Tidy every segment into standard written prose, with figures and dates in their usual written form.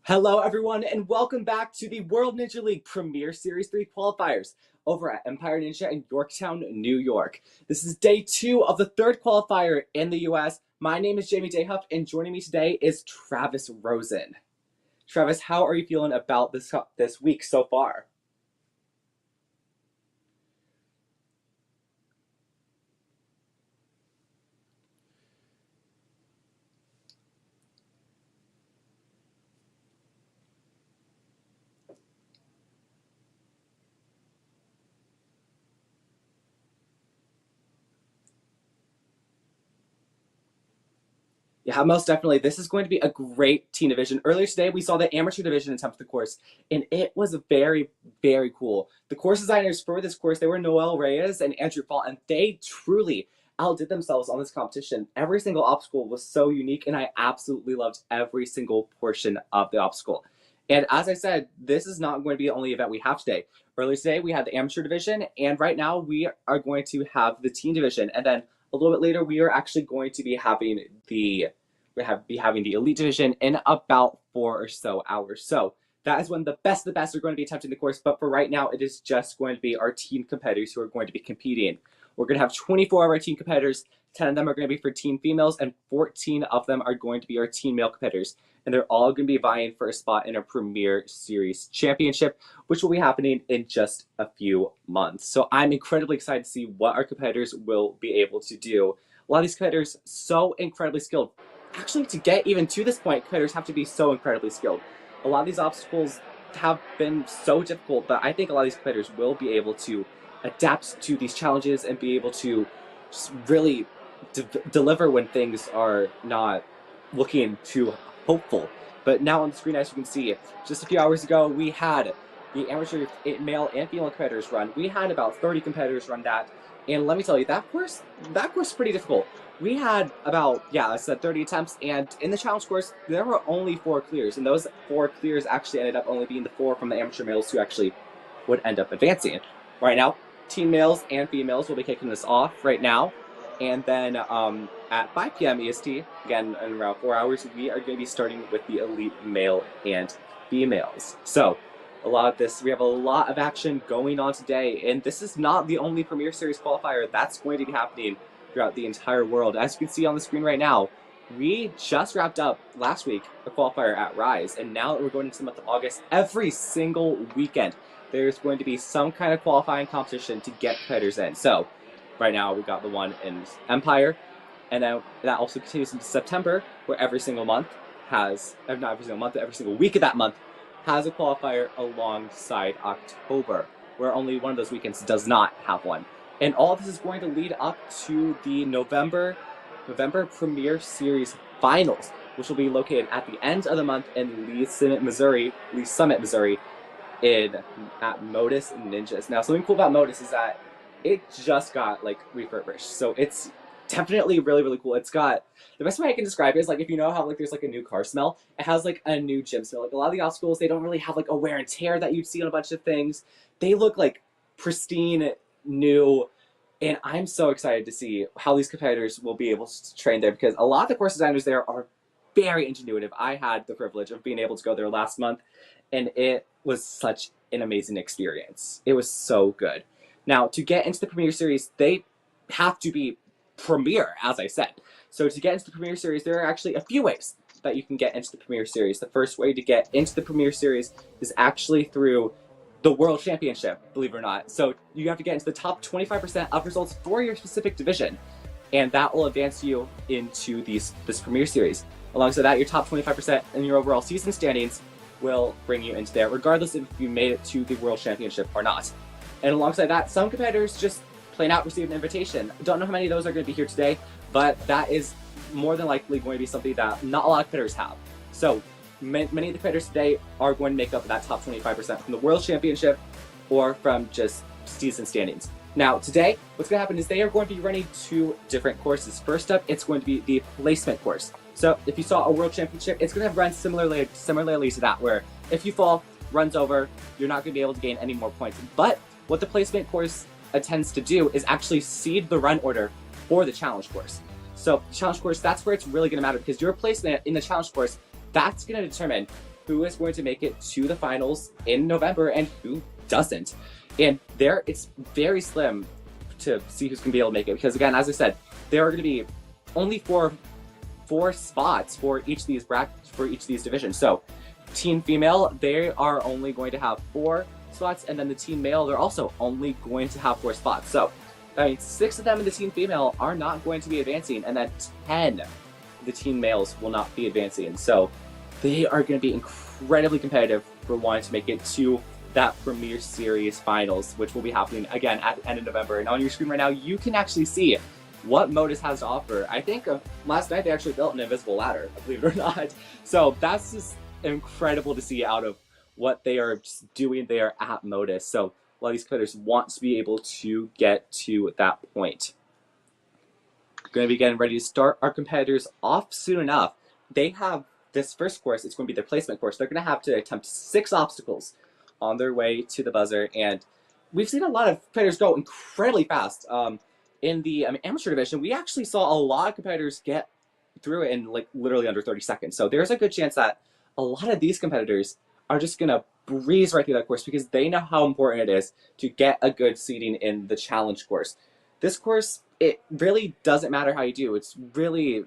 Hello, everyone, and welcome back to the World Ninja League Premier Series 3 qualifiers over at Empire Ninja in Yorktown, New York. This is day 2 of the third qualifier in the US. My name is Jamie Dayhuff, and joining me today is Travis Rosen. Travis, how are you feeling about this week so far? Yeah, most definitely. This is going to be a great team division. Earlier today, we saw the amateur division attempt the course, and it was very, very cool. The course designers for this course, they were Noel Reyes and Andrew Fall, and they truly outdid themselves on this competition. Every single obstacle was so unique, and I absolutely loved every single portion of the obstacle. And as I said, this is not going to be the only event we have today. Earlier today, we had the amateur division, and right now we are going to have the team division, and then a little bit later, we are actually going to be having the elite division in about 4 or so hours. So that is when the best of the best are going to be attempting the course. But for right now, it is just going to be our team competitors who are going to be competing. We're going to have 24 of our team competitors. 10 of them are going to be for team females, and 14 of them are going to be our team male competitors. And they're all going to be vying for a spot in our Premier Series Championship, which will be happening in just a few months. So I'm incredibly excited to see what our competitors will be able to do. A lot of these competitors so incredibly skilled. Actually, to get even to this point, competitors have to be so incredibly skilled. A lot of these obstacles have been so difficult, but I think a lot of these competitors will be able to adapt to these challenges and be able to just really deliver when things are not looking too hopeful. But now on the screen, as you can see, just a few hours ago, we had the amateur male and female competitors run. We had about 30 competitors run that. And let me tell you, that course is pretty difficult. We had about, I said 30 attempts, and in the challenge course, there were only 4 clears, and those 4 clears actually ended up only being the 4 from the amateur males who actually would end up advancing. Right now, team males and females will be kicking this off right now, and then at 5 p.m. EST, again in around 4 hours, we are going to be starting with the elite male and females. So we have a lot of action going on today, and this is not the only Premier Series qualifier that's going to be happening throughout the entire world. As you can see on the screen right now, we just wrapped up last week a qualifier at Rise, and now that we're going into the month of August, every single weekend there's going to be some kind of qualifying competition to get competitors in. So right now we got the one in Empire, and then that also continues into September, where every single month has, not every single month, but every single week of that month has a qualifier alongside October, where only one of those weekends does not have one. And all of this is going to lead up to the November Premier Series Finals, which will be located at the end of the month in Lee Summit, Missouri, at Modus Ninjas. Now, something cool about Modus is that it just got refurbished, so it's definitely really, really cool. It's got, the best way I can describe it is if you know how there's a new car smell, it has a new gym smell. A lot of the obstacles, they don't really have a wear and tear that you'd see on a bunch of things. They look pristine, new, and I'm so excited to see how these competitors will be able to train there, because a lot of the course designers there are very ingenuitive. I had the privilege of being able to go there last month, and it was such an amazing experience. It was so good. Now, to get into the Premier Series, they have to be Premier, as I said. So to get into the Premier Series, there are actually a few ways that you can get into the Premier Series. The first way to get into the Premier Series is actually through the World Championship, believe it or not. So you have to get into the top 25% of results for your specific division, and that will advance you into this Premier Series. Alongside that, your top 25% in your overall season standings will bring you into there, regardless if you made it to the World Championship or not. And alongside that, some competitors just plain out receive an invitation. Don't know how many of those are going to be here today, but that is more than likely going to be something that not a lot of competitors have. So many of the competitors today are going to make up that top 25% from the World Championship or from just season standings. Now today, what's going to happen is they are going to be running 2 different courses. First up, it's going to be the placement course. So if you saw a World Championship, it's going to run similarly to that, where if you fall, runs over, you're not going to be able to gain any more points. But what the placement course tends to do is actually seed the run order for the challenge course. So the challenge course, that's where it's really going to matter, because your placement in the challenge course, that's going to determine who is going to make it to the finals in November and who doesn't. And there, it's very slim to see who's going to be able to make it because, again, as I said, there are going to be only four spots for each of these divisions. So, team female, they are only going to have 4 spots, and then the team male, they're also only going to have 4 spots. So, that means 6 of them in the team female are not going to be advancing, and then 10 of the team males will not be advancing. So, they are going to be incredibly competitive for wanting to make it to that Premier Series finals, which will be happening again at the end of November. And on your screen right now, you can actually see what Modus has to offer. I think last night they actually built an invisible ladder, believe it or not. So that's just incredible to see out of what they are just doing there at Modus. So a lot of these competitors want to be able to get to that point. Going to be getting ready to start our competitors off soon enough. They have this first course, it's going to be their placement course. They're going to have to attempt 6 obstacles on their way to the buzzer, and we've seen a lot of competitors go incredibly fast. In the amateur division, we actually saw a lot of competitors get through it in like literally under 30 seconds. So there's a good chance that a lot of these competitors are just going to breeze right through that course because they know how important it is to get a good seeding in the challenge course. This course, it really doesn't matter how you do. It's really,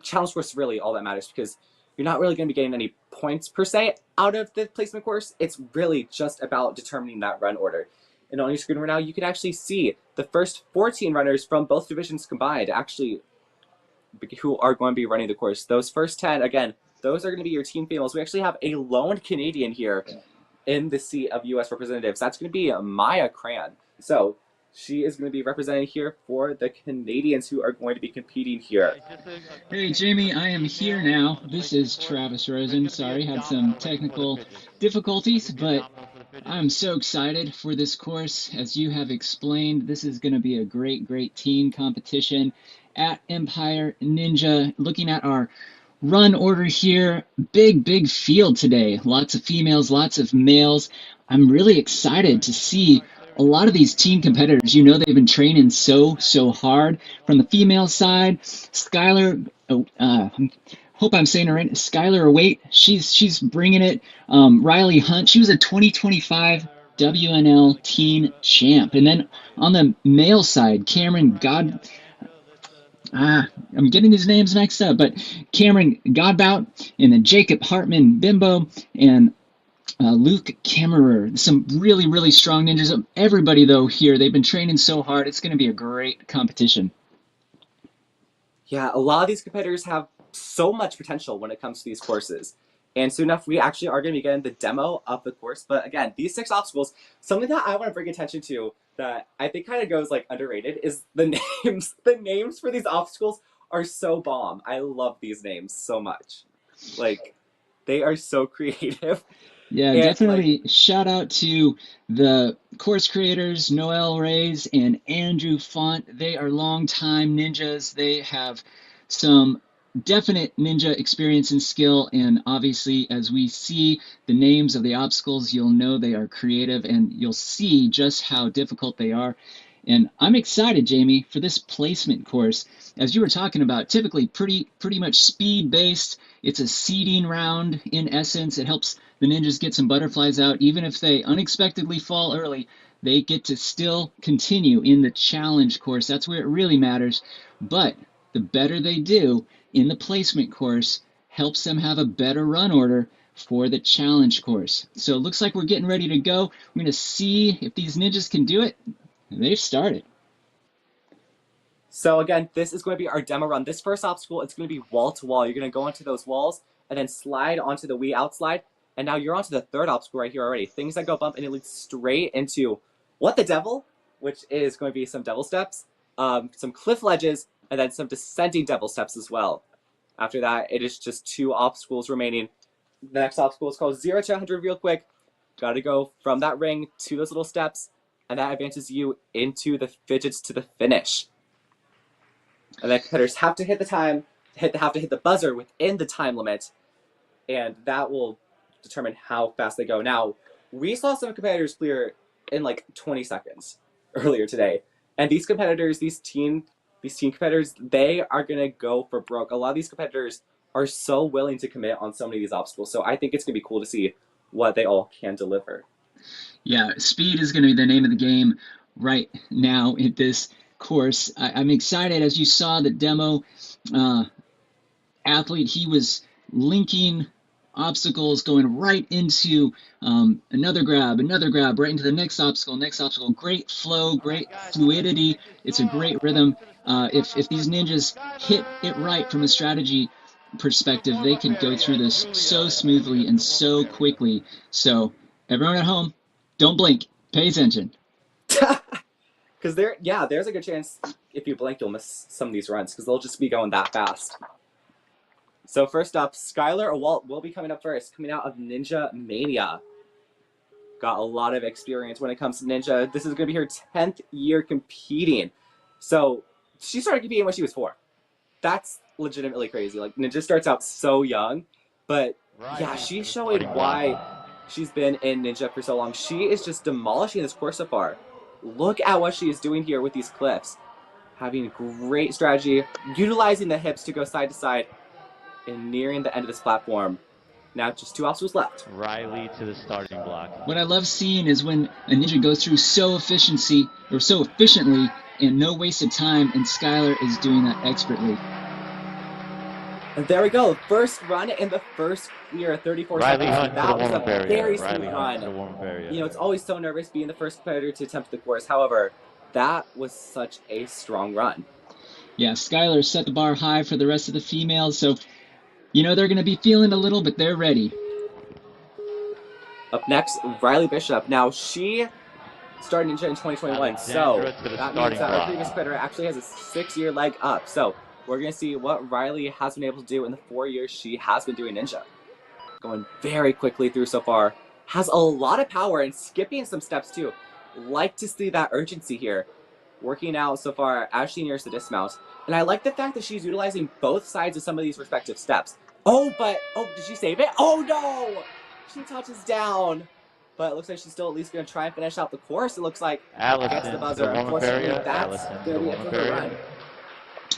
challenge course is really all that matters because you're not really going to be getting any points per se out of the placement course. It's really just about determining that run order. And on your screen right now, you can actually see the first 14 runners from both divisions combined actually who are going to be running the course. Those first 10, again, those are going to be your team females. We actually have a lone Canadian here in the seat of U.S. representatives. That's going to be Maya Cran. So she is going to be representing here for the Canadians who are going to be competing here. Hey Jamie, I am here now. This is Travis Rosen. Sorry, had some technical difficulties, but I'm so excited for this course. As you have explained, this is going to be a great team competition at Empire Ninja. Looking at our run order here, big field today. Lots of females, lots of males. I'm really excited to see a lot of these team competitors. You know, they've been training so hard. From the female side, Skylar, hope I'm saying her right, Skylar Waite, she's bringing it. Riley Hunt, she was a 2025 WNL teen champ. And then on the male side, I'm getting these names mixed up, but Cameron Godbout, and then Jacob Hartman Bimbo, and Luke Kammerer. Some really strong ninjas. Everybody, though, here, they've been training so hard. It's going to be a great competition. Yeah, a lot of these competitors have so much potential when it comes to these courses. And soon enough, we actually are going to be getting the demo of the course. But again, these 6 obstacles, something that I want to bring attention to that I think kind of goes like underrated is the names. The names for these obstacles are so bomb. I love these names so much. Like, they are so creative. Yeah, And definitely shout out to the course creators, Noel Reyes and Andrew Font. They are longtime ninjas. They have some definite ninja experience and skill. And obviously, as we see the names of the obstacles, you'll know they are creative and you'll see just how difficult they are. And I'm excited, Jamie, for this placement course. As you were talking about, typically pretty much speed based. It's a seeding round in essence. It helps the ninjas get some butterflies out. Even if they unexpectedly fall early, they get to still continue in the challenge course. That's where it really matters. But the better they do in the placement course helps them have a better run order for the challenge course. So it looks like we're getting ready to go. We're going to see if these ninjas can do it. They've started. so again, this is going to be our demo run. This first obstacle, it's going to be wall to wall. You're going to go into those walls and then slide onto the Wii outslide. And now you're onto the third obstacle right here already. Things that go bump and it leads straight into What the Devil, which is going to be some devil steps, some cliff ledges, and then some descending devil steps as well. After that, it is just 2 obstacles remaining. The next obstacle is called 0 to 100 real quick. Got to go from that ring to those little steps, and that advances you into the fidgets to the finish. And then competitors have to hit the time, have to hit the buzzer within the time limit, and that will determine how fast they go. Now, we saw some competitors clear in like 20 seconds earlier today, and these competitors, these teen competitors, they are gonna go for broke. A lot of these competitors are so willing to commit on so many of these obstacles. So I think it's going to be cool to see what they all can deliver. Yeah, speed is going to be the name of the game right now at this course. I'm excited. As you saw the demo uh, athlete, he was linking obstacles, going right into another grab, right into the next obstacle, next obstacle. Great flow, great fluidity. It's a great rhythm. If these ninjas hit it right from a strategy perspective, they could go through this so smoothly and so quickly. So everyone at home, don't blink. Pay attention. Because there's a good chance if you blink, you'll miss some of these runs because they'll just be going that fast. So first up, Skylar Awalt will be coming up first, coming out of Ninja Mania. Got a lot of experience when it comes to Ninja. This is going to be her 10th year competing. So she started competing when she was 4. That's legitimately crazy. Like, Ninja starts out so young, but yeah, she's showing why she's been in Ninja for so long. She is just demolishing this course so far. Look at what she is doing here with these cliffs. Having great strategy, utilizing the hips to go side to side, and nearing the end of this platform. Now just 2 obstacles left. Riley to the starting block. What I love seeing is when a ninja goes through so efficiently and no wasted time, and Skylar is doing that expertly. And there we go. First run in the first clear, 34 Riley seconds. Hunt That to the was a warm-up area. very smooth Riley Hunt to the run. warm-up area. You know, it's always so nervous being the first competitor to attempt the course. However, that was such a strong run. Yeah, Skylar set the bar high for the rest of the females, so you know they're going to be feeling a little, but they're ready. Up next, Riley Bishop. Now, she started Ninja in 2021, so that means that our previous competitor actually has a 6-year leg up. So we're going to see what Riley has been able to do in the 4 years she has been doing Ninja. Going very quickly through so far. Has a lot of power and skipping some steps too. Like to see that urgency here. Working out so far as she nears the dismount. And I like the fact that she's utilizing both sides of some of these respective steps. Oh, did she save it? Oh no! She touches down. But it looks like she's still at least going to try and finish out the course. It looks like gets the buzzer. Unfortunately, that's going to be it for her run.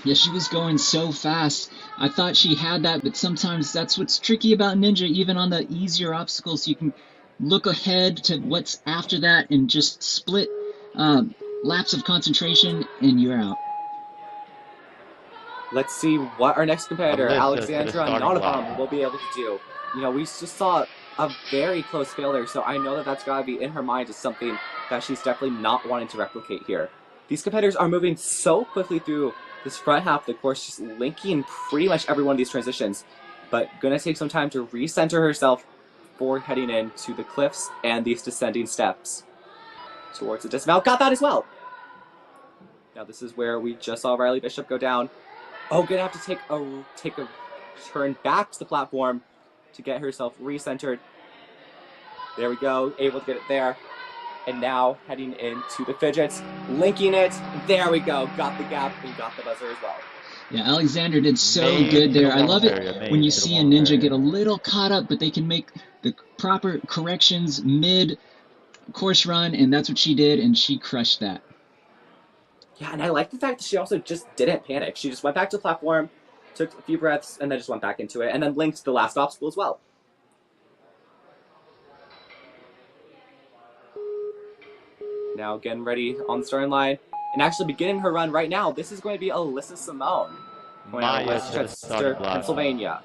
Yeah, she was going so fast. I thought she had that, but sometimes that's what's tricky about Ninja, even on the easier obstacles. You can look ahead to what's after that and just split laps of concentration, and you're out. Let's see what our next competitor, Alexandra Notabom, will be able to do. You know, we just saw a very close failure, so I know that that's got to be in her mind as something that she's definitely not wanting to replicate here. These competitors are moving so quickly through this front half of the course, just linking pretty much every one of these transitions, but gonna take some time to recenter herself before heading into the cliffs and these descending steps towards the dismount. Got that as well. Now this is where we just saw Riley Bishop go down. Oh, gonna have to take a turn back to the platform to get herself recentered. There we go, able to get it there. And now heading into the fidgets, linking it. There we go, got the gap and got the buzzer as well. Yeah, Alexander did so good there. I love it when you see a ninja get a little caught up, but they can make the proper corrections mid-course run, and that's what she did, and she crushed that. Yeah, and I like the fact that she also just didn't panic. She just went back to the platform, took a few breaths, and then just went back into it, and then linked the last obstacle as well. Now getting ready on the starting line, and actually beginning her run right now. This is going to be Alyssa Simone, going out of Westchester, Pennsylvania.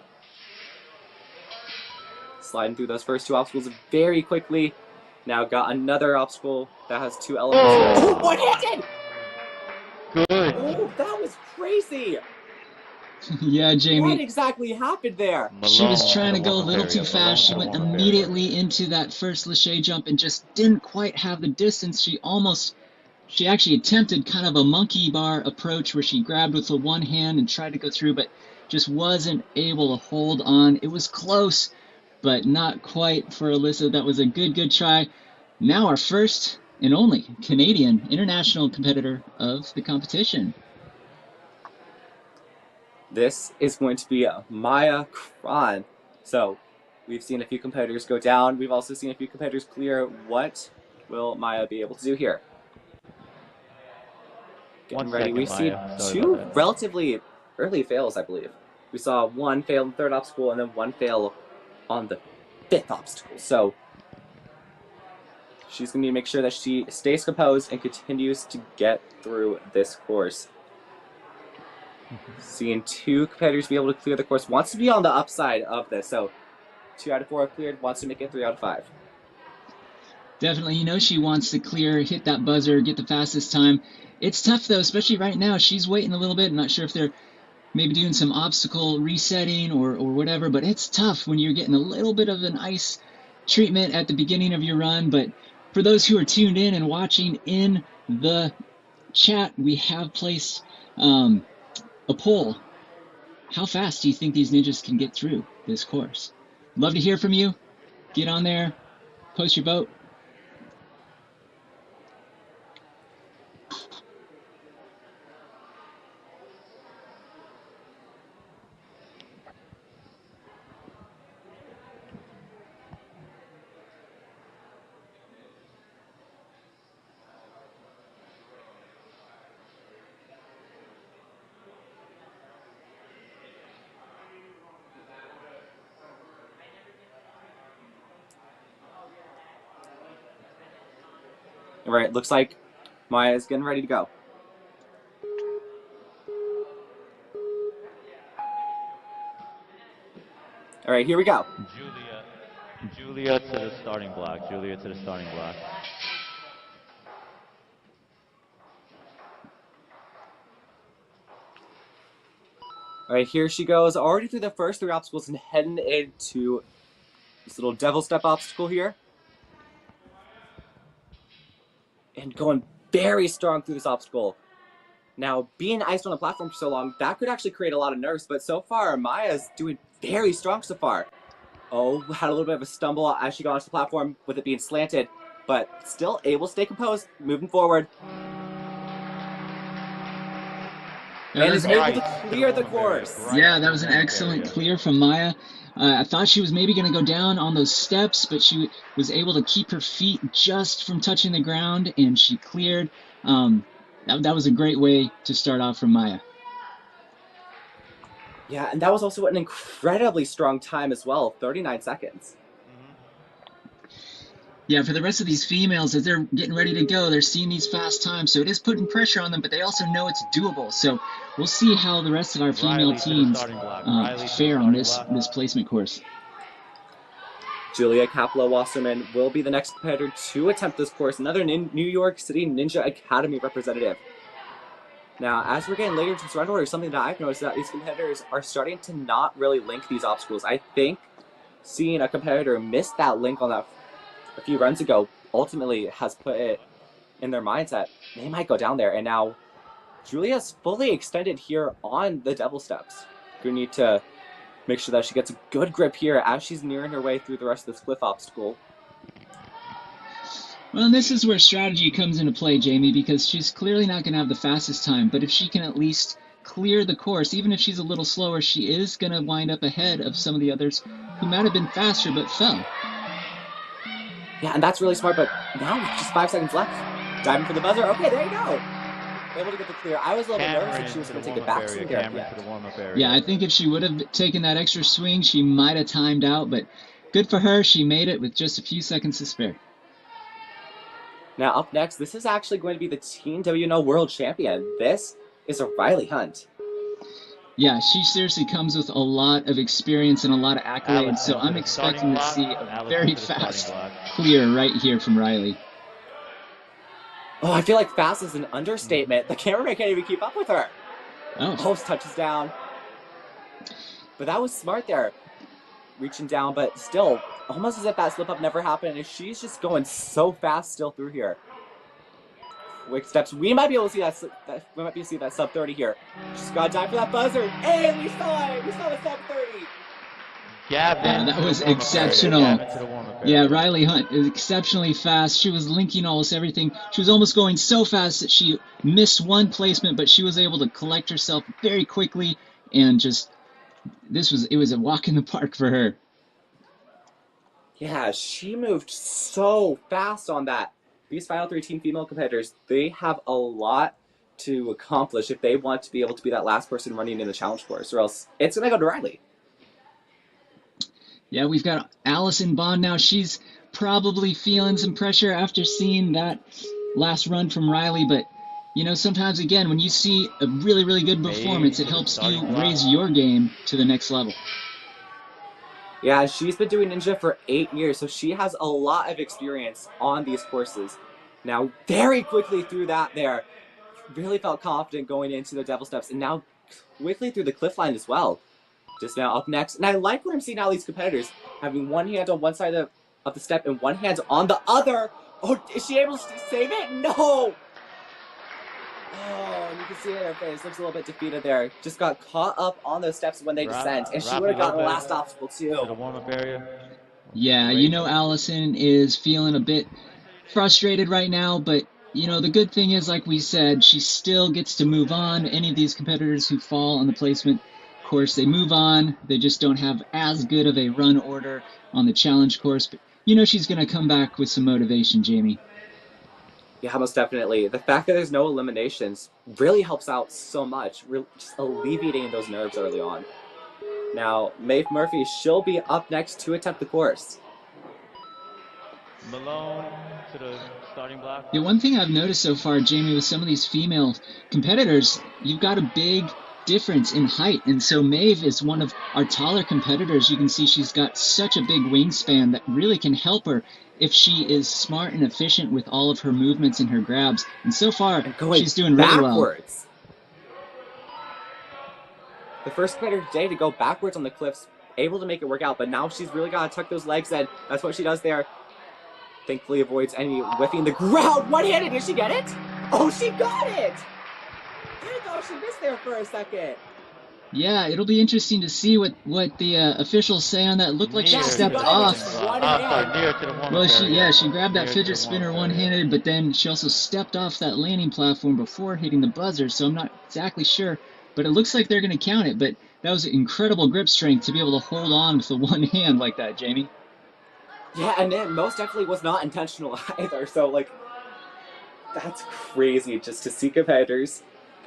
Sliding through those first 2 obstacles very quickly. Now got another obstacle that has 2 elements. Oh, one-handed! Good. Oh, that was crazy! Yeah, Jamie. What exactly happened there? She was trying to go a little too fast. She went immediately into that first lache jump and just didn't quite have the distance. She actually attempted kind of a monkey bar approach where she grabbed with the one hand and tried to go through, but just wasn't able to hold on. It was close, but not quite for Alyssa. That was a good try. Now our first and only Canadian international competitor of the competition. This is going to be Maya Kron. So we've seen a few competitors go down. We've also seen a few competitors clear. What will Maya be able to do here? Getting ready. We've seen 2 relatively early fails, I believe. We saw one fail on the third obstacle and then one fail on the fifth obstacle. So she's going to need to make sure that she stays composed and continues to get through this course. Seeing 2 competitors be able to clear the course. Wants to be on the upside of this. So 2 out of 4 have cleared. Wants to make it 3 out of 5. Definitely, she wants to clear, hit that buzzer, get the fastest time. It's tough, though, especially right now. She's waiting a little bit. I'm not sure if they're maybe doing some obstacle resetting or whatever, but it's tough when you're getting a little bit of an ice treatment at the beginning of your run. But for those who are tuned in and watching in the chat, we have placed a poll. How fast do you think these ninjas can get through this course? Love to hear from you. Get on there, post your vote. All right, looks like Maya's getting ready to go. All right, here we go. Julia to the starting block. Julia to the starting block. All right, here she goes, already through the first 3 obstacles and heading into this little devil step obstacle here. And going very strong through this obstacle. Now, being iced on the platform for so long, that could actually create a lot of nerves, but so far, Maya's doing very strong so far. Oh, had a little bit of a stumble as she got onto the platform with it being slanted, but still able to stay composed, moving forward. And is able to clear the course. Yeah, that was an excellent clear from Maya. I thought she was maybe going to go down on those steps, but she was able to keep her feet just from touching the ground, and she cleared. That was a great way to start off from Maya. Yeah, and that was also an incredibly strong time as well, 39 seconds. Yeah, for the rest of these females, as they're getting ready to go, they're seeing these fast times, so it is putting pressure on them, but they also know it's doable. So we'll see how the rest of our female teams fare on this placement course. Julia Kapla-Wasserman will be the next competitor to attempt this course, another New York City Ninja Academy representative. Now, as we're getting later into this run order, something that I've noticed is that these competitors are starting to not really link these obstacles. I think seeing a competitor miss that link on that a few runs ago ultimately has put it in their mindset they might go down there. And now Julia's fully extended here on the devil steps. Gonna need to make sure that she gets a good grip here as she's nearing her way through the rest of this cliff obstacle. Well, this is where strategy comes into play, Jamie, because she's clearly not going to have the fastest time, but if she can at least clear the course, even if she's a little slower, she is going to wind up ahead of some of the others who might have been faster but fell. Yeah, and that's really smart, but now with just 5 seconds left, diving for the buzzer. Okay, there you go. Able to get the clear. I was a little nervous that she was going to take the back swing there. Yeah, I think if she would have taken that extra swing, she might have timed out, but good for her. She made it with just a few seconds to spare. Now up next, this is actually going to be the Team WNO World Champion. This is a Riley Hunt. Yeah, she seriously comes with a lot of experience and a lot of accolades, so I'm expecting to see a very fast clear right here from Riley. Oh, I feel like fast is an understatement. The cameraman can't even keep up with her. Oh. Pulse touches down. But that was smart there. Reaching down, but still, almost as if that slip-up never happened, and she's just going so fast still through here. Quick steps. We might be able to see that. We might be able to see that sub 30 here. She's got to dive for that buzzer. Hey, we saw it. We saw the sub 30. Yeah, that was exceptional. Yeah, Riley Hunt is exceptionally fast. She was linking almost everything. She was almost going so fast that she missed one placement, but she was able to collect herself very quickly and just it was a walk in the park for her. Yeah, she moved so fast on that. These final 3 team female competitors, they have a lot to accomplish if they want to be able to be that last person running in the challenge course, or else it's going to go to Riley. Yeah, we've got Allison Bond now. She's probably feeling some pressure after seeing that last run from Riley, but you know, sometimes again, when you see a really, really good performance, it helps you raise your game to the next level. Yeah, she's been doing Ninja for 8 years, so she has a lot of experience on these courses. Now, very quickly through that there, really felt confident going into the Devil Steps, and now quickly through the cliff line as well. Just now up next, and I like what I'm seeing now these competitors having one hand on one side of the step and one hand on the other. Oh, is she able to save it? No! Oh, and you can see it in her face. Looks a little bit defeated there. Just got caught up on those steps when they descend, and she would have gotten the last obstacle too. To the warm-up area. Yeah, you know Allison is feeling a bit frustrated right now, but you know the good thing is, like we said, she still gets to move on. Any of these competitors who fall on the placement course, they move on. They just don't have as good of a run order on the challenge course, but you know she's going to come back with some motivation, Jamie. Yeah, most definitely. The fact that there's no eliminations really helps out so much, just alleviating those nerves early on. Now, Maeve Murphy, she'll be up next to attempt the course. Malone to the starting block. Yeah, one thing I've noticed so far, Jamie, with some of these female competitors, you've got a big difference in height. And so Maeve is one of our taller competitors. You can see she's got such a big wingspan that really can help her if she is smart and efficient with all of her movements and her grabs. And so far, she's doing really well. The first competitor today to go backwards on the cliffs, able to make it work out, but now she's really got to tuck those legs in. That's what she does there. Thankfully avoids any whiffing the ground. One-handed, did she get it? Oh, she got it! I thought she missed there for a second. Yeah, it'll be interesting to see what the officials say on that. It looked like she stepped off. Well, she grabbed that fidget spinner one-handed, but then she also stepped off that landing platform before hitting the buzzer, so I'm not exactly sure. But it looks like they're going to count it, but that was incredible grip strength to be able to hold on with the one hand like that, Jamie. Yeah, and it most definitely was not intentional either, so, like, that's crazy just to see competitors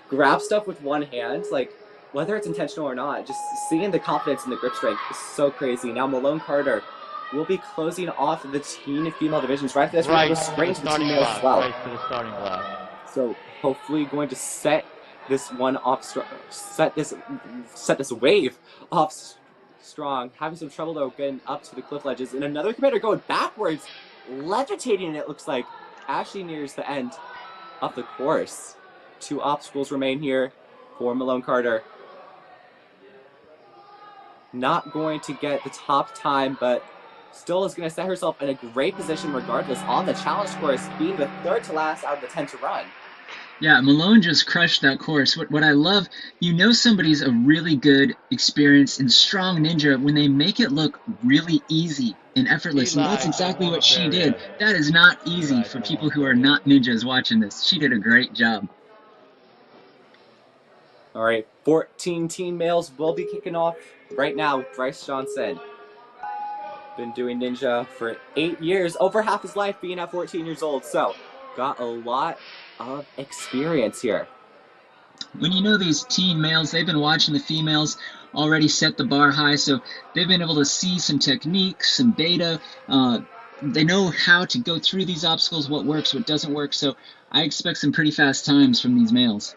grab stuff with one hand, like, whether it's intentional or not, just seeing the confidence and the grip strength is so crazy. Now Malone Carter will be closing off the teen female divisions right after this. We're going to go straight to the team male as well. Right to the starting block. So hopefully going to set this one off, set this wave off strong. Having some trouble though getting up to the cliff ledges, and another competitor going backwards, levitating. It looks like as she nears the end of the course. 2 obstacles remain here for Malone Carter. Not going to get the top time, but still is going to set herself in a great position regardless on the challenge course, being the 3rd to last out of the 10 to run. Yeah, Malone just crushed that course. What I love, you know somebody's a really good, experienced, and strong ninja when they make it look really easy and effortless, and that's exactly what she did. That is not easy for people who are not ninjas watching this. She did a great job. All right, 14 teen males will be kicking off right now. Bryce Johnson, been doing ninja for 8 years, over half his life being at 14 years old, so got a lot of experience here. When you know these teen males, they've been watching the females already set the bar high, so they've been able to see some techniques, some beta. They know how to go through these obstacles, what works, what doesn't work, so I expect some pretty fast times from these males.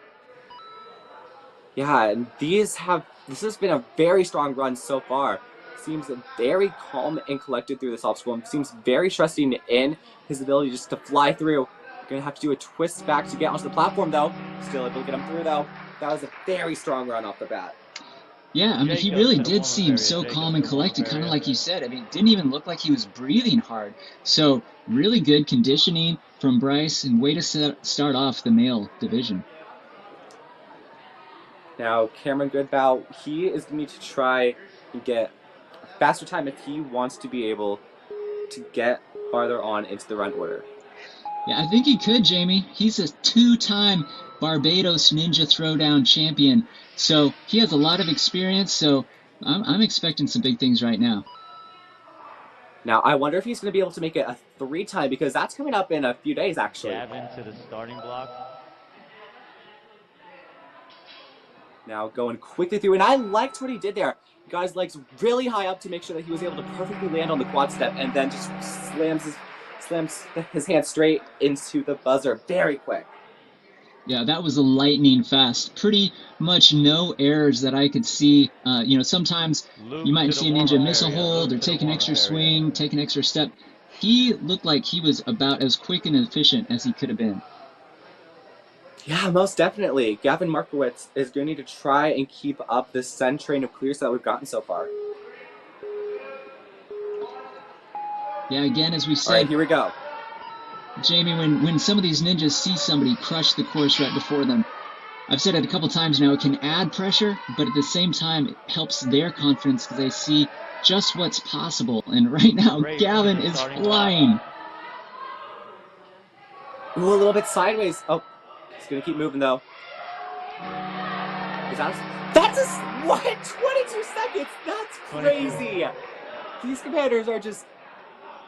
Yeah, and this has been a very strong run so far. Seems very calm and collected through this obstacle, and seems very trusting in his ability just to fly through. Gonna have to do a twist back to get onto the platform though. Still able to get him through though. That was a very strong run off the bat. Yeah, I mean, he really did seem so calm and collected, kind of like you said. I mean, it didn't even look like he was breathing hard. So, really good conditioning from Bryce, and way to start off the male division. Now, Cameron Goodbow, he is going to need to try and get a faster time if he wants to be able to get farther on into the run order. Yeah, I think he could, Jamie. He's a 2-time Barbados Ninja Throwdown champion, so he has a lot of experience, so I'm expecting some big things right now. Now, I wonder if he's going to be able to make it a 3-time, because that's coming up in a few days, actually. Gavin to the starting block. Now going quickly through, and I liked what he did there. He got his legs really high up to make sure that he was able to perfectly land on the quad step, and then just slams his hand straight into the buzzer. Very quick. Yeah, that was a lightning fast. Pretty much no errors that I could see. Sometimes Luke you might to the see a ninja warm-up miss a area. hold Luke or to the take an extra warm-up area. swing, take an extra step. He looked like he was about as quick and efficient as he could have been. Yeah, most definitely. Gavin Markowitz is going to need to try and keep up this send train of clears that we've gotten so far. Yeah, again, as we All right, said, here we go. Jamie, when some of these ninjas see somebody crush the course right before them, I've said it a couple times now, it can add pressure, but at the same time, it helps their confidence because they see just what's possible. And right now, Great Gavin to the is starting flying. Ooh, a little bit sideways. Oh, he's going to keep moving, though. That's a, what? 22 seconds? That's crazy. These competitors are just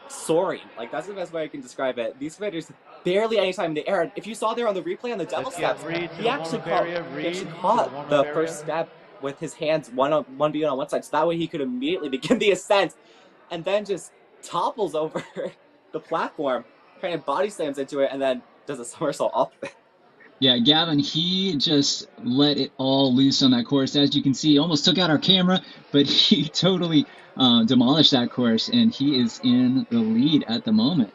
soaring. Like, that's the best way I can describe it. These competitors barely any time in the air. If you saw there on the replay on the double steps, he actually caught the first step with his hands one being on one side, so that way he could immediately begin the ascent, and then just topples over the platform, kind of body slams into it, and then does a somersault off of it. Yeah, Gavin, he just let it all loose on that course. As you can see, almost took out our camera, but he totally demolished that course, and he is in the lead at the moment.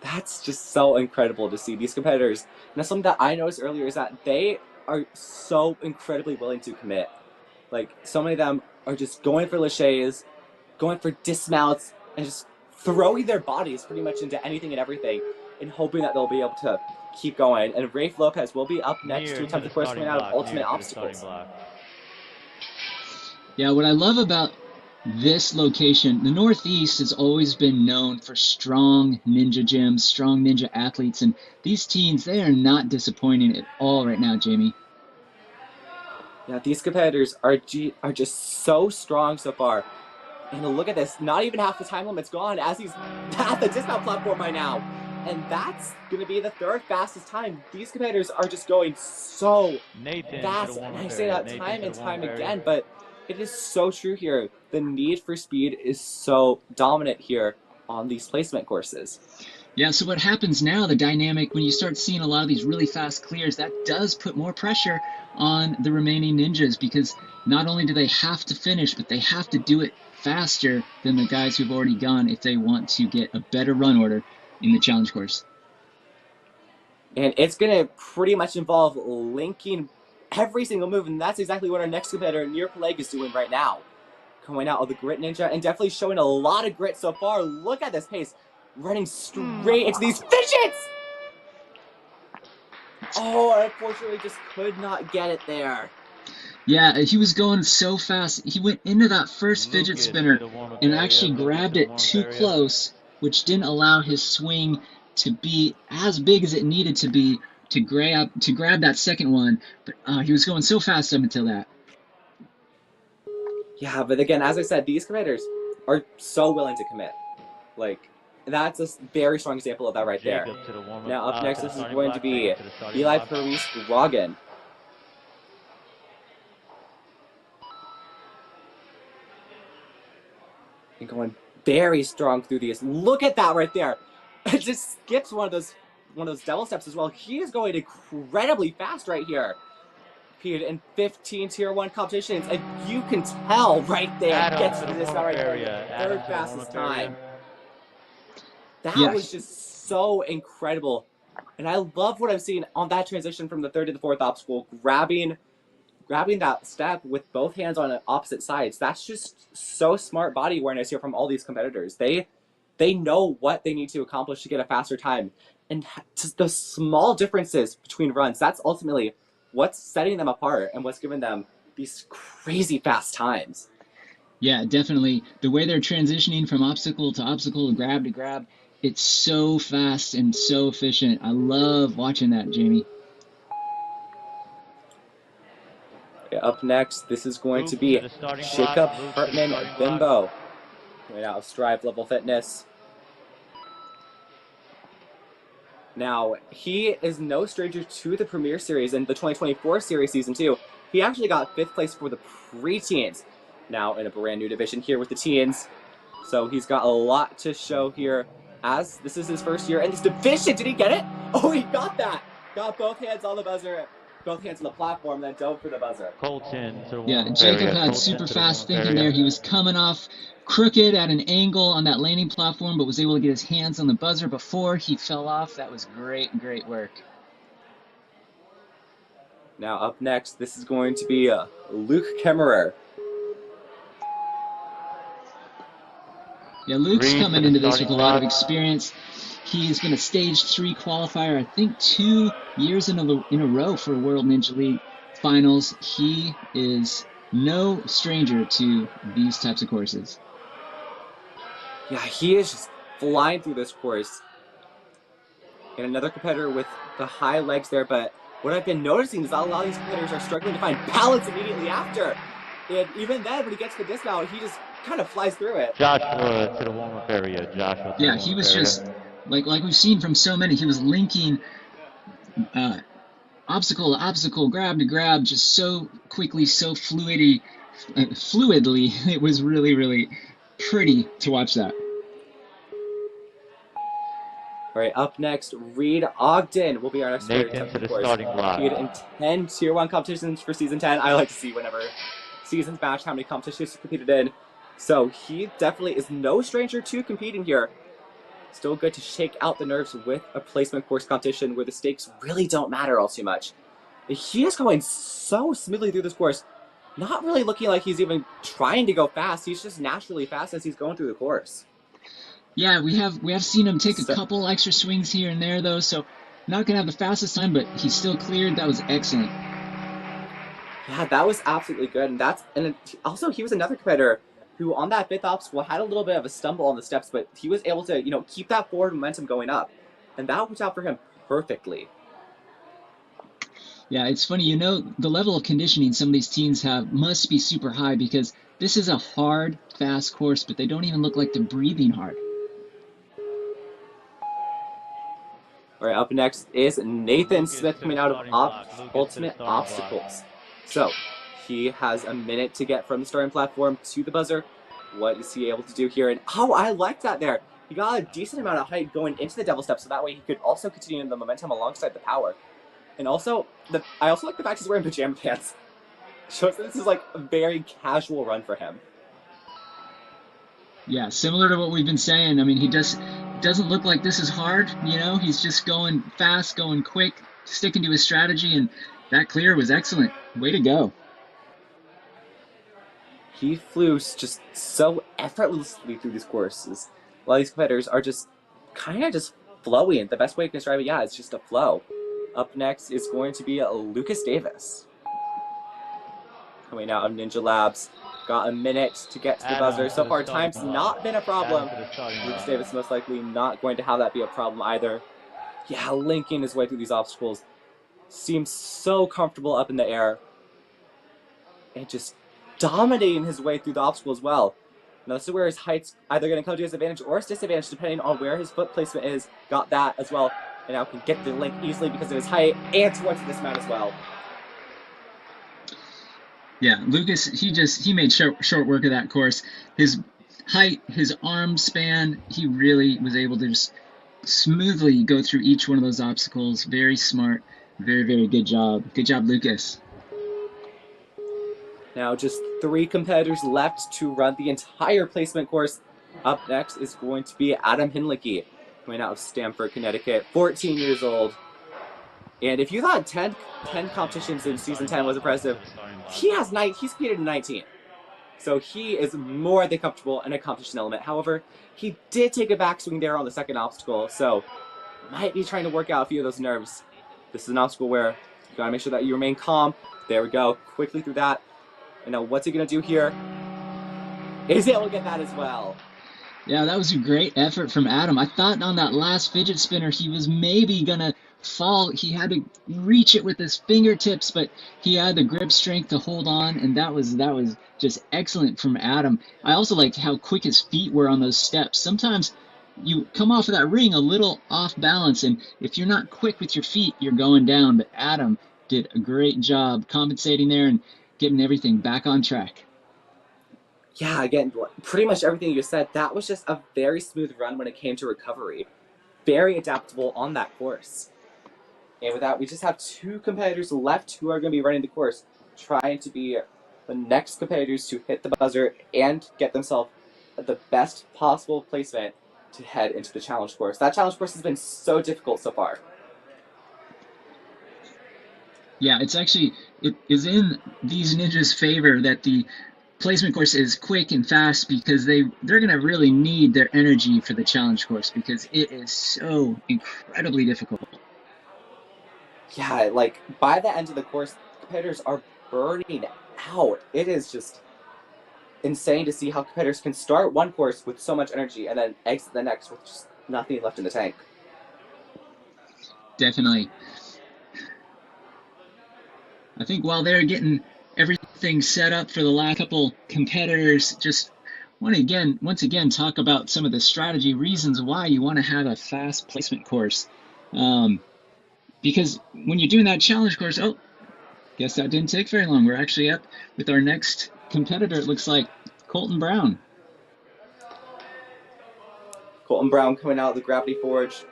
That's just so incredible to see these competitors. Now, something that I noticed earlier is that they are so incredibly willing to commit. Like, so many of them are just going for laches, going for dismounts, and just throwing their bodies pretty much into anything and everything and hoping that they'll be able to keep going. And Rafe Lopez will be up next to attempt the course coming out of Ultimate Obstacles. Yeah, what I love about this location, the Northeast has always been known for strong ninja gyms, strong ninja athletes, and these teens, they are not disappointing at all right now, Jamie. Yeah, these competitors are just so strong so far. And look at this, not even half the time limit's gone as he's at the dismount platform by now. And that's going to be the third fastest time. These competitors are just going so fast. And I say that time and time again, but it is so true here. The need for speed is so dominant here on these placement courses. Yeah, so what happens now, the dynamic, when you start seeing a lot of these really fast clears, that does put more pressure on the remaining ninjas because not only do they have to finish, but they have to do it faster than the guys who've already gone if they want to get a better run order in the challenge course. And it's going to pretty much involve linking every single move, and that's exactly what our next competitor, Nir Peleg, is doing right now. Coming out of the Grit Ninja and definitely showing a lot of grit so far. Look at this pace. Running straight into these fidgets! Oh, unfortunately just could not get it there. Yeah, he was going so fast. He went into that first fidget spinner and actually grabbed it too close, which didn't allow his swing to be as big as it needed to be to grab that second one. But he was going so fast up until that. Yeah, but again, as I said, these competitors are so willing to commit. Like, that's a very strong example of that right there. Now, up next, this is going to be Eli Paris Rogan. And going very strong through these. Look at that right there. It just skips one of those double steps as well. He is going incredibly fast right here. Competed in 15 tier 1 competitions, and you can tell right there, gets to this guy right there, third fastest time. That was just so incredible. And I love what I'm seeing on that transition from the third to the fourth obstacle, grabbing that step with both hands on opposite sides. That's just so smart body awareness here from all these competitors. They know what they need to accomplish to get a faster time. And just the small differences between runs, that's ultimately what's setting them apart and what's giving them these crazy fast times. Yeah, definitely. The way they're transitioning from obstacle to grab, it's so fast and so efficient. I love watching that, Jamie. Okay, up next, this is going to be Jacob Hartman Bimbo. Right out of Strive Level Fitness. Now, he is no stranger to the Premier Series and the 2024 Series Season 2. He actually got 5th place for the preteens. Now in a brand new division here with the teens. So he's got a lot to show here as this is his first year in this division. Did he get it? Oh, he got that. Got both hands on the buzzer, both hands on the platform, then dove for the buzzer. Colton to the Yeah, warm-up Jacob area. had Colton super to the fast warm-up thinking area. there. He was coming off crooked at an angle on that landing platform, but was able to get his hands on the buzzer before he fell off. That was great, great work. Now up next, this is going to be Luke Kemmerer. Yeah, Luke's Reed coming to the into this with a starting lot of block. experience. He's been a Stage 3 qualifier, I think 2 years in a row for World Ninja League finals. He is no stranger to these types of courses. Yeah, he is just flying through this course. And another competitor with the high legs there, but what I've been noticing is that a lot of these competitors are struggling to find balance immediately after. And even then, when he gets to the dismount, he just kind of flies through it. Joshua to the warm-up area. Joshua to Yeah, the he warm-up was area. just, like we've seen from so many, he was linking obstacle to obstacle, grab to grab, just so quickly, so fluidly. It was really, really pretty to watch that. All right, up next, Reed Ogden will be our next competitor Nathan to to the course. starting block. He had in 10 Tier 1 competitions for Season 10. I like to see whenever seasons match how many competitions he competed in. So he definitely is no stranger to competing here. Still good to shake out the nerves with a placement course competition where the stakes really don't matter all too much. He is going so smoothly through this course, not really looking like he's even trying to go fast. He's just naturally fast as he's going through the course. Yeah, we have seen him take a couple extra swings here and there though, so not gonna have the fastest time, but he still cleared. That was excellent. Yeah, that was absolutely good, and also he was another competitor who on that 5th obstacle had a little bit of a stumble on the steps, but he was able to keep that forward momentum going up, and that worked out for him perfectly. Yeah, it's funny, the level of conditioning some of these teens have must be super high because this is a hard, fast course, but they don't even look like they're breathing hard. All right, up next is Nathan Smith coming out of Ultimate Obstacles. So he has a minute to get from the starting platform to the buzzer. What is he able to do here? And oh, I like that there. He got a decent amount of height going into the devil step, so that way he could also continue the momentum alongside the power. And also, I also like the fact he's wearing pajama pants. Shows that this is like a very casual run for him. Yeah, similar to what we've been saying. I mean, he doesn't look like this is hard. He's just going fast, going quick, sticking to his strategy, and that clear was excellent. Way to go. He flew just so effortlessly through these courses. A lot of these competitors are just kind of just flowing. The best way to describe it, yeah, it's just a flow. Up next is going to be Lucas Davis. Coming out of Ninja Labs. Got a minute to get to the buzzer. So far, time's not been a problem. Lucas Davis most likely not going to have that be a problem either. Yeah, linking his way through these obstacles. Seems so comfortable up in the air. And just dominating his way through the obstacle as well. Now this is where his height's either going to come to his advantage or his disadvantage depending on where his foot placement is. Got that as well. And now can get the link easily because of his height and towards the dismount as well. Yeah, Lucas, he made short work of that course. His height, his arm span, he really was able to just smoothly go through each one of those obstacles. Very smart, very, very good job. Good job, Lucas. Now just 3 competitors left to run the entire placement course. Up next is going to be Adam Hinlicky, coming out of Stamford, Connecticut, 14 years old. And if you thought 10 competitions in Season 10 was impressive, he's competed in 19. So he is more than comfortable in a competition element. However, he did take a backswing there on the second obstacle, so might be trying to work out a few of those nerves. This is an obstacle where you gotta make sure that you remain calm. There we go, quickly through that. And now what's he gonna do here? Is able to get that as well. Yeah, that was a great effort from Adam. I thought on that last fidget spinner he was maybe gonna fall. He had to reach it with his fingertips, but he had the grip strength to hold on, and that was just excellent from Adam. I also liked how quick his feet were on those steps. Sometimes you come off of that ring a little off balance, and if you're not quick with your feet, you're going down. But Adam did a great job compensating there and getting everything back on track. Yeah, again, pretty much everything you said. That was just a very smooth run when it came to recovery. Very adaptable on that course. And with that, we just have two competitors left who are going to be running the course, trying to be the next competitors to hit the buzzer and get themselves the best possible placement to head into the challenge course. That challenge course has been so difficult so far. Yeah, it is in these ninjas' favor that the placement course is quick and fast because they're gonna really need their energy for the challenge course because it is so incredibly difficult. Yeah, like by the end of the course, competitors are burning out. It is just insane to see how competitors can start one course with so much energy and then exit the next with just nothing left in the tank. Definitely. I think while they're getting everything set up for the last couple competitors, just want to once again, talk about some of the strategy reasons why you want to have a fast placement course. Um, because when you're doing that challenge course, oh, guess that didn't take very long. We're actually up with our next competitor. It looks like Colton Brown. Colton Brown coming out of the Gravity Forge.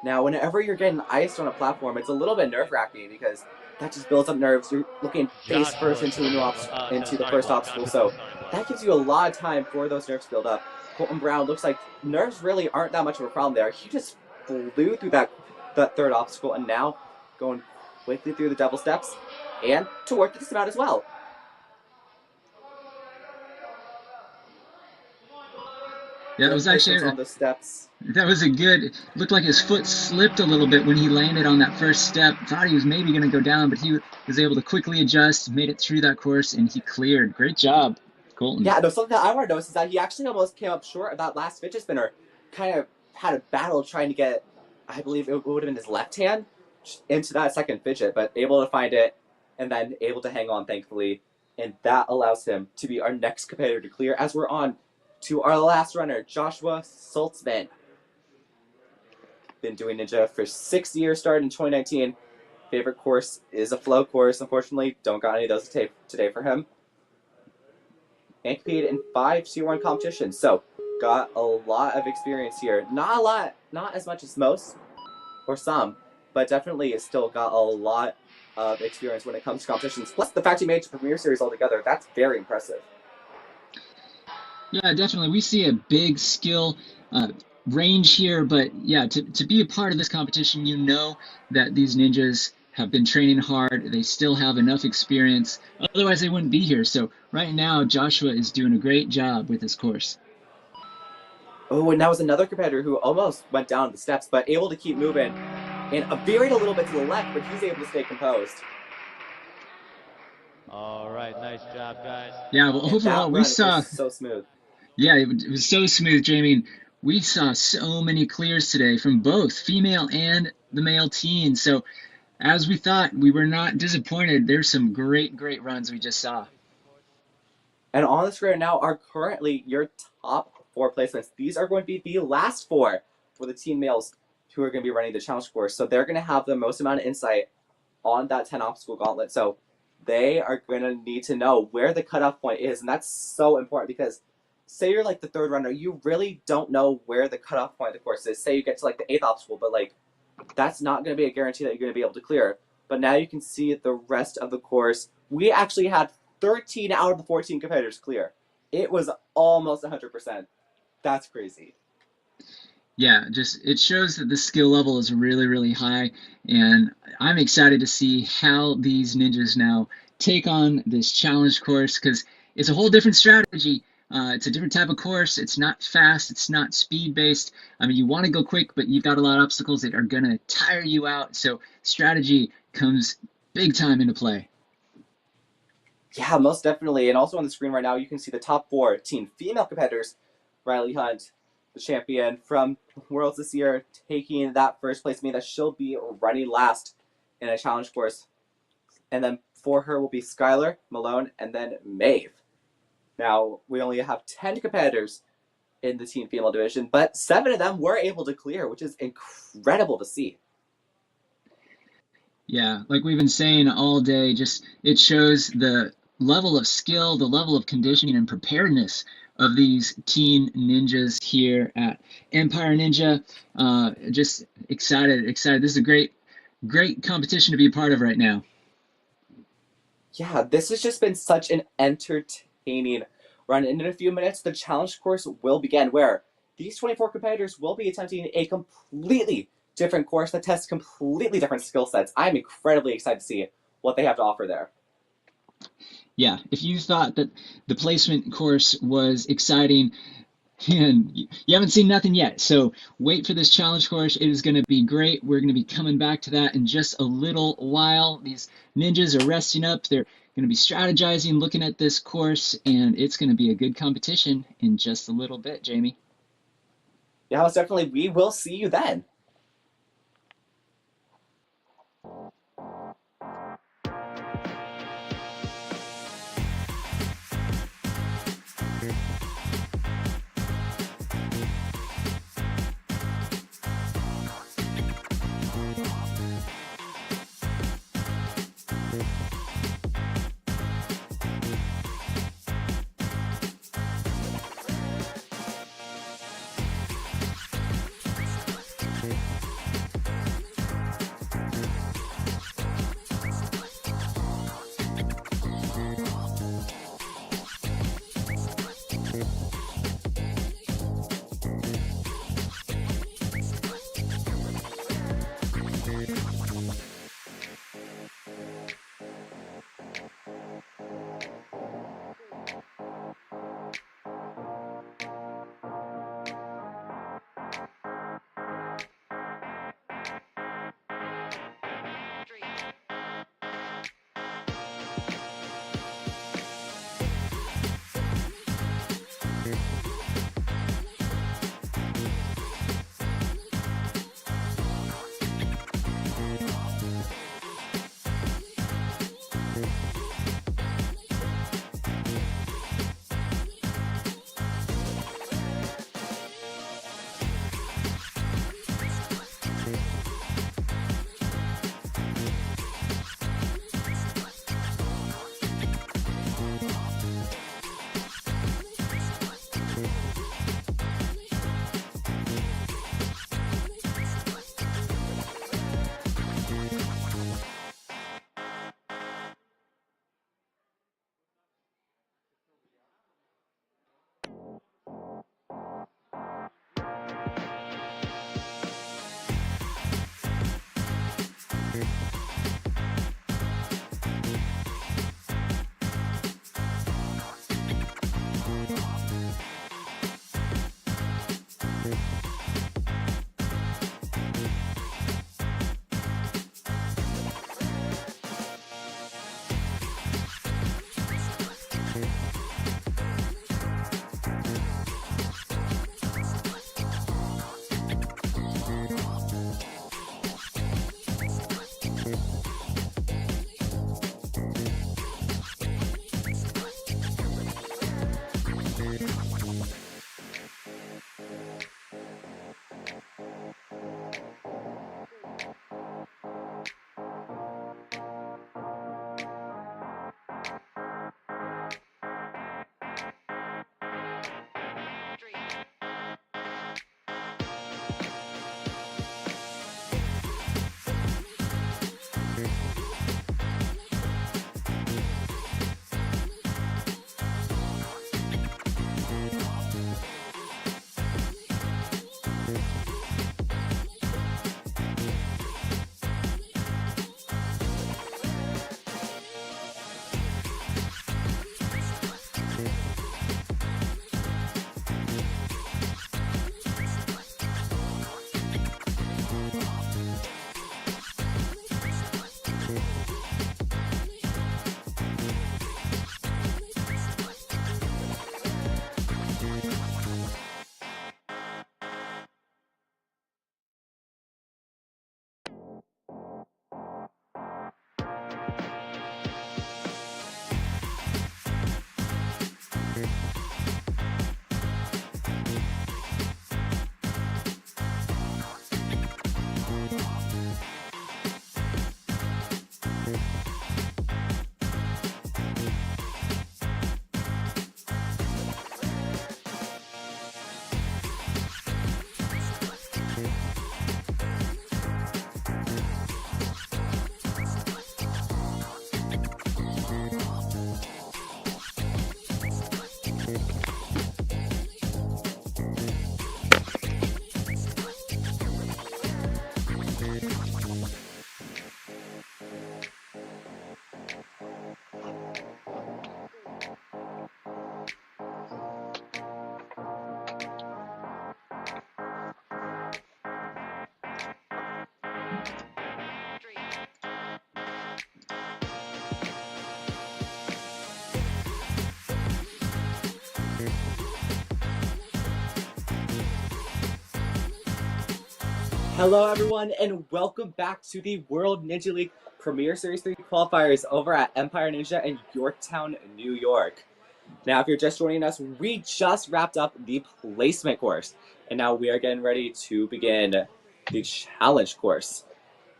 Now, whenever you're getting iced on a platform, it's a little bit nerve-wracking because that just builds up nerves. You're looking face first Joshua into to the the starting first block. obstacle, Joshua to the so starting block. that gives you a lot of time for those nerves to build up. Colton Brown looks like nerves really aren't that much of a problem there. He just flew through that third obstacle and now going quickly through the double steps and toward the dismount as well. That Good was placements actually on those steps. that was a good. Looked like his foot slipped a little bit when he landed on that first step. Thought he was maybe going to go down, but he was able to quickly adjust, made it through that course, and he cleared. Great job, Colton. Yeah, no, something that I want to notice is that he actually almost came up short of that last fidget spinner. Kind of had a battle trying to get, I believe it would have been his left hand into that second fidget, but able to find it and then able to hang on, thankfully. And that allows him to be our next competitor to clear as we're on to our last runner, Joshua Saltzman. Been doing Ninja for 6 years, started in 2019. Favorite course is a flow course. Unfortunately, don't got any of those today for him. And competed in 5 Tier 1 competitions. So, got a lot of experience here. Not a lot, not as much as most, or some, but definitely still got a lot of experience when it comes to competitions. Plus, the fact he made it to Premier Series altogether, that's very impressive. Yeah, definitely. We see a big skill range here, but yeah, to be a part of this competition, you know that these ninjas have been training hard. They still have enough experience. Otherwise, they wouldn't be here. So right now, Joshua is doing a great job with this course. Oh, and that was another competitor who almost went down the steps, but able to keep moving and veered a little bit to the left, but he's able to stay composed. All right, nice job, guys. Yeah, well, And overall, that we run was saw, so smooth. yeah, it was so smooth, Jamie. We saw so many clears today from both female and the male team. So as we thought, we were not disappointed. There's some great, great runs we just saw. And on the screen now are currently your top 4 placements. These are going to be the last 4 for the teen males who are going to be running the challenge course. So they're going to have the most amount of insight on that 10 obstacle gauntlet. So they are going to need to know where the cutoff point is. And that's so important because say you're like the third runner, you really don't know where the cutoff point of the course is. Say you get to like the 8th obstacle, but like that's not going to be a guarantee that you're going to be able to clear. But now you can see the rest of the course. We actually had 13 out of the 14 competitors clear. It was almost 100%. That's crazy. Yeah, just it shows that the skill level is really, really high, and I'm excited to see how these ninjas now take on this challenge course because it's a whole different strategy. It's a different type of course. It's not fast. It's not speed based. I mean, you want to go quick, but you've got a lot of obstacles that are gonna tire you out. So strategy comes big time into play. Yeah, most definitely. And also on the screen right now, you can see the top 4 teen female competitors. Riley Hunt, the champion from Worlds this year, taking that first place, meaning that she'll be running last in a challenge course. And then for her will be Skylar, Malone, and then Maeve. Now, we only have 10 competitors in the teen female division, but 7 of them were able to clear, which is incredible to see. Yeah, like we've been saying all day, just it shows the level of skill, the level of conditioning and preparedness of these teen ninjas here at Empire Ninja. Just excited, excited. This is a great competition to be a part of right now. Yeah, this has just been such an entertaining run. And in a few minutes, the challenge course will begin, where these 24 competitors will be attempting a completely different course that tests completely different skill sets. I'm incredibly excited to see what they have to offer there. Yeah, if you thought that the placement course was exciting, and you haven't seen nothing yet. So wait for this challenge course. It is going to be great. We're going to be coming back to that in just a little while. These ninjas are resting up. They're going to be strategizing, looking at this course, and it's going to be a good competition in just a little bit, Jamie. Yeah, most definitely. We will see you then. Hello, everyone, and welcome back to the World Ninja League Premier Series 3 qualifiers over at Empire Ninja in Yorktown, New York. Now, if you're just joining us, we just wrapped up the placement course, and now we are getting ready to begin the challenge course.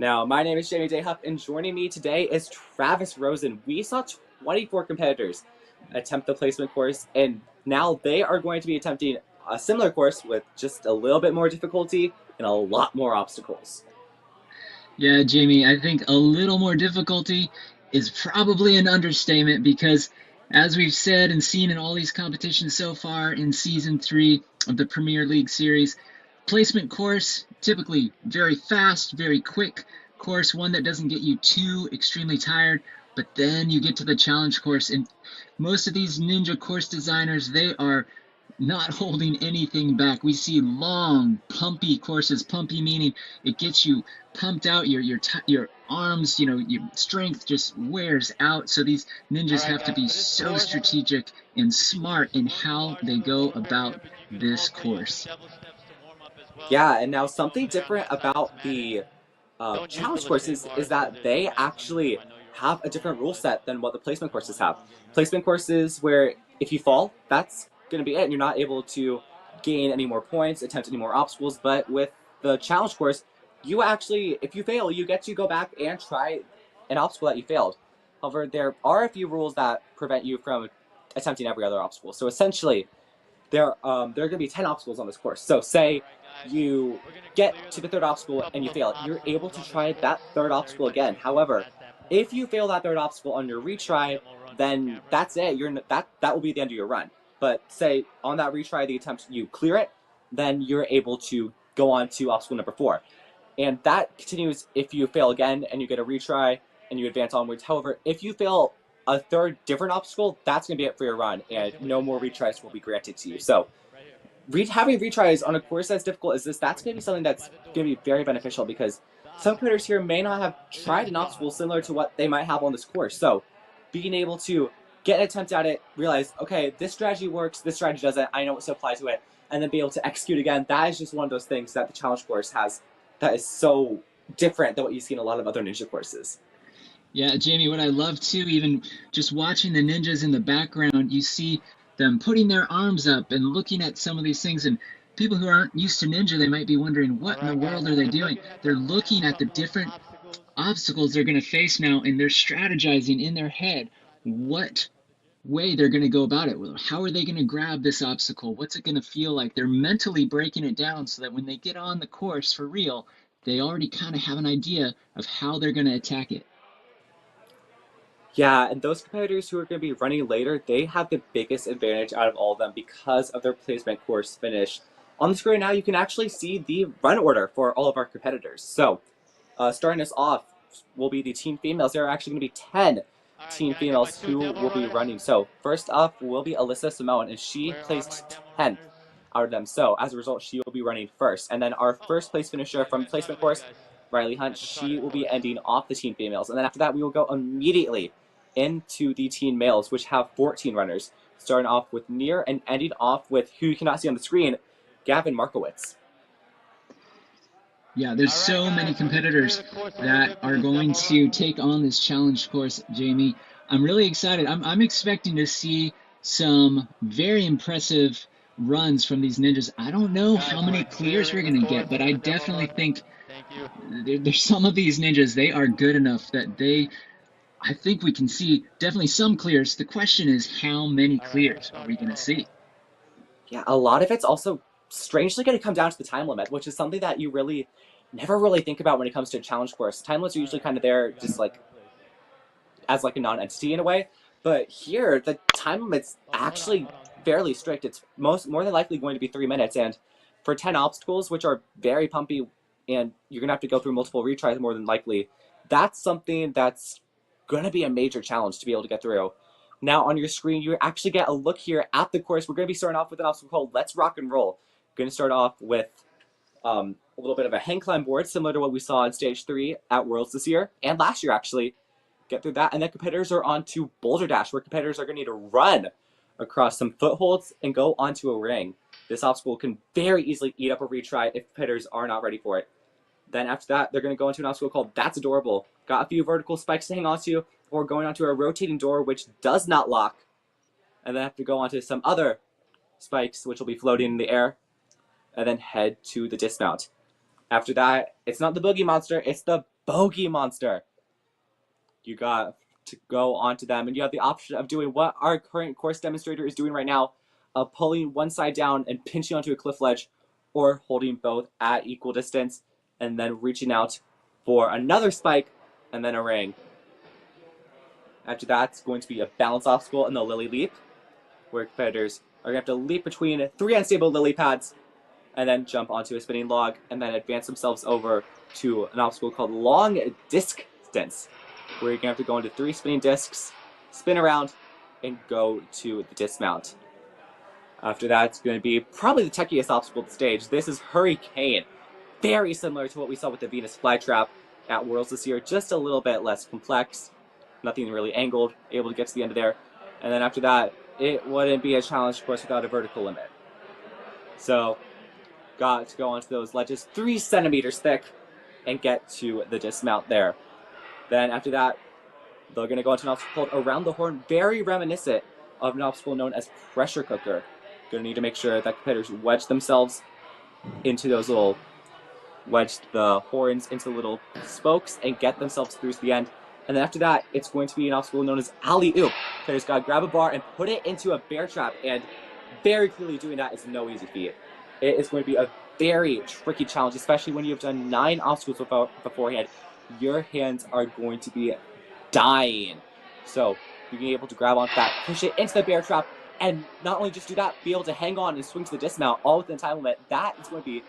Now, my name is Jamie Dayhuff, and joining me today is Travis Rosen. We saw 24 competitors attempt the placement course, and now they are going to be attempting a similar course with just a little bit more difficulty and a lot more obstacles. Yeah, Jamie, I think a little more difficulty is probably an understatement because, as we've said and seen in all these competitions so far in Season 3 of the Premier League Series, placement course, typically very fast, very quick course, one that doesn't get you too extremely tired, but then you get to the challenge course, and most of these ninja course designers, they are not holding anything back. We see long, pumpy courses. Pumpy meaning it gets you pumped out. Your arms, your strength just wears out. So these ninjas have to be so strategic and smart in how they go about this course. Yeah, and now something different about the challenge courses is that they actually have a different rule set than what the placement courses have. Placement courses where if you fall, that's going to be it, and you're not able to gain any more points, attempt any more obstacles. But with the challenge course, you actually, if you fail, you get to go back and try an obstacle that you failed. However, there are a few rules that prevent you from attempting every other obstacle. So essentially, there are going to be 10 obstacles on this course. So say you get to the third obstacle and you fail it, you're able to try that third obstacle again. However, if you fail that third obstacle on your retry, then that's it. That will be the end of your run. But say on that retry, the attempt you clear it, then you're able to go on to obstacle number 4. And that continues if you fail again and you get a retry and you advance onwards. However, if you fail a third different obstacle, that's going to be it for your run, and no more retries will be granted to you. So having retries on a course as difficult as this, that's going to be something that's going to be very beneficial because some competitors here may not have tried an obstacle similar to what they might have on this course. So being able to get an attempt at it, realize, okay, this strategy works, this strategy doesn't, I know what to apply to it, and then be able to execute again, that is just one of those things that the challenge course has that is so different than what you see in a lot of other ninja courses. Yeah, Jamie, what I love too, even just watching the ninjas in the background, you see them putting their arms up and looking at some of these things. And people who aren't used to ninja, they might be wondering, what in the world are they doing? They're looking at the different obstacles they're going to face now, and they're strategizing in their head what way they're going to go about it. How are they going to grab this obstacle? What's it going to feel like? They're mentally breaking it down so that when they get on the course for real, they already kind of have an idea of how they're going to attack it. Yeah, and those competitors who are going to be running later, they have the biggest advantage out of all of them because of their placement course finish. On the screen now, you can actually see the run order for all of our competitors. So, starting us off will be the team females. There are actually going to be 10 team females who will be running. So, first up will be Alyssa Simone, and she placed 10th out of them. So, as a result, she will be running first. And then our first place finisher from the placement course, Riley Hunt, she will be ending off the team females. And then after that, we will go immediately into the teen males, which have 14 runners, starting off with Near and ending off with who you cannot see on the screen, Gavin Markowitz. Yeah, there's so many competitors that are going to take on this challenge course, Jamie. I'm really excited. I'm expecting to see some very impressive runs from these ninjas. I don't know how many clears we're going to get, but I definitely think there's some of these ninjas, they are good enough that I think we can see definitely some clears. The question is, how many clears are we going to see? Yeah, a lot of it's also strangely going to come down to the time limit, which is something that you really never really think about when it comes to a challenge course. Time limits are usually kind of there just like as like a non-entity in a way, but here the time limit's actually fairly strict. It's more than likely going to be 3 minutes, and for 10 obstacles, which are very pumpy, and you're gonna have to go through multiple retries more than likely, that's something that's gonna be a major challenge to be able to get through. Now on your screen, you actually get a look here at the course. We're gonna be starting off with an obstacle called Let's Rock and Roll. We're gonna start off with a little bit of a hang climb board, similar to what we saw in Stage 3 at Worlds this year, and last year actually. Get through that, and then competitors are on to Boulder Dash, where competitors are going to need to run across some footholds and go onto a ring. This obstacle can very easily eat up a retry if competitors are not ready for it. Then after that, they're going to go into an obstacle called That's Adorable. Got a few vertical spikes to hang onto before going onto a rotating door, which does not lock. And then have to go onto some other spikes, which will be floating in the air, and then head to the dismount. After that, it's not the boogie monster, it's the bogey monster. You got to go onto them, and you have the option of doing what our current course demonstrator is doing right now, of pulling one side down and pinching onto a cliff ledge, or holding both at equal distance, and then reaching out for another spike, and then a ring. After that, it's going to be a balance obstacle in the lily leap, where competitors are going to have to leap between 3 unstable lily pads, and then jump onto a spinning log, and then advance themselves over to an obstacle called long distance, where you're going to have to go into 3 spinning discs, spin around, and go to the dismount. After that, it's going to be probably the techiest obstacle of the stage. This is Hurricane. Very similar to what we saw with the Venus flytrap at Worlds this year, just a little bit less complex. Nothing really angled, able to get to the end of there. And then after that, it wouldn't be a challenge, of course, without a vertical limit. So, got to go onto those ledges 3 centimeters thick and get to the dismount there. Then after that, they're going to go into an obstacle called Around the Horn, very reminiscent of an obstacle known as Pressure Cooker. Going to need to make sure that competitors wedge themselves into those little, wedge the horns into little spokes and get themselves through to the end. And then after that, it's going to be an obstacle known as Alley-Oop. Competitors got to grab a bar and put it into a bear trap, and very clearly doing that is no easy feat. It is going to be a very tricky challenge, especially when you've done 9 obstacles beforehand. Your hands are going to be dying. So, being able to grab onto that, push it into the bear trap, and not only just do that, be able to hang on and swing to the dismount all within time limit, that is going to be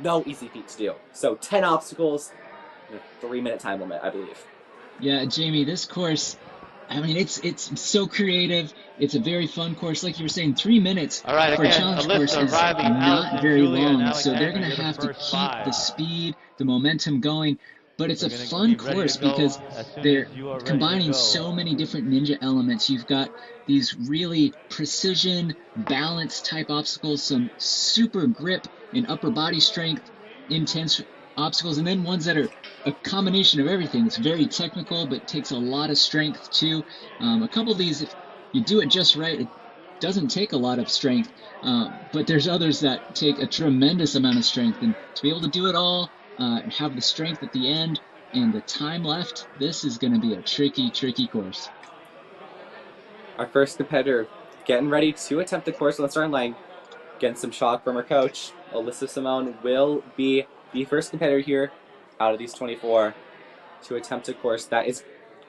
no easy feat to do. So 10 obstacles, 3-minute time limit, I believe. Yeah, Jamie, this course, I mean, it's so creative. It's a very fun course. Like you were saying, 3 minutes for a challenge course is not very long. So they're going to have to keep the speed, the momentum going. But it's a fun course because they're combining so many different ninja elements. You've got these really precision, balance type obstacles, some super grip and upper body strength, intense obstacles, and then ones that are a combination of everything. It's very technical, but takes a lot of strength too. A couple of these, if you do it just right, it doesn't take a lot of strength, but there's others that take a tremendous amount of strength, and to be able to do it all, have the strength at the end and the time left, this is going to be a tricky course. Our first competitor getting ready to attempt the course on the starting line, getting some shock from her coach. Alyssa Simone will be the first competitor here out of these 24 to attempt a course that is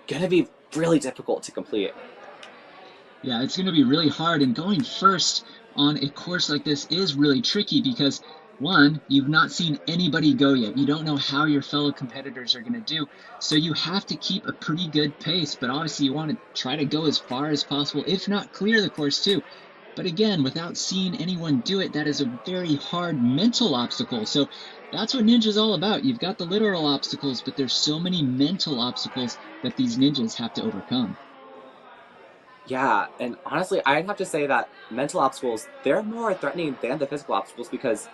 going to be really difficult to complete. Yeah, it's going to be really hard, and going first on a course like this is really tricky because, one, you've not seen anybody go yet. You don't know how your fellow competitors are going to do, so you have to keep a pretty good pace, but obviously you want to try to go as far as possible, if not clear the course too. But again, without seeing anyone do it, that is a very hard mental obstacle. So that's what Ninja's all about. You've got the literal obstacles, but there's so many mental obstacles that these ninjas have to overcome. Yeah, and honestly, I'd have to say that mental obstacles, they're more threatening than the physical obstacles, because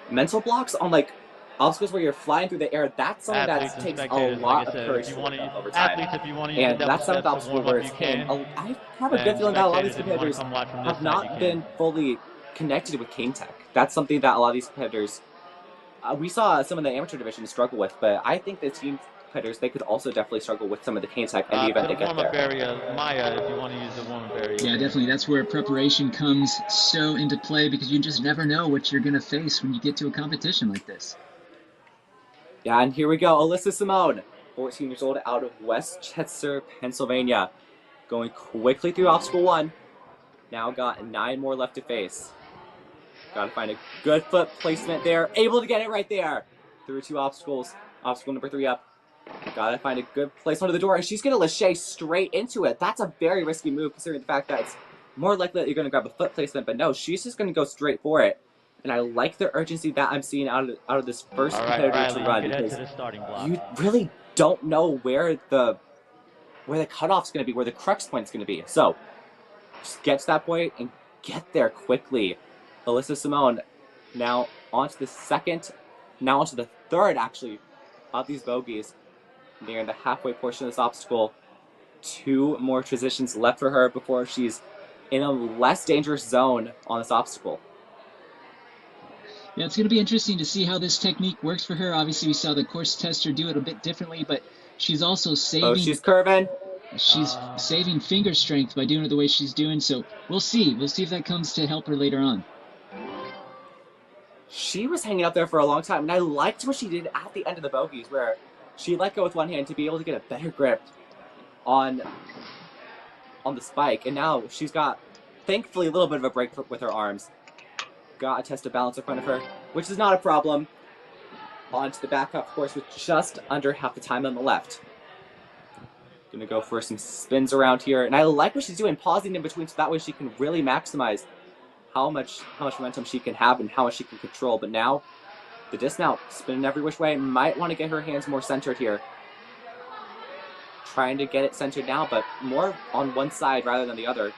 mental blocks on like obstacles where you're flying through the air, that's something that takes a lot of courage to overcome over time. And that's not the obstacle where it's Kane. I have a good feeling that a lot of these competitors have not been fully connected with Kane Tech. That's something that a lot of these competitors, we saw some of the amateur division struggle with, but I think the team competitors, they could also definitely struggle with some of the Kane Tech in the event they get there. Maya, if you want to use the warm barrier. Yeah, definitely. That's where preparation comes so into play, because you just never know what you're going to face when you get to a competition like this. Yeah, and here we go. Alyssa Simone, 14 years old, out of Westchester, Pennsylvania. Going quickly through obstacle 1. Now got 9 more left to face. Gotta find a good foot placement there. Able to get it right there. Through 2 obstacles. Obstacle number 3 up. Gotta find a good place under the door, and she's gonna lâcher straight into it. That's a very risky move, considering the fact that it's more likely that you're gonna grab a foot placement, but no, she's just gonna go straight for it. And I like the urgency that I'm seeing out of this first competitor to run, because you really don't know where the cutoff's gonna be, where the crux point's gonna be. So just get to that point and get there quickly. Alyssa Simone now onto the second, now onto the third actually of these bogeys. Near the halfway portion of this obstacle. 2 more transitions left for her before she's in a less dangerous zone on this obstacle. Yeah, it's going to be interesting to see how this technique works for her. Obviously, we saw the course tester do it a bit differently, but she's also Oh, she's curving. She's saving finger strength by doing it the way she's doing. So we'll see. We'll see if that comes to help her later on. She was hanging up there for a long time, and I liked what she did at the end of the bogeys, where she let go with one hand to be able to get a better grip on the spike, and now she's got, thankfully, a little bit of a break with her arms. Got a test of balance in front of her, which is not a problem. Onto the back half, of course, with just under half the time on the left. Gonna go for some spins around here, and I like what she's doing, pausing in between, so that way she can really maximize how much momentum she can have and how much she can control. But now, the dismount, spinning every which way, might want to get her hands more centered here. Trying to get it centered now, but more on one side rather than the other.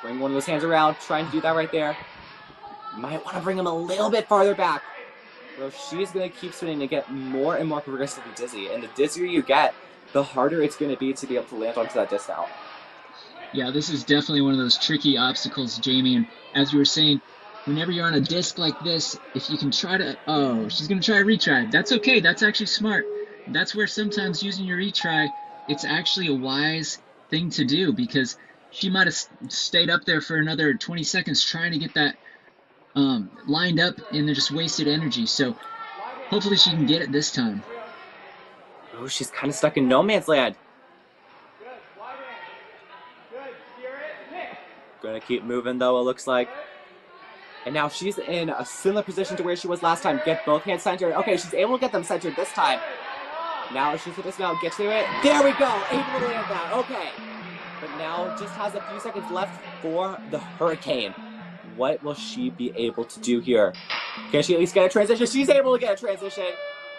Bring one of those hands around, trying to do that right there. Might want to bring him a little bit farther back. So she's going to keep spinning and get more and more progressively dizzy. And the dizzier you get, the harder it's going to be to be able to land onto that dismount. Yeah, this is definitely one of those tricky obstacles, Jamie. And as you were saying, whenever you're on a disc like this, if you can try to, she's going to try a retry. That's okay. That's actually smart. That's where sometimes using your retry, it's actually a wise thing to do, because she might have stayed up there for another 20 seconds trying to get that lined up, and then just wasted energy. So hopefully she can get it this time. Oh, she's kind of stuck in no man's land. Gonna keep moving though, it looks like. And now she's in a similar position to where she was last time. Get both hands centered. Okay, she's able to get them centered this time. Now she's at dismount, gets to it. There we go, able to land that, okay. But now just has a few seconds left for the hurricane. What will she be able to do here? Can she at least get a transition? She's able to get a transition,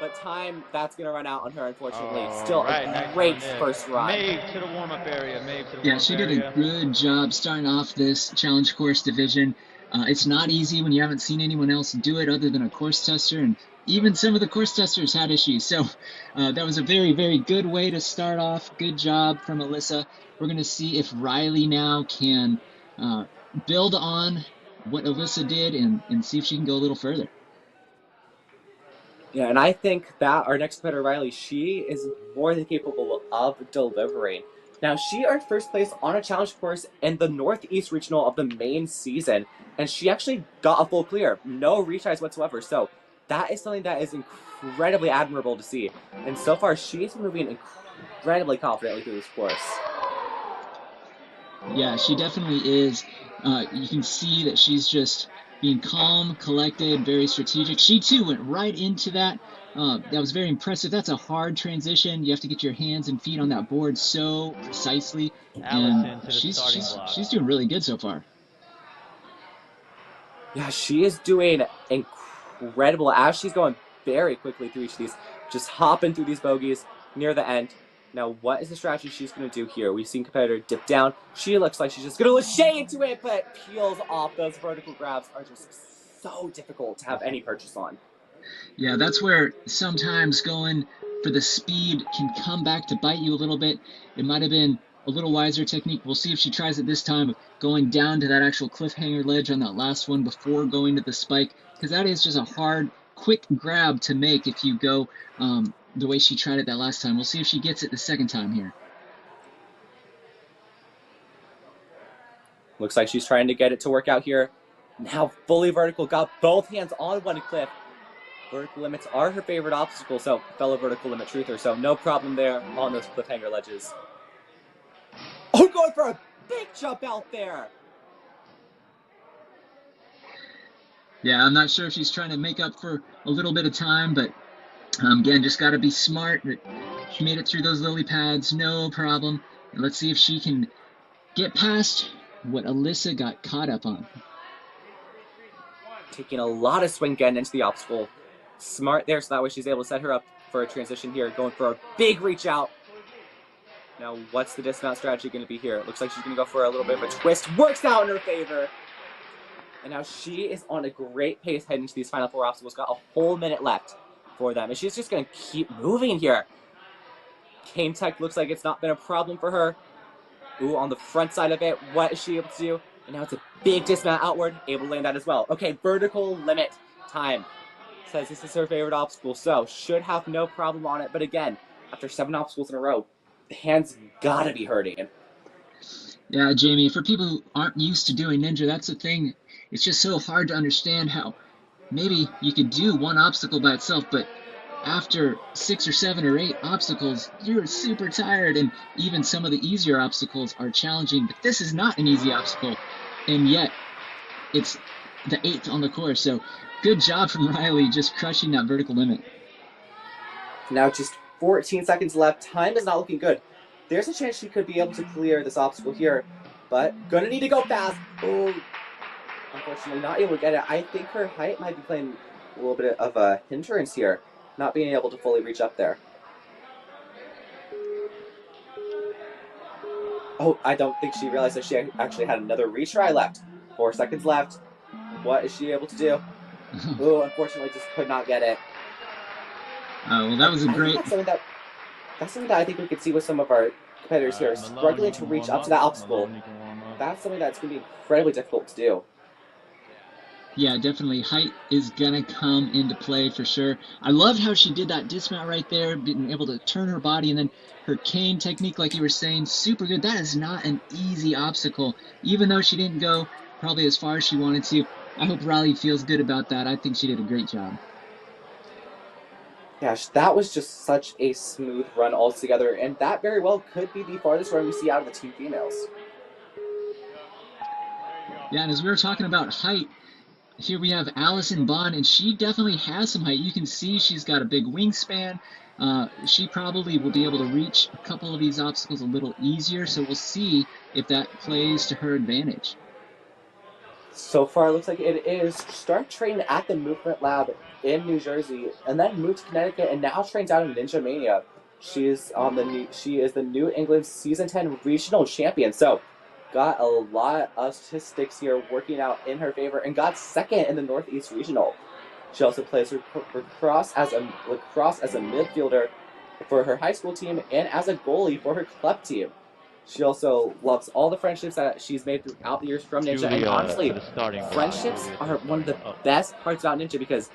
but time, that's going to run out on her, unfortunately. Still a great first run. Maeve to the warm-up area. Yeah, she did a good job starting off this challenge course division. It's not easy when you haven't seen anyone else do it other than a course tester, and even some of the course testers had issues. So that was a very, very good way to start off. Good job from Alyssa. We're going to see if Riley now can build on what Alyssa did and see if she can go a little further. Yeah, and I think that our next competitor, Riley, she is more than capable of delivering. Now, she earned first place on a challenge course in the Northeast Regional of the main season, and she actually got a full clear. No retries whatsoever, so that is something that is incredibly admirable to see. And so far, she's moving incredibly confidently through this course. Yeah, she definitely is. You can see that she's just being calm, collected, very strategic. She too went right into that. That was very impressive. That's a hard transition. You have to get your hands and feet on that board so precisely. And she's doing really good so far. Yeah, she is doing incredible as she's going very quickly through each of these, just hopping through these bogeys near the end. Now, what is the strategy she's going to do here? We've seen competitor dip down. She looks like she's just going to lachey into it, but peels off. Those vertical grabs are just so difficult to have any purchase on. Yeah, that's where sometimes going for the speed can come back to bite you a little bit. It might have been a little wiser technique. We'll see if she tries it this time, going down to that actual cliffhanger ledge on that last one before going to the spike, because that is just a hard, quick grab to make if you go the way she tried it that last time. We'll see if she gets it the second time here. Looks like she's trying to get it to work out here. Now fully vertical, got both hands on one cliff. Vertical limits are her favorite obstacle, so fellow vertical limit truther, so no problem there on those cliffhanger ledges. Oh, going for a big jump out there! Yeah, I'm not sure if she's trying to make up for a little bit of time, but again, just got to be smart. She made it through those lily pads, no problem. And let's see if she can get past what Alyssa got caught up on. Taking a lot of swing getting into the obstacle. Smart there, so that way she's able to set her up for a transition here. Going for a big reach out. Now, what's the dismount strategy going to be here? It looks like she's going to go for a little bit of a twist. Works out in her favor. And now she is on a great pace heading into these final 4 obstacles. Got a whole minute left for them. And she's just going to keep moving here. Cane Tech looks like it's not been a problem for her. Ooh, on the front side of it, what is she able to do? And now it's a big dismount outward, able to land that as well. Okay, vertical limit time. Says this is her favorite obstacle, so should have no problem on it. But again, after 7 obstacles in a row, the hands gotta be hurting. Yeah, Jamie, for people who aren't used to doing ninja, that's the thing. It's just so hard to understand how maybe you could do one obstacle by itself, but after 6 or 7 or 8 obstacles, you're super tired, and even some of the easier obstacles are challenging, but this is not an easy obstacle, and yet it's the 8th on the course, so good job from Riley just crushing that vertical limit. Now just 14 seconds left. Time is not looking good. There's a chance she could be able to clear this obstacle here, but gonna need to go fast. Oh, unfortunately not able to get it. I think her height might be playing a little bit of a hindrance here, not being able to fully reach up there. Oh, I don't think she realized that she actually had another retry left. 4 seconds left. What is she able to do? Oh, unfortunately just could not get it. Well, that was a great... That's something that I think we could see with some of our competitors here, struggling to reach up to that obstacle. That's something that's going to be incredibly difficult to do. Yeah, definitely. Height is going to come into play for sure. I loved how she did that dismount right there, being able to turn her body, and then her cane technique, like you were saying, super good. That is not an easy obstacle, even though she didn't go probably as far as she wanted to. I hope Riley feels good about that. I think she did a great job. Yeah, that was just such a smooth run altogether, and that very well could be the farthest run we see out of the team females. Yeah, and as we were talking about height, here we have Allison Bond, and she definitely has some height. You can see she's got a big wingspan. She probably will be able to reach a couple of these obstacles a little easier, so we'll see if that plays to her advantage. So far, it looks like it is. Start training at the Movement Lab in New Jersey, and then moved to Connecticut, and now trains out in Ninja Mania. She is the New England Season 10 Regional Champion. So, got a lot of statistics here working out in her favor, and got second in the Northeast Regional. She also plays lacrosse as a midfielder for her high school team and as a goalie for her club team. She also loves all the friendships that she's made throughout the years from Ninja, and honestly, friendships are one of the best parts about Ninja, because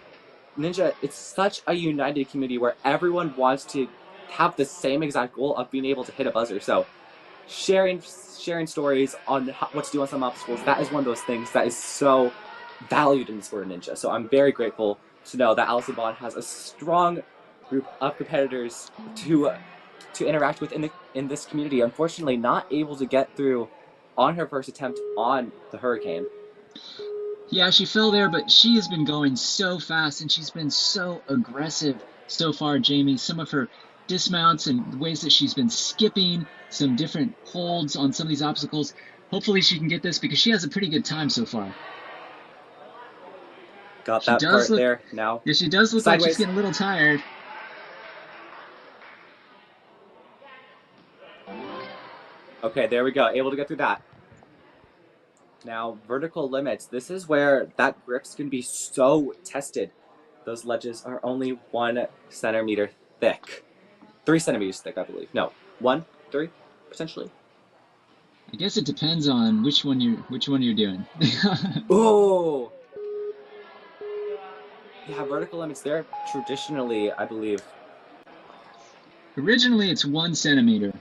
Ninja, it's such a united community where everyone wants to have the same exact goal of being able to hit a buzzer. So sharing stories on what to do on some obstacles, that is one of those things that is so valued in the sport of Ninja. So I'm very grateful to know that Allison Bond has a strong group of competitors to interact with in this community. Unfortunately, not able to get through on her first attempt on the Hurricane. Yeah, she fell there, but she has been going so fast, and she's been so aggressive so far, Jamie. Some of her dismounts and the ways that she's been skipping, some different holds on some of these obstacles. Hopefully she can get this, because she has a pretty good time so far. Got that part there now. Yeah, she does look sideways. Like she's getting a little tired. Okay, there we go. Able to get through that. Now, vertical limits. This is where that grip's can be so tested. Those ledges are only 1 centimeter thick. 3 centimeters thick, I believe. No, 1, 3, potentially. I guess it depends on which one you're doing. Ooh. Yeah, vertical limits there traditionally, I believe. Originally, it's 1 centimeter.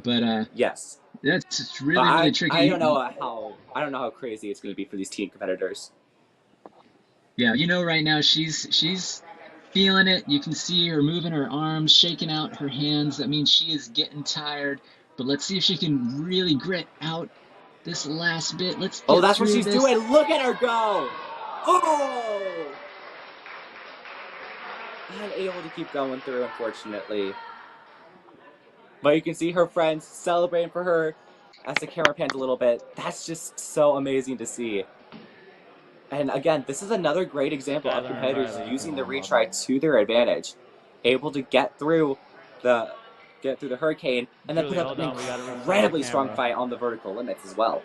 But yes, that's really tricky. I don't know how crazy it's going to be for these teen competitors. Yeah, right now she's feeling it. You can see her moving her arms, shaking out her hands. That means she is getting tired. But let's see if she can really grit out this last bit. Let's. Oh, that's what she's doing. Look at her go! Oh! Unable to keep going through, unfortunately. But you can see her friends celebrating for her as the camera pans a little bit. That's just so amazing to see. And again, this is another great example of competitors using the retry to their advantage. Able to get through the Hurricane and then put up an incredibly strong fight on the vertical limits as well.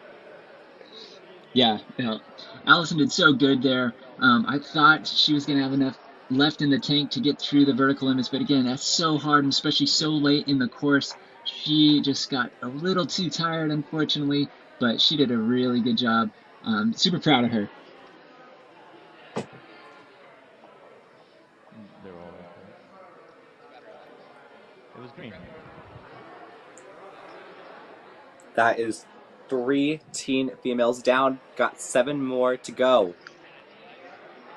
Yeah, Allison did so good there. I thought she was going to have enough left in the tank to get through the vertical limits. But again, that's so hard, and especially so late in the course. She just got a little too tired, unfortunately, but she did a really good job. Super proud of her. They're all right there. It was green. That is 3 teen females down. Got 7 more to go.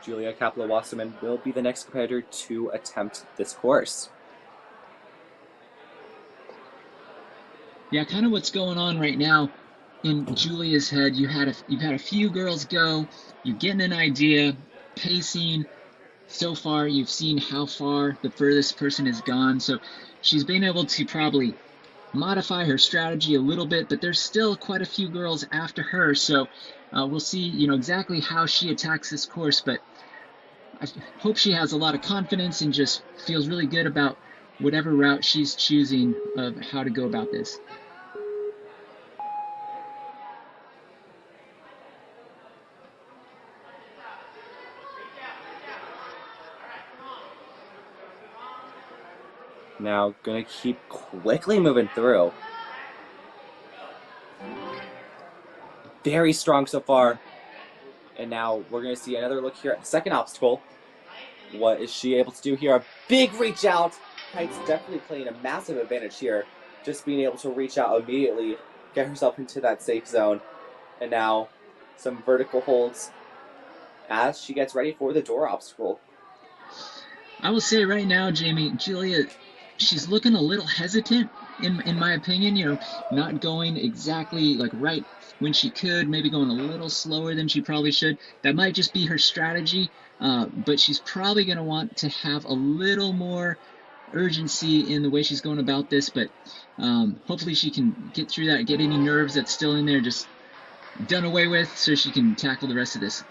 Julia Kaplan-Wasserman will be the next competitor to attempt this course. Yeah, kind of what's going on right now in Julia's head. You've had a few girls go. You're getting an idea, pacing. So far, you've seen how far the furthest person has gone. So she's been able to probably modify her strategy a little bit, but there's still quite a few girls after her. So we'll see, exactly how she attacks this course. But I hope she has a lot of confidence and just feels really good about whatever route she's choosing of how to go about this. Now, gonna keep quickly moving through. Very strong so far. And now we're gonna see another look here at the second obstacle. What is she able to do here? A big reach out. Height's definitely playing a massive advantage here. Just being able to reach out immediately, get herself into that safe zone. And now some vertical holds as she gets ready for the door obstacle. I will say right now, Jamie, Julia, she's looking a little hesitant in my opinion, not going exactly like right when she could, maybe going a little slower than she probably should. That might just be her strategy, but she's probably going to want to have a little more urgency in the way she's going about this, but hopefully she can get through that, get any nerves that's still in there just done away with so she can tackle the rest of this.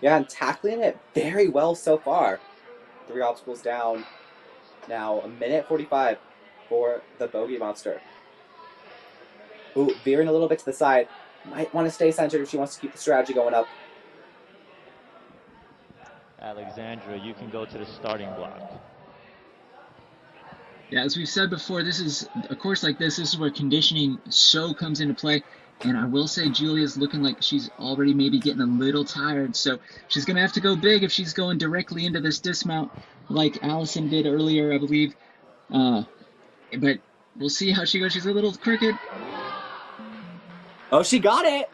Yeah, and tackling it very well so far. 3 obstacles down. Now, 1:45 for the bogey monster. Ooh, veering a little bit to the side. Might want to stay centered if she wants to keep the strategy going up. Alexandra, you can go to the starting block. Yeah, as we've said before, this is a course like this is where conditioning so comes into play. And I will say Julia's looking like she's already maybe getting a little tired. So she's going to have to go big if she's going directly into this dismount like Allison did earlier, I believe. But we'll see how she goes. She's a little crooked. Oh, she got it!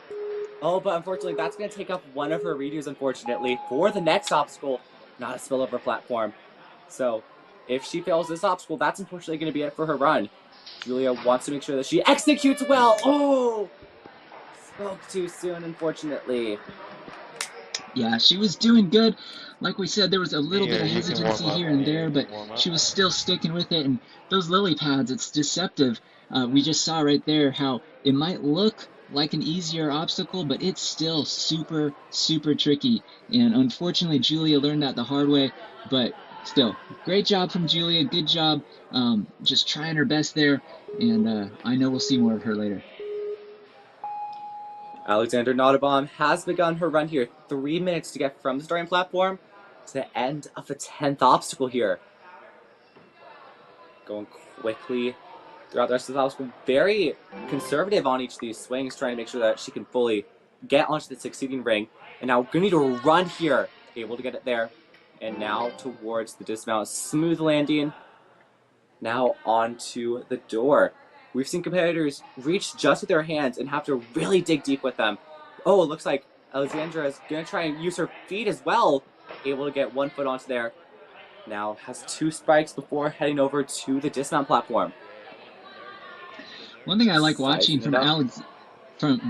Oh, but unfortunately, that's going to take up one of her redos, unfortunately, for the next obstacle, not a spillover platform. So, if she fails this obstacle, that's unfortunately going to be it for her run. Julia wants to make sure that she executes well. Oh! Spoke too soon, unfortunately. Yeah, she was doing good. Like we said, there was a little bit of hesitancy here and there, but she was still sticking with it. And those lily pads, it's deceptive. We just saw right there how it might look like an easier obstacle, but it's still super, super tricky. And unfortunately, Julia learned that the hard way. But still, great job from Julia. Good job just trying her best there. And I know we'll see more of her later. Alexandra Nottebohm has begun her run here. 3 minutes to get from the starting platform to the end of the 10th obstacle here. Going quickly throughout the rest of the obstacle. Very conservative on each of these swings, trying to make sure that she can fully get onto the succeeding ring. And now going to need to run here. Able to get it there. And now towards the dismount. Smooth landing. Now onto the door. We've seen competitors reach just with their hands and have to really dig deep with them. Oh, it looks like Alexandra is going to try and use her feet as well. Able to get 1 foot onto there. Now has 2 spikes before heading over to the dismount platform. One thing I like watching from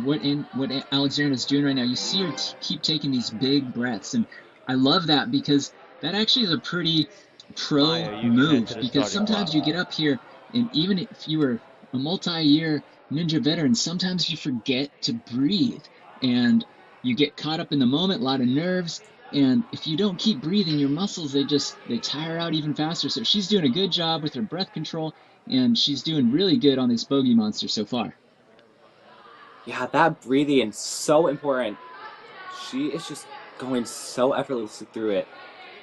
what Alexandra's doing right now, you see her keep taking these big breaths, and I love that because that actually is a pretty pro move, because sometimes you get up here and even if you were a multi-year ninja veteran, sometimes you forget to breathe and you get caught up in the moment, a lot of nerves, and if you don't keep breathing, your muscles they tire out even faster. So she's doing a good job with her breath control, and she's doing really good on this bogey monster so far. Yeah, that breathing is so important. She is just going so effortlessly through it.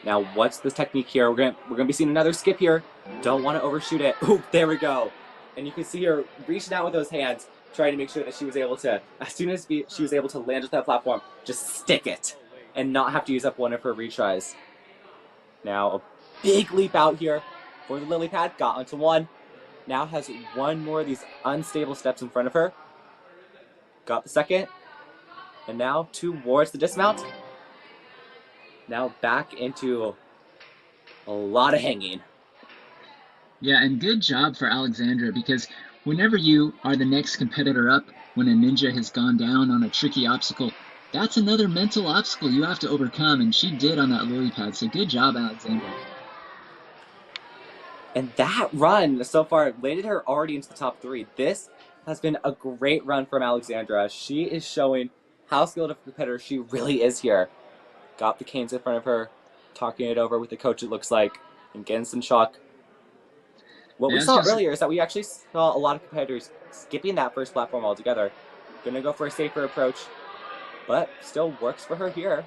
Now, what's this technique here? We're gonna be seeing another skip here. Don't want to overshoot it. Ooh, there we go. And you can see her reaching out with those hands, trying to make sure that she was able to, as soon as she was able to land with that platform, just stick it and not have to use up one of her retries. Now, a big leap out here for the lily pad. Got onto one. Now has one more of these unstable steps in front of her. Got the second. And now towards the dismount. Now back into a lot of hanging. Yeah, and good job for Alexandra, because whenever you are the next competitor up, when a ninja has gone down on a tricky obstacle, that's another mental obstacle you have to overcome, and she did on that lily pad, so good job, Alexandra. And that run so far landed her already into the top 3. This has been a great run from Alexandra. She is showing how skilled of a competitor she really is here. Got the canes in front of her, talking it over with the coach, it looks like, and getting some shock. What we saw earlier is that we actually saw a lot of competitors skipping that first platform altogether. Gonna go for a safer approach, but still works for her here.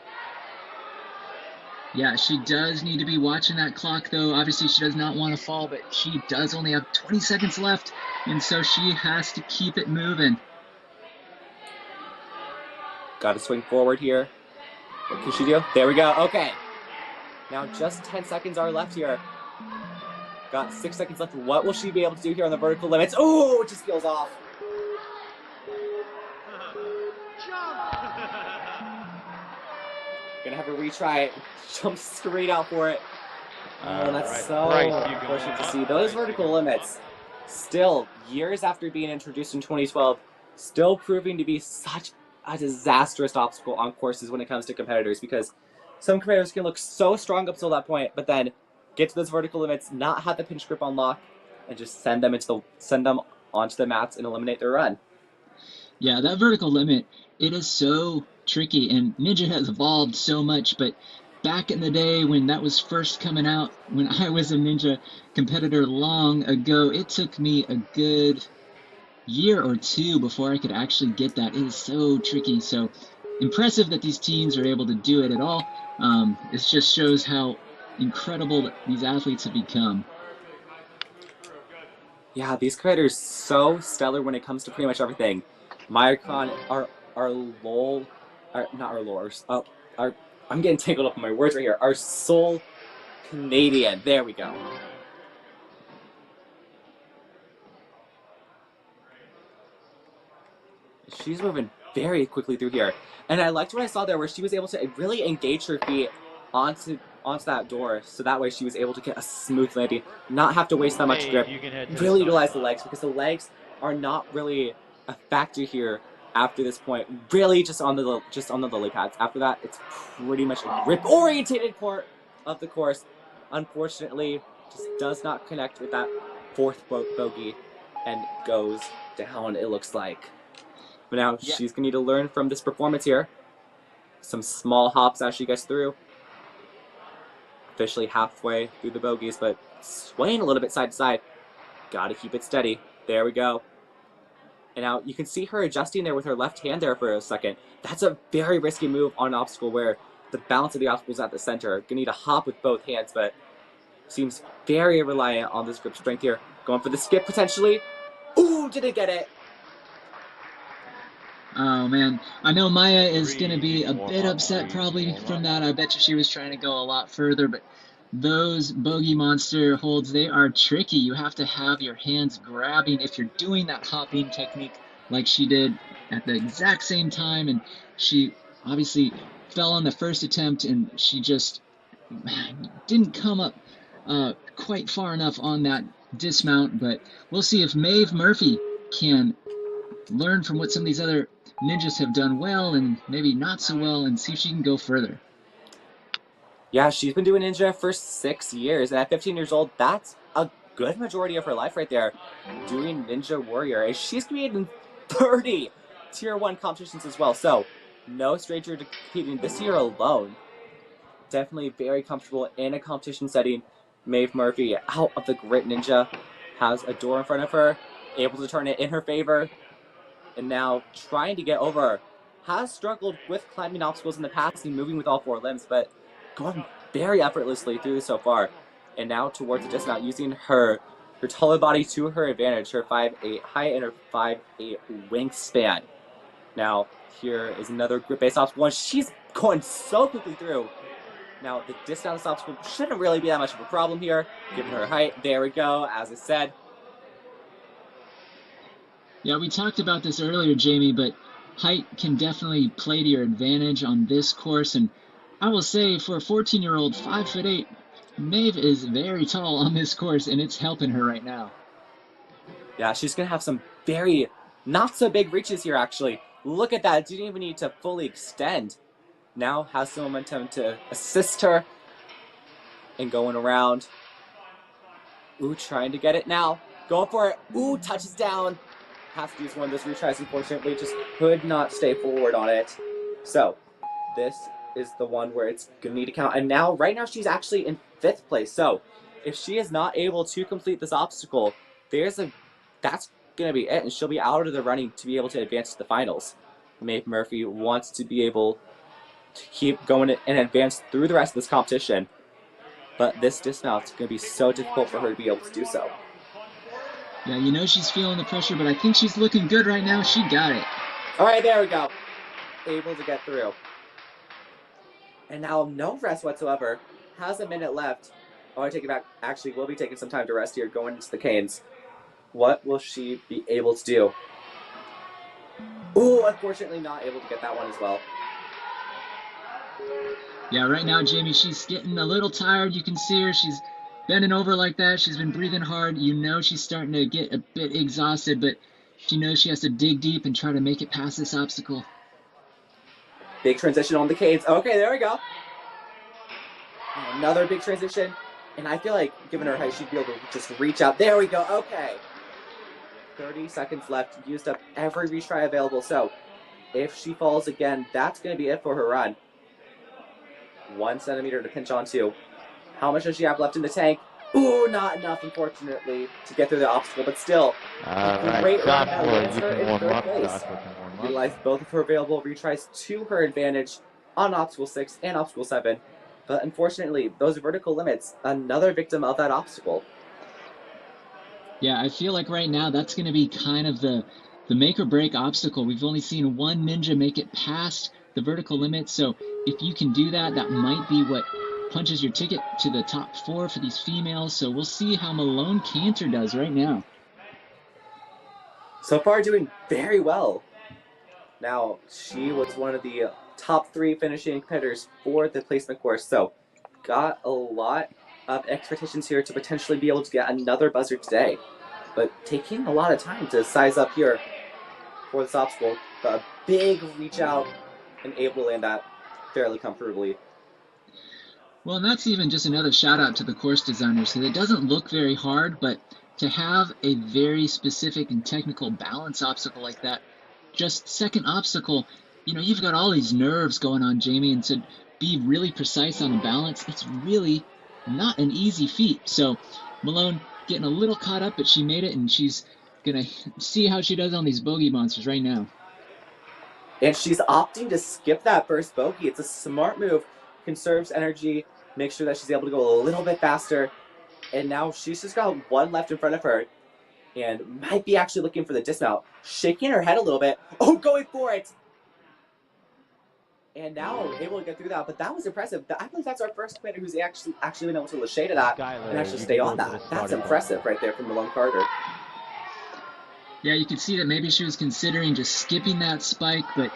Yeah, she does need to be watching that clock, though. Obviously, she does not want to fall, but she does only have 20 seconds left, and so she has to keep it moving. Got to swing forward here. What can she do? There we go. Okay. Now just 10 seconds are left here. Got 6 seconds left. What will she be able to do here on the vertical limits? Oh, it just peels off. Gonna have a retry. Jump straight out for it. Oh, that's so unfortunate to see. Those vertical limits, still, years after being introduced in 2012, still proving to be such a disastrous obstacle on courses when it comes to competitors, because some competitors can look so strong up till that point, but then get to those vertical limits, not have the pinch grip on lock, and just send them onto the mats and eliminate their run. Yeah, that vertical limit, it is so tricky, and Ninja has evolved so much, but back in the day when that was first coming out, when I was a Ninja competitor long ago, it took me a good year or two before I could actually get that. It is so tricky, so impressive that these teens are able to do it at all. It just shows how incredible these athletes have become. Yeah, these creators so stellar when it comes to pretty much everything. Myocron, our lol, not our lores. I'm getting tangled up in my words right here. Our Seoul Canadian. There we go. She's moving very quickly through here. And I liked what I saw there where she was able to really engage her feet onto that door, so that way she was able to get a smooth landing, not have to waste that much grip, really utilize the legs, because the legs are not really a factor here after this point, really just on the lily pads. After that, it's pretty much a grip-orientated part of the course. Unfortunately, just does not connect with that fourth bogey and goes down, it looks like. But now she's going to need to learn from this performance here. Some small hops as she gets through. Officially halfway through the bogeys, but swaying a little bit side to side. Got to keep it steady. There we go. And now you can see her adjusting there with her left hand there for a second. That's a very risky move on an obstacle where the balance of the obstacle is at the center. Gonna need to hop with both hands, but seems very reliant on this grip strength here. Going for the skip potentially. Ooh, didn't get it. Oh man, I know Maya is going to be a bit upset probably from that. I bet you she was trying to go a lot further, but those bogey monster holds, they are tricky. You have to have your hands grabbing if you're doing that hopping technique like she did at the exact same time, and she obviously fell on the first attempt, and she just didn't come up quite far enough on that dismount, but we'll see if Maeve Murphy can learn from what some of these other ninjas have done well and maybe not so well, and see if she can go further. Yeah, she's been doing ninja for 6 years, and at 15 years old, that's a good majority of her life right there, doing Ninja Warrior. And she's competed in 30 Tier 1 competitions as well, so no stranger to competing this year alone. Definitely very comfortable in a competition setting. Maeve Murphy, out of the Grit Ninja, has a door in front of her, able to turn it in her favor, and now trying to get over has struggled with climbing obstacles in the past and moving with all 4 limbs, but gone very effortlessly through so far. And now towards the dismount, using her taller body to her advantage, her 5'8" height and her 5'8" wingspan. Now, here is another grip-based obstacle, and she's going so quickly through. Now, the distance obstacle shouldn't really be that much of a problem here, given her height. There we go, as I said. Yeah, we talked about this earlier, Jamie, but height can definitely play to your advantage on this course. And I will say, for a 14-year-old, 5'8", Maeve is very tall on this course, and it's helping her right now. Yeah, she's going to have some very not so big reaches here, actually. Look at that. Didn't even need to fully extend. Now has some momentum to assist her and going around. Ooh, trying to get it now. Going for it. Ooh, touches down. Has to use one of those retries, unfortunately. Just could not stay forward on it. So, this is the one where it's going to need to count. And now, right now, she's actually in 5th place. So, if she is not able to complete this obstacle, that's going to be it. And she'll be out of the running to be able to advance to the finals. Maeve Murphy wants to be able to keep going and advance through the rest of this competition. But this dismount is going to be so difficult for her to be able to do so. Yeah, you know she's feeling the pressure, but I think she's looking good right now. She got it. All right, there we go. Able to get through. And now no rest whatsoever. Has a minute left. Oh, I take it back. Actually, we'll be taking some time to rest here, going into the canes. What will she be able to do? Ooh, unfortunately not able to get that one as well. Yeah, right now, Jamie, she's getting a little tired. You can see her. She's bending over like that. She's been breathing hard. You know she's starting to get a bit exhausted, but she knows she has to dig deep and try to make it past this obstacle. Big transition on the canes. Okay, there we go. Another big transition. And I feel like, given her height, she'd be able to just reach out. There we go. Okay. 30 seconds left. Used up every retry available. So, if she falls again, that's going to be it for her run. 1 centimeter to pinch onto. How much does she have left in the tank? Ooh, not enough, unfortunately, to get through the obstacle, but still, a great run that lands her in 3rd place. Utilized both of her available retries to her advantage on obstacle 6 and obstacle 7, but unfortunately, those vertical limits, another victim of that obstacle. Yeah, I feel like right now that's going to be kind of the make or break obstacle. We've only seen one ninja make it past the vertical limit, so if you can do that, that might be what punches your ticket to the top 4 for these females. So we'll see how Malone Cantor does right now. So far doing very well. Now, she was one of the top 3 finishing competitors for the placement course, so got a lot of expectations here to potentially be able to get another buzzer today. But taking a lot of time to size up here for this obstacle. A big reach out and able to land that fairly comfortably. Well, and that's even just another shout out to the course designers, because it doesn't look very hard, but to have a very specific and technical balance obstacle like that, just second obstacle, you know, you've got all these nerves going on, Jamie, and to be really precise on the balance, it's really not an easy feat. So Malone getting a little caught up, but she made it, and she's going to see how she does on these bogey monsters right now. And she's opting to skip that first bogey. It's a smart move, conserves energy, makes sure that she's able to go a little bit faster. And now she's just got one left in front of her and might be actually looking for the dismount. Shaking her head a little bit. Oh, going for it! And now able to get through that, but that was impressive. I believe that's our first competitor who's actually been able to lachey to that and actually stay on that. That's impressive right there from Malone Carter. Yeah, you can see that maybe she was considering just skipping that spike, but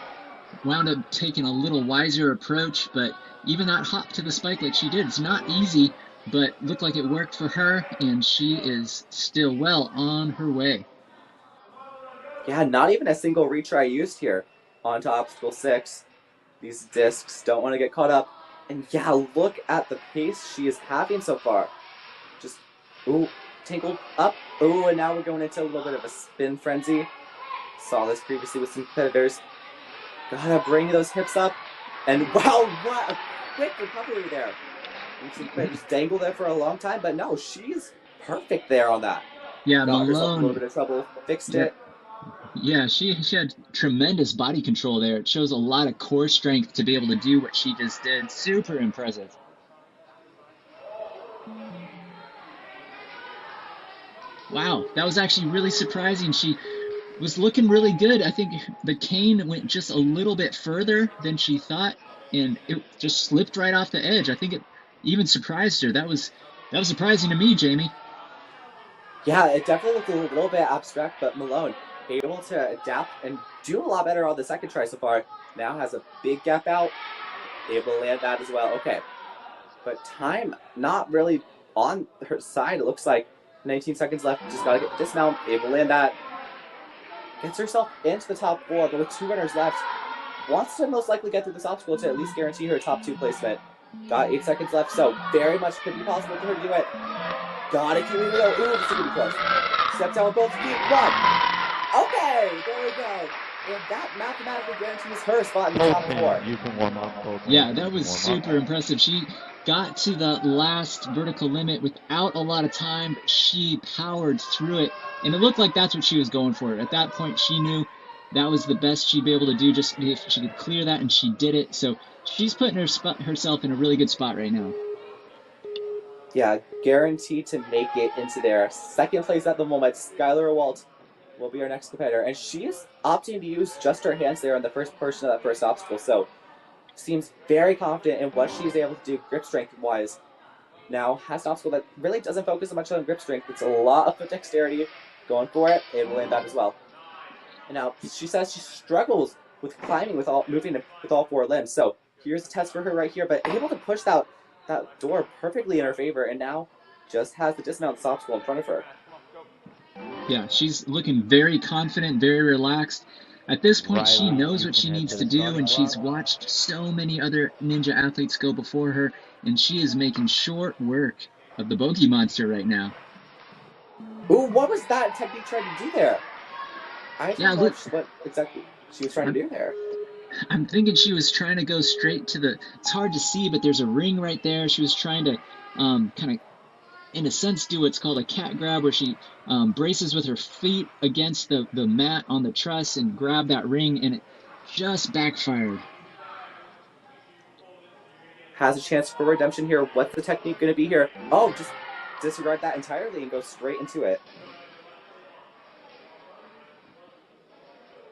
wound up taking a little wiser approach. But even that hop to the spike like she did, it's not easy, but looked like it worked for her, and she is still well on her way. Yeah, not even a single retry used here onto obstacle 6. These discs don't want to get caught up. And yeah, look at the pace she is having so far. Just, ooh, tangled up. Ooh, and now we're going into a little bit of a spin frenzy. Saw this previously with some competitors. Gotta bring those hips up. And wow, what a quick recovery there. And some competitors dangled there for a long time, but no, she's perfect there on that. Yeah, Got herself a Malone. little bit of trouble, fixed it. Yeah, she had tremendous body control there. It shows a lot of core strength to be able to do what she just did. Super impressive. Wow, that was actually really surprising. She was looking really good. I think the cane went just a little bit further than she thought, and it just slipped right off the edge. I think it even surprised her. That was surprising to me, Jamie. Yeah, it definitely looked a little bit abstract, but Malone able to adapt and do a lot better on the second try so far. Now has a big gap out, able to land that as well. Okay, but time not really on her side. It looks like 19 seconds left. Just gotta get the dismount, able to land that. Gets herself into the top four, but with 2 runners left, wants to most likely get through this obstacle to at least guarantee her top 2 placement. Got 8 seconds left, so very much could be possible for her to do it. Gotta keep it go. Ooh, this is gonna be close. Step down with both feet. Run. Okay, there we go. And that mathematically guarantees her spot in the top 4. You can warm up. Yeah, that was super impressive. She got to the last vertical limit without a lot of time, but she powered through it. And it looked like that's what she was going for. At that point, she knew that was the best she'd be able to do, just if she could clear that, and she did it. So she's putting herself in a really good spot right now. Yeah, guaranteed to make it into there. Second place at the moment, Skylar Walt will be our next competitor. And she is opting to use just her hands there on the first portion of that first obstacle. So seems very confident in what she's able to do grip strength wise. Now has an obstacle that really doesn't focus much on grip strength. It's a lot of foot dexterity. Going for it, able to land that as well. And now she says she struggles with climbing with moving with all 4 limbs. So here's a test for her right here, but able to push that door perfectly in her favor, and now just has the dismount obstacle in front of her. Yeah, she's looking very confident, very relaxed. At this point, she knows what she needs to do, and she's watched so many other ninja athletes go before her, and she is making short work of the bogey monster right now. Ooh, what was that technique trying to do there? I don't know what exactly she was trying to do there. I'm thinking she was trying to go straight to the... It's hard to see, but there's a ring right there. She was trying to kind of, in a sense, do what's called a cat grab, where she braces with her feet against the mat on the truss and grab that ring, and it just backfired. Has a chance for redemption here. What's the technique going to be here? Oh, just disregard that entirely and go straight into it.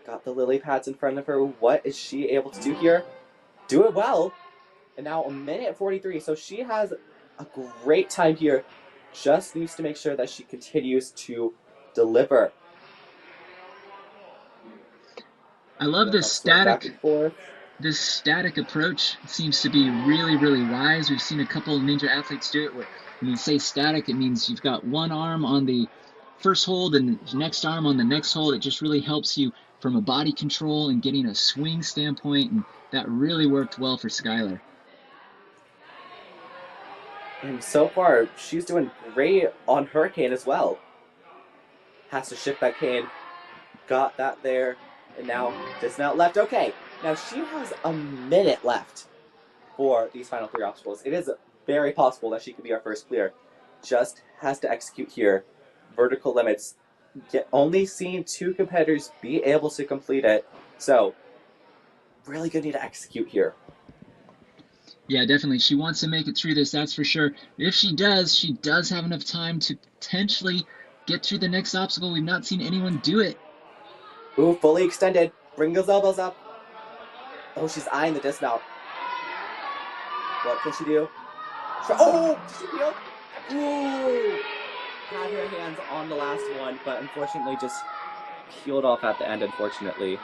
Got the lily pads in front of her. What is she able to do here? Do it well. And now a minute 43. So she has a great time here. Just needs to make sure that she continues to deliver. I love this static approach. It seems to be really, really wise. We've seen a couple of ninja athletes do it where when you say static, it means you've got one arm on the first hold and the next arm on the next hold. It just really helps you from a body control and getting a swing standpoint, and that really worked well for Skylar. And so far, she's doing great on her cane as well. Has to shift that cane. Got that there. And now dismount left. Okay, now she has a minute left for these final 3 obstacles. It is very possible that she could be our first clear. Just has to execute here. Vertical limits. Only seeing 2 competitors be able to complete it. So, really gonna need to execute here. Yeah, definitely. She wants to make it through this, that's for sure. If she does have enough time to potentially get through the next obstacle. We've not seen anyone do it. Ooh, fully extended. Bring those elbows up. Oh, she's eyeing the dismount. What can she do? Oh, did she peel? Ooh! Had her hands on the last one, but unfortunately just peeled off at the end, unfortunately.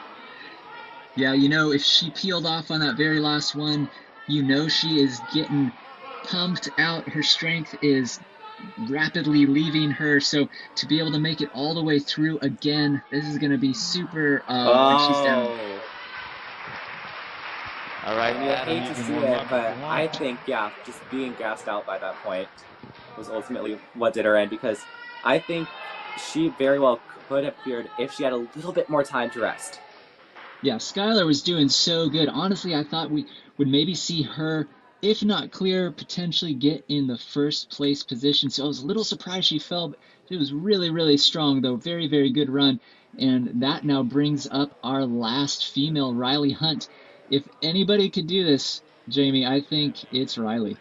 Yeah, you know, if she peeled off on that very last one, you know she is getting pumped out. Her strength is rapidly leaving her, so to be able to make it all the way through again, this is going to be super when she's down. All right, I hate to see it, but I think, yeah, just being gassed out by that point was ultimately what did her in, because I think she very well could have cleared if she had a little bit more time to rest. Yeah, Skylar was doing so good. Honestly, I thought we would maybe see her, if not clear, potentially get in the first place position. So I was a little surprised she fell, but she was really, really strong, though. Very, very good run. And that now brings up our last female, Riley Hunt. If anybody could do this, Jamie, I think it's Riley.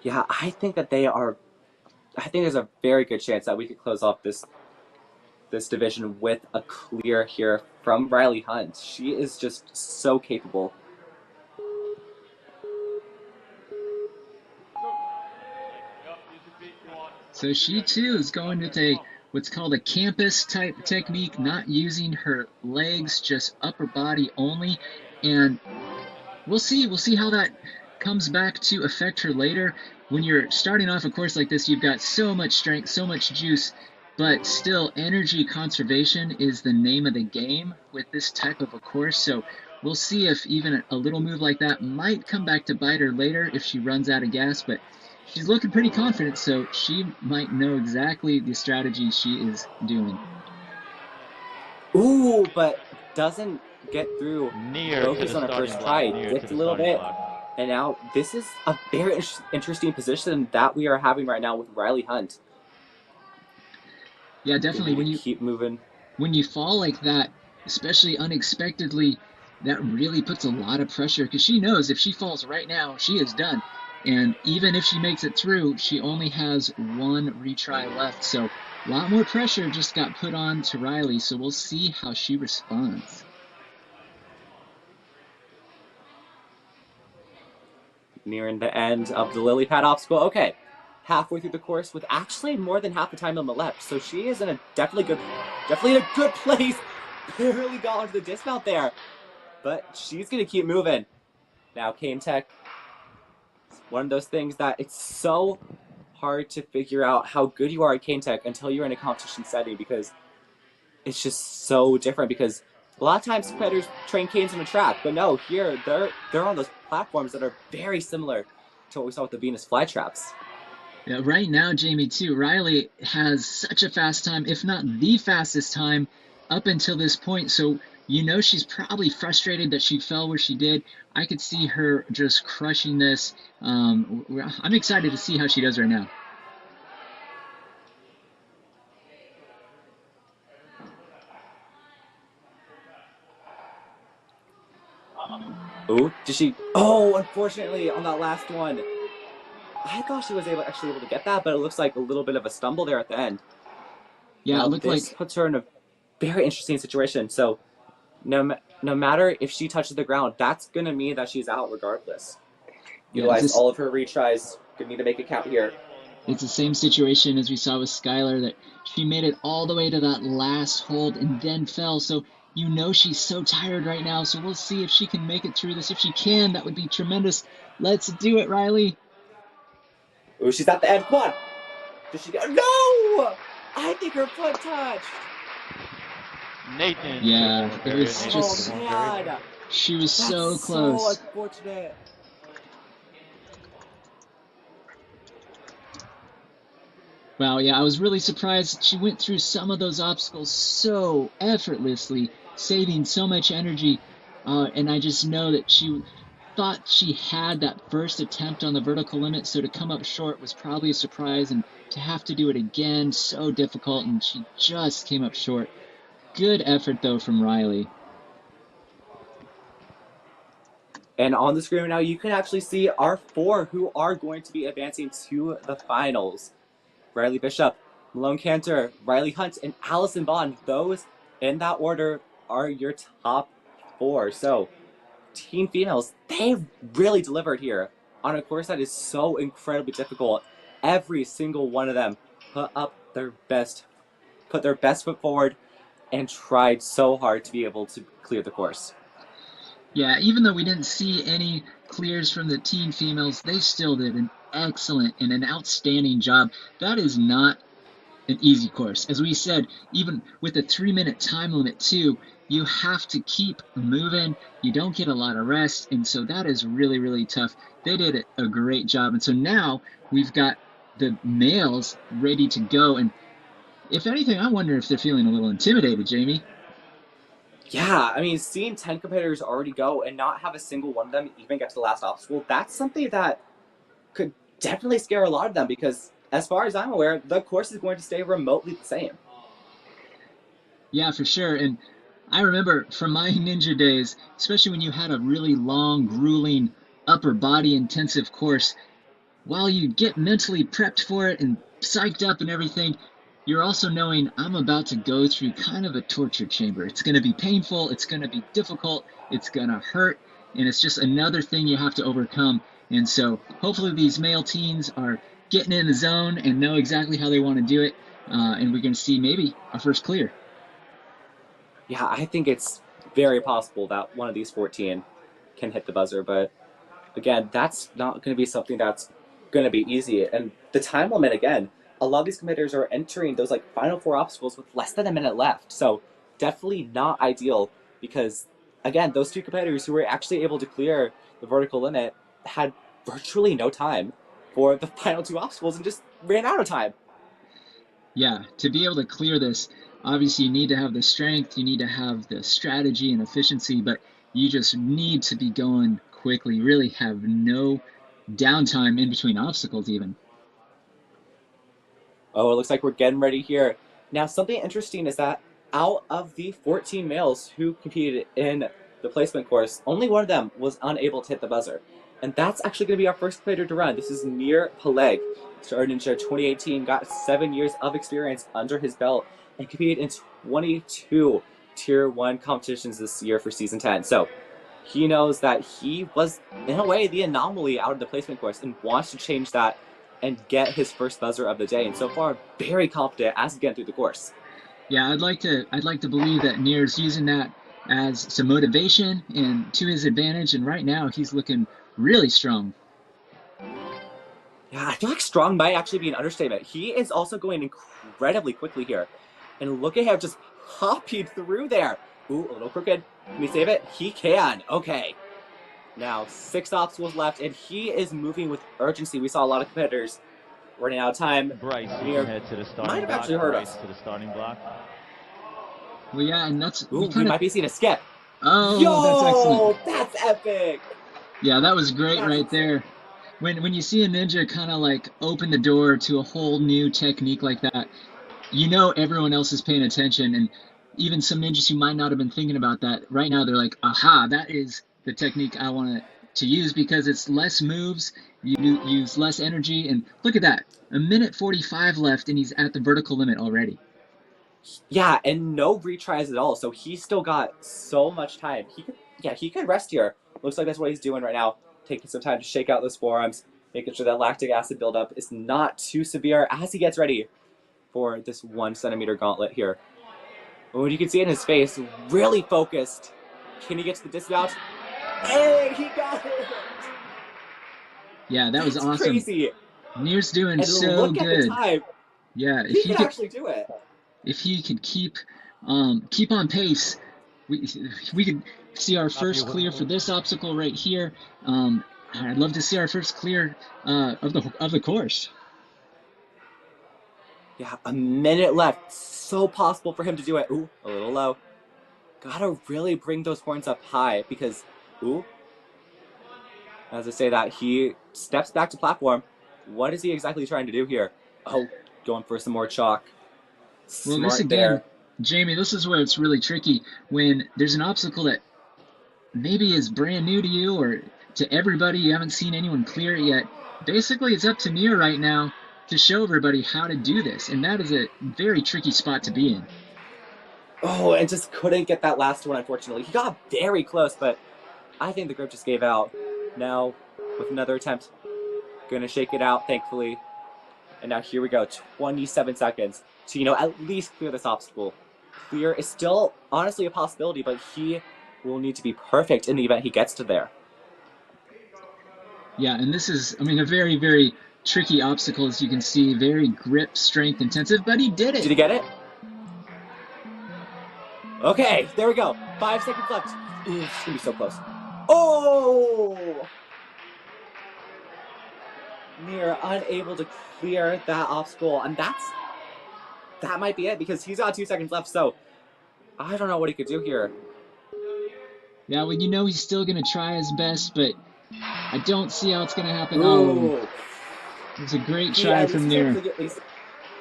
Yeah, I think that they are. I think there's a very good chance that we could close off this division with a clear here from Riley Hunt. She is just so capable. So she too is going with a what's called a campus type technique, not using her legs, just upper body only. And we'll see how that comes back to affect her later. When you're starting off a course like this, you've got so much strength, so much juice, but still energy conservation is the name of the game with this type of a course. So we'll see if even a little move like that might come back to bite her later if she runs out of gas, but she's looking pretty confident, so she might know exactly the strategy she is doing. Ooh, but doesn't get through. Near Focus to on the her starting first block. try. Near Gets to a the little starting bit. block. And now this is a very interesting position that we are having right now with Riley Hunt. Yeah, definitely. We need to keep moving. When you fall like that, especially unexpectedly, that really puts a lot of pressure because she knows if she falls right now, she is done. And even if she makes it through, she only has one retry left. So a lot more pressure just got put on to Riley. So we'll see how she responds. Nearing the end of the lily pad obstacle. Okay, halfway through the course with actually more than half the time on the left. So she is in a definitely in a good place. Barely got onto the dismount there, but she's gonna keep moving. Now Kane Tech, one of those things that it's so hard to figure out how good you are at Kane Tech until you're in a competition setting because it's just so different. Because a lot of times competitors train canes on a track, but no, here they're on those platforms that are very similar to what we saw with the Venus flytraps. Yeah, right now, Jamie, too, Riley has such a fast time, if not the fastest time up until this point. So you know she's probably frustrated that she fell where she did. I could see her just crushing this. I'm excited to see how she does right now. Oh, did she? Oh, unfortunately, on that last one, I thought she was actually able to get that, but it looks like a little bit of a stumble there at the end. Yeah, Now it looked this like puts her in a very interesting situation. So no matter if she touches the ground, that's gonna mean that she's out regardless. Utilize all of her retries. Gonna need to make it count here. It's the same situation as we saw with Skylar, that she made it all the way to that last hold and then fell. So you know she's so tired right now. So we'll see if she can make it through this. If she can, that would be tremendous. Let's do it, Riley. Ooh, she's at the end. Come on. Does she get? No! I think her foot touched. Nathan. Yeah, it was just. Oh man. She was so That's close. so unfortunate. Wow, yeah, I was really surprised. She went through some of those obstacles so effortlessly, saving so much energy. And I just know that she thought she had that first attempt on the vertical limit, so to come up short was probably a surprise, and to have to do it again, so difficult, and she just came up short. Good effort, though, from Riley. And on the screen now, you can actually see our four who are going to be advancing to the finals. Riley Bishop, Malone Cantor, Riley Hunt, and Allison Bond. Those, in that order, are your top four. So, Team Females, they've really delivered here on a course that is so incredibly difficult. Every single one of them put their best foot forward, and tried so hard to be able to clear the course. Yeah, even though we didn't see any clears from the Team Females, they still did an excellent and an outstanding job. That is not an easy course. As we said, even with a 3-minute time limit too, you have to keep moving. You don't get a lot of rest, and so that is really, really tough. They did a great job, and so now we've got the males ready to go, and if anything, I wonder if they're feeling a little intimidated, Jamie. Yeah, I mean, seeing 10 competitors already go and not have a single one of them even get to the last obstacle, that's something that could definitely scare a lot of them because, as far as I'm aware, the course is going to stay remotely the same. Yeah, for sure. And I remember from my ninja days, especially when you had a really long, grueling, upper body intensive course, while you get mentally prepped for it and psyched up and everything, you're also knowing I'm about to go through kind of a torture chamber. It's going to be painful, it's going to be difficult, it's going to hurt, and it's just another thing you have to overcome. And so hopefully these male teens are getting in the zone and know exactly how they want to do it. And we're going to see maybe our first clear. Yeah, I think it's very possible that one of these 14 can hit the buzzer, but again, that's not going to be something that's going to be easy. And the time limit, again, a lot of these competitors are entering those like final four obstacles with less than a minute left. So definitely not ideal because, again, those two competitors who were actually able to clear the vertical limit had virtually no time for the final two obstacles and just ran out of time. Yeah, to be able to clear this, obviously you need to have the strength, you need to have the strategy and efficiency, but you just need to be going quickly, really have no downtime in between obstacles even. Oh, it looks like we're getting ready here. Now, something interesting is that out of the 14 males who competed in the placement course, only one of them was unable to hit the buzzer. And that's actually going to be our first player to run. This is Nir Peleg. Started in 2018, got 7 years of experience under his belt, and competed in 22 Tier 1 competitions this year for Season 10. So he knows that he was, in a way, the anomaly out of the placement course and wants to change that and get his first buzzer of the day. And so far, very confident as he's getting through the course. Yeah, I'd like to believe that Nir's using that as some motivation and to his advantage, and right now he's looking really strong. Yeah, I feel like strong might actually be an understatement. He is also going incredibly quickly here. And look at him just hopping through there. Ooh, a little crooked. Can he save it? He can. Okay. Now, 6 obstacles left, and he is moving with urgency. We saw a lot of competitors running out of time. Bryce, you Nir can head to the starting might have block. actually hurt Bryce us. to the starting block. Well, yeah, and that's Ooh, we might be seeing a skip. Oh, that's Yo, excellent. that's epic. Yeah, that was great That's right there. When you see a ninja kind of like open the door to a whole new technique like that, you know everyone else is paying attention, and even some ninjas who might not have been thinking about that right now, they're like, aha, that is the technique I want to use because it's less moves, you use less energy, and look at that, a minute 45 left, and he's at the vertical limit already. Yeah, and no retries at all. So he still got so much time. He could rest here. Looks like that's what he's doing right now. Taking some time to shake out those forearms, making sure that lactic acid buildup is not too severe as he gets ready for this 1 centimeter gauntlet here. When you can see it in his face, really focused. Can he get to the dismount? Hey, he got it! Yeah, that was That's awesome. crazy. Nir's doing And so look at the good. time. Yeah, He can actually do it. if he could keep on pace, we could see our first clear for this obstacle right here. I'd love to see our first clear of the course. Yeah, a minute left. So possible for him to do it. Ooh, a little low. Gotta really bring those horns up high because, ooh, as I say that, he steps back to platform. What is he exactly trying to do here? Oh, going for some more chalk. Well, this Smart again, there. Jamie, this is where it's really tricky when there's an obstacle that maybe is brand new to you or to everybody. You haven't seen anyone clear it yet. Basically, it's up to Nia right now to show everybody how to do this, and that is a very tricky spot to be in. Oh, and just couldn't get that last one, unfortunately. He got very close, but I think the grip just gave out. Now, with another attempt, gonna shake it out, thankfully. And now here we go, 27 seconds to, at least clear this obstacle. Clear is still honestly a possibility, but he will need to be perfect in the event he gets to there. Yeah, and this is, I mean, a very, very tricky obstacle, as you can see, very grip, strength intensive, but he did it. Did he get it? Okay, there we go. 5 seconds left. Ooh, it's gonna be so close. Oh! Nir unable to clear that obstacle, and that might be it because he's got 2 seconds left. So I don't know what he could do here. Yeah, well, he's still gonna try his best, but I don't see how it's gonna happen. Ooh. Oh, it's a great try from Nir.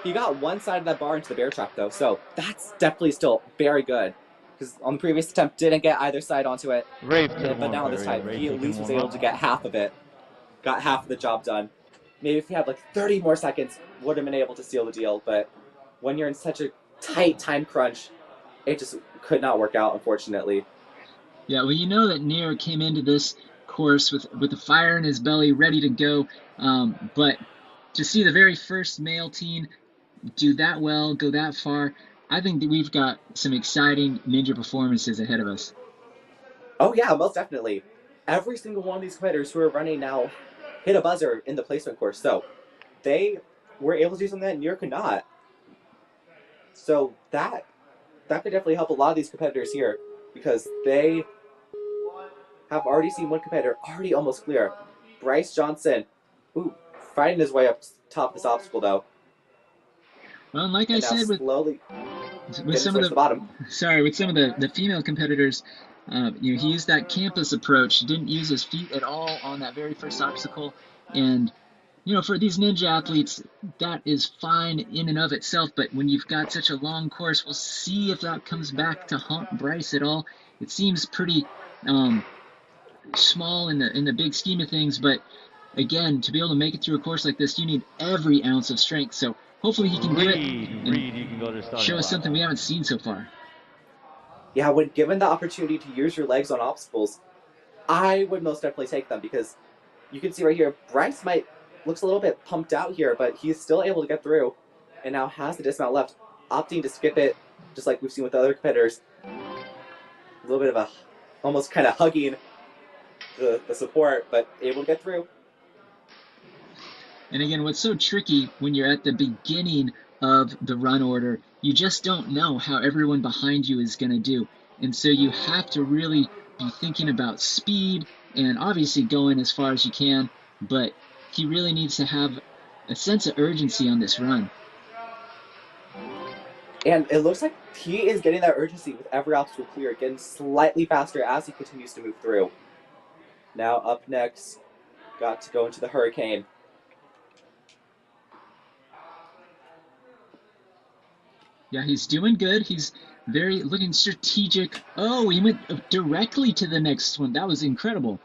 He got one side of that bar into the bear trap, though, so that's definitely still very good. Because on the previous attempt, didn't get either side onto it, Rave to the but warm now up this area. time, Rave he at taking least was warm able up. to get half of it. Got half of the job done. Maybe if he had like 30 more seconds, would have been able to seal the deal, but when you're in such a tight time crunch, it just could not work out, unfortunately. Yeah, well, you know that Nir came into this course with the fire in his belly, ready to go. But to see the very first male team do that well, go that far, I think that we've got some exciting ninja performances ahead of us. Oh yeah, most definitely. Every single one of these competitors who are running now hit a buzzer in the placement course, so they were able to do something that Nir could not. So that could definitely help a lot of these competitors here because they have already seen one competitor already almost clear. Bryce Johnson, ooh, fighting his way up top of this obstacle though, Well, and like I and now said, slowly with getting some of towards the bottom. the female competitors, he used that campus approach. He didn't use his feet at all on that very first obstacle, and for these ninja athletes, that is fine in and of itself. But when you've got such a long course, we'll see if that comes back to haunt Bryce at all. It seems pretty small in the big scheme of things, but again, to be able to make it through a course like this, you need every ounce of strength. So hopefully he can do it and Reed, you can go to the starting show us block. something we haven't seen so far. Yeah, when given the opportunity to use your legs on obstacles, I would most definitely take them because you can see right here, Bryce looks a little bit pumped out here, but he's still able to get through and now has the dismount left, opting to skip it, just like we've seen with other competitors. A little bit of a almost kind of hugging the support, but able to get through. And again, what's so tricky when you're at the beginning of the run order, you just don't know how everyone behind you is going to do. And so you have to really be thinking about speed and obviously going as far as you can, but he really needs to have a sense of urgency on this run. And it looks like he is getting that urgency with every obstacle clear, getting slightly faster as he continues to move through. Now up next, got to go into the hurricane. Yeah, he's doing good. He's very looking strategic. Oh, he went directly to the next one. That was incredible.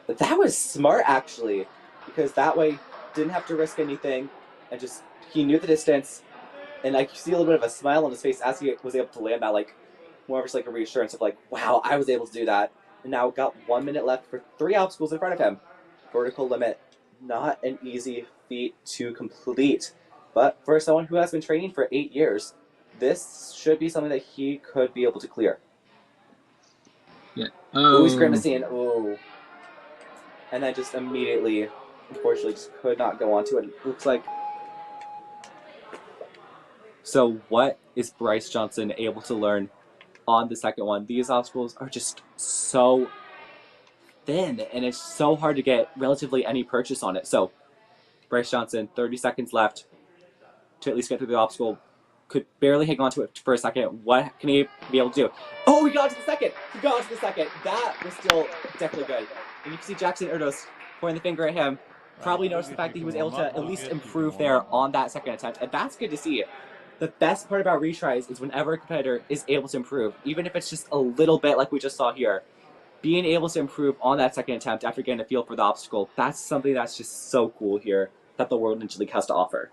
That was smart, actually, because that way didn't have to risk anything, and just he knew the distance, and I see a little bit of a smile on his face as he was able to land that, like more of just like a reassurance of like, wow, I was able to do that. And now got 1 minute left for 3 obstacles in front of him. Vertical limit, not an easy feat to complete, but for someone who has been training for 8 years, this should be something that he could be able to clear. Yeah. Oh, he's Oh. grimacing. Oh. And then just immediately, unfortunately, just could not go onto it. It looks like. So, what is Bryce Johnson able to learn on the second one? These obstacles are just so thin, and it's so hard to get relatively any purchase on it. So, Bryce Johnson, 30 seconds left to at least get through the obstacle. Could barely hang on to it for a second. What can he be able to do? Oh, he got to the second! He got to the second. That was still definitely good. And you can see Jackson Erdos pointing the finger at him. Probably noticed the fact that he was able to at least improve there on that second attempt. And that's good to see. The best part about retries is whenever a competitor is able to improve, even if it's just a little bit like we just saw here, being able to improve on that second attempt after getting a feel for the obstacle, that's something that's just so cool here that the World Ninja League has to offer.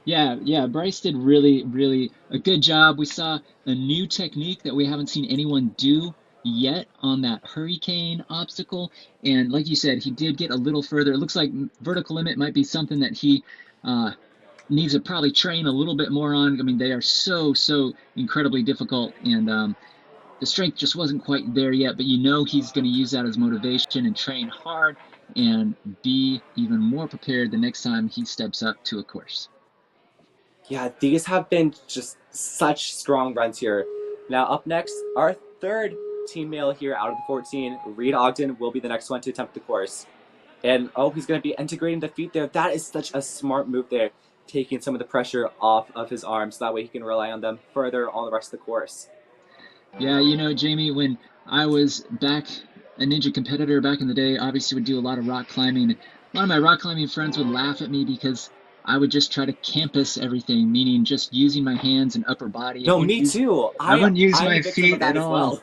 Yeah, Bryce did really, really a good job. We saw a new technique that we haven't seen anyone do yet on that hurricane obstacle. And like you said, he did get a little further. It looks like vertical limit might be something that he needs to probably train a little bit more on. I mean, they are so incredibly difficult, and the strength just wasn't quite there yet. But he's going to use that as motivation and train hard and be even more prepared the next time he steps up to a course. Yeah, these have been just such strong runs here. Now up next, our third team male here out of the 14, Reed Ogden, will be the next one to attempt the course. And he's going to be integrating the feet there. That is such a smart move there, taking some of the pressure off of his arms. So that way he can rely on them further on the rest of the course. Yeah, Jamie, when I was a ninja competitor back in the day, obviously would do a lot of rock climbing. A lot of my rock climbing friends would laugh at me because I would just try to campus everything, meaning just using my hands and upper body. No, me too. I wouldn't use I'm a my victim of feet that at as all. well.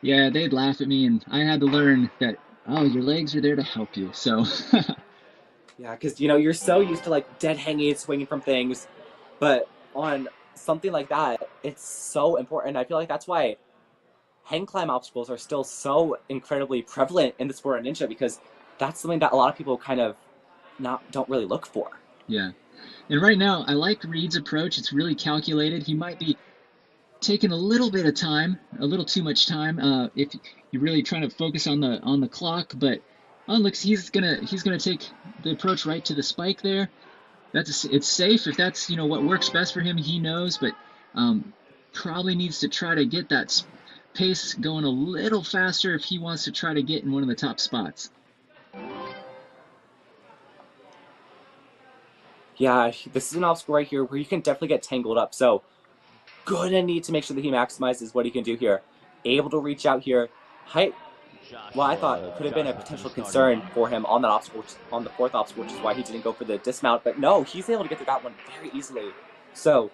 Yeah, they'd laugh at me, and I had to learn that, oh, your legs are there to help you. So, Yeah, because you're so used to like dead hanging, swinging from things, but on something like that, it's so important. I feel like that's why hang climb obstacles are still so incredibly prevalent in the sport of ninja because that's something that a lot of people kind of not don't really look for. yeah. And right now, I like Reed's approach. It's really calculated. He might be taking a little bit of time, a little too much time, if you're really trying to focus on the clock. But looks, he's gonna take the approach right to the spike there. It's safe if that's what works best for him. He knows, but probably needs to try to get that pace going a little faster if he wants to try to get in one of the top spots. Yeah, this is an obstacle right here where you can definitely get tangled up. So gonna need to make sure that he maximizes what he can do here. Able to reach out here. Height, well, I thought could have been a Joshua to the potential starting concern block. for him on that obstacle, on the fourth obstacle, which is why he didn't go for the dismount. But no, he's able to get through that one very easily. So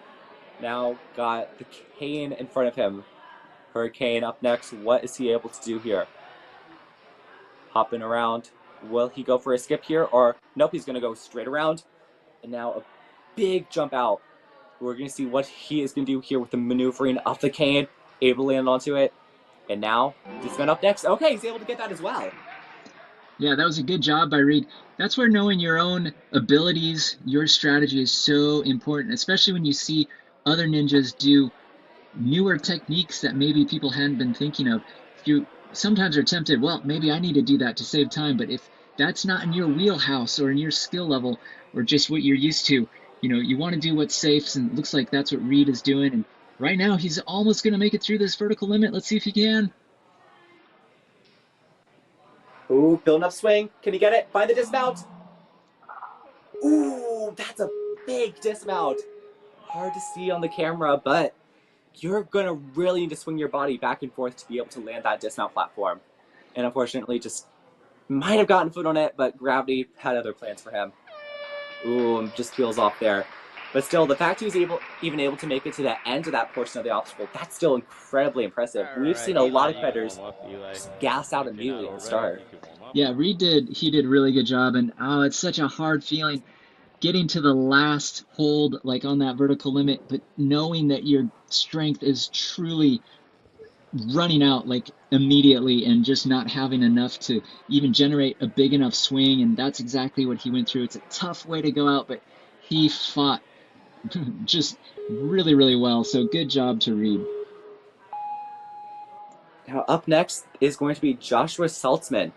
now got the cane in front of him. Hurricane up next. What is he able to do here? Hopping around. Will he go for a skip here? Or nope, he's going to go straight around. And now a big jump out. We're going to see what he is going to do here with the maneuvering of the cane. Able to land onto it. And now, dismount up next. Okay, he's able to get that as well. Yeah, that was a good job by Reed. That's where knowing your own abilities, your strategy is so important, especially when you see other ninjas do newer techniques that maybe people hadn't been thinking of. You sometimes are tempted, well, maybe I need to do that to save time, but if that's not in your wheelhouse or in your skill level or just what you're used to, you want to do what's safe, and it looks like that's what Reed is doing. And right now, he's almost going to make it through this vertical limit. Let's see if he can. Ooh, building up swing. Can he get it? Find the dismount. Ooh, that's a big dismount. Hard to see on the camera, but you're going to really need to swing your body back and forth to be able to land that dismount platform. And unfortunately, just might have gotten foot on it, but gravity had other plans for him. Ooh, just feels off there. But still, the fact he was even able to make it to the end of that portion of the obstacle, that's still incredibly impressive. We've seen a lot of competitors just gas out immediately at the start. Yeah, Reed did a really good job, and it's such a hard feeling getting to the last hold, like on that vertical limit, but knowing that your strength is truly running out like immediately and just not having enough to even generate a big enough swing. And that's exactly what he went through. It's a tough way to go out, but he fought just really, really well. So good job to Reed. Now, up next is going to be Joshua Saltzman,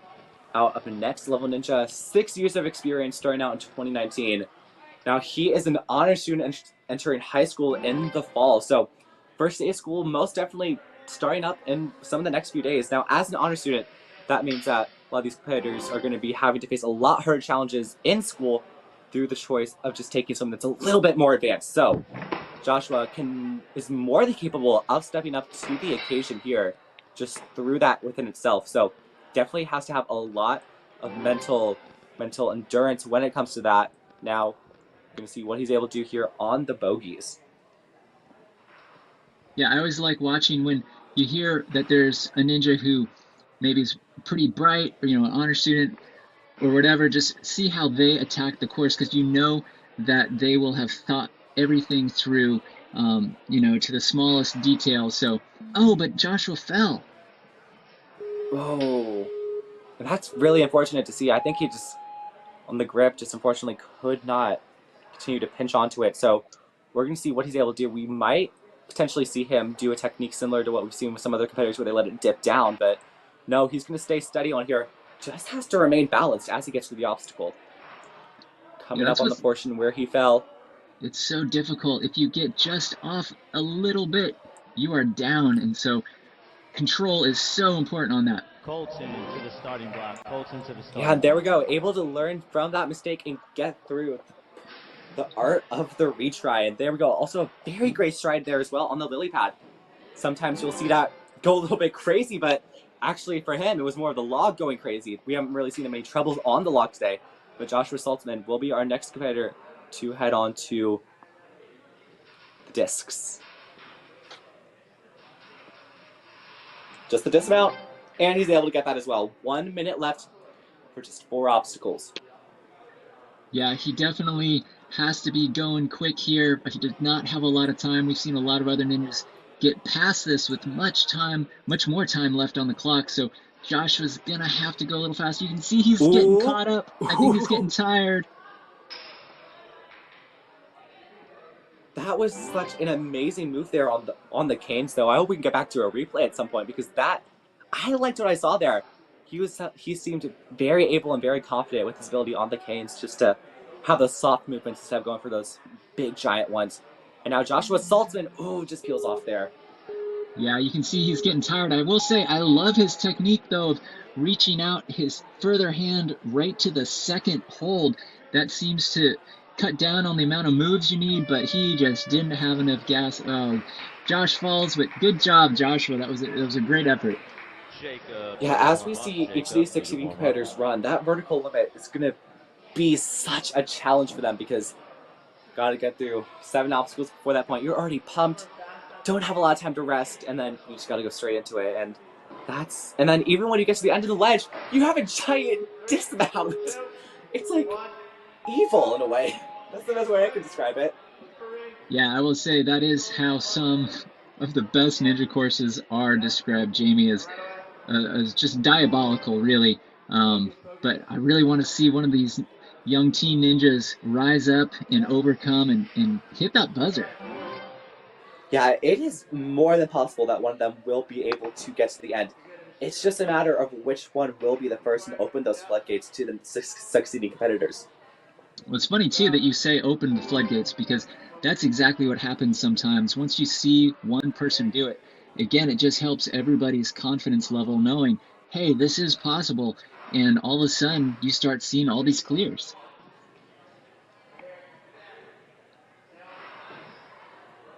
out of Next Level Ninja, 6 years of experience starting out in 2019. Now, he is an honor student entering high school in the fall. So, first day of school, most definitely starting up in some of the next few days. Now, as an honor student, that means that a lot of these competitors are going to be having to face a lot harder challenges in school through the choice of just taking something that's a little bit more advanced. So, Joshua is more than capable of stepping up to the occasion here, just through that within itself. So, definitely has to have a lot of mental endurance when it comes to that. Now, going to see what he's able to do here on the bogeys. Yeah, I always like watching when you hear that there's a ninja who maybe is pretty bright, or an honor student or whatever. Just see how they attack the course, because that they will have thought everything through, to the smallest detail. So, but Joshua fell. Oh, that's really unfortunate to see. I think he just, on the grip, just unfortunately could not continue to pinch onto it. So we're going to see what he's able to do. We might potentially see him do a technique similar to what we've seen with some other competitors where they let it dip down. But no, he's going to stay steady on here. Just has to remain balanced as he gets through the obstacle. Coming up on the portion where he fell. It's so difficult. If you get just off a little bit, you are down. And so control is so important on that. Colton to the starting block. Colton to the starting Yeah, there we go. Able to learn from that mistake and get through the art of the retry. And there we go. Also a very great stride there as well on the lily pad. Sometimes you'll see that go a little bit crazy, but actually for him, it was more of the log going crazy. We haven't really seen him any troubles on the log today. But Joshua Saltzman will be our next competitor to head on to the discs. Just the dismount, and he's able to get that as well. 1 minute left for just 4 obstacles. Yeah, he definitely has to be going quick here, but he did not have a lot of time. We've seen a lot of other ninjas get past this with much more time left on the clock, so Joshua's gonna have to go a little faster. You can see he's getting caught up. I think he's getting tired. That was such an amazing move there on the canes, though. I hope we can get back to a replay at some point, because I liked what I saw there. He seemed very able and very confident with his ability on the canes, just to have those soft movements instead of going for those big giant ones. And now Joshua Saltzman, just peels off there. Yeah, you can see he's getting tired. I will say I love his technique, though, of reaching out his further hand right to the second hold. That seems to cut down on the amount of moves you need, but he just didn't have enough gas. Oh, Josh falls, but good job, Joshua. That was a great effort. Yeah, as we see each of these succeeding competitors run, that vertical limit is going to be such a challenge for them, because got to get through 7 obstacles before that point. You're already pumped, don't have a lot of time to rest, and then you just got to go straight into it. And then even when you get to the end of the ledge, you have a giant dismount. It's like evil in a way. That's the best way I can describe it. Yeah, I will say that is how some of the best ninja courses are described, Jamie, as just diabolical, really. But I really want to see one of these young teen ninjas rise up and overcome and hit that buzzer. Yeah, it is more than possible that one of them will be able to get to the end. It's just a matter of which one will be the first and open those floodgates to the succeeding competitors. Well, it's funny, too, that you say open the floodgates, because that's exactly what happens sometimes. Once you see one person do it, again, it just helps everybody's confidence level knowing, hey, this is possible, and all of a sudden, you start seeing all these clears.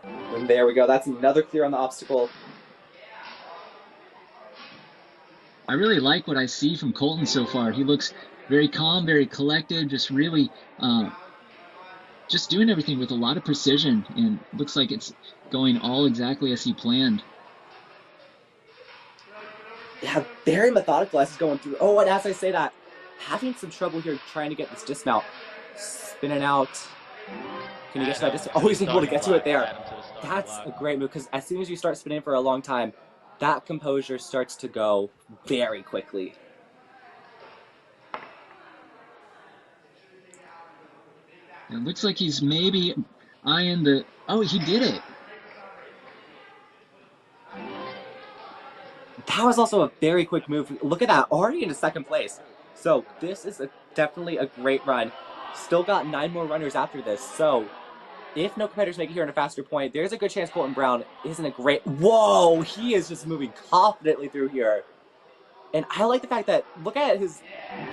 And there we go. That's another clear on the obstacle. I really like what I see from Colton so far. He looks very calm, very collected, just really just doing everything with a lot of precision, and looks like it's going all exactly as he planned. Yeah, very methodical as he's going through. Oh, and as I say that, having some trouble here trying to get this dismount. Spinning out. Can you get to that dismount? Oh, he's able to get to it there. That's a great move, because as soon as you start spinning for a long time, that composure starts to go very quickly. It looks like he's maybe eyeing the... Oh, he did it! That was also a very quick move. Look at that, already into second place. So this is definitely a great run. Still got 9 more runners after this, so if no competitors make it here in a faster point, there's a good chance Colton Brown isn't a great... Whoa, he is just moving confidently through here. And I like the fact that, look at his...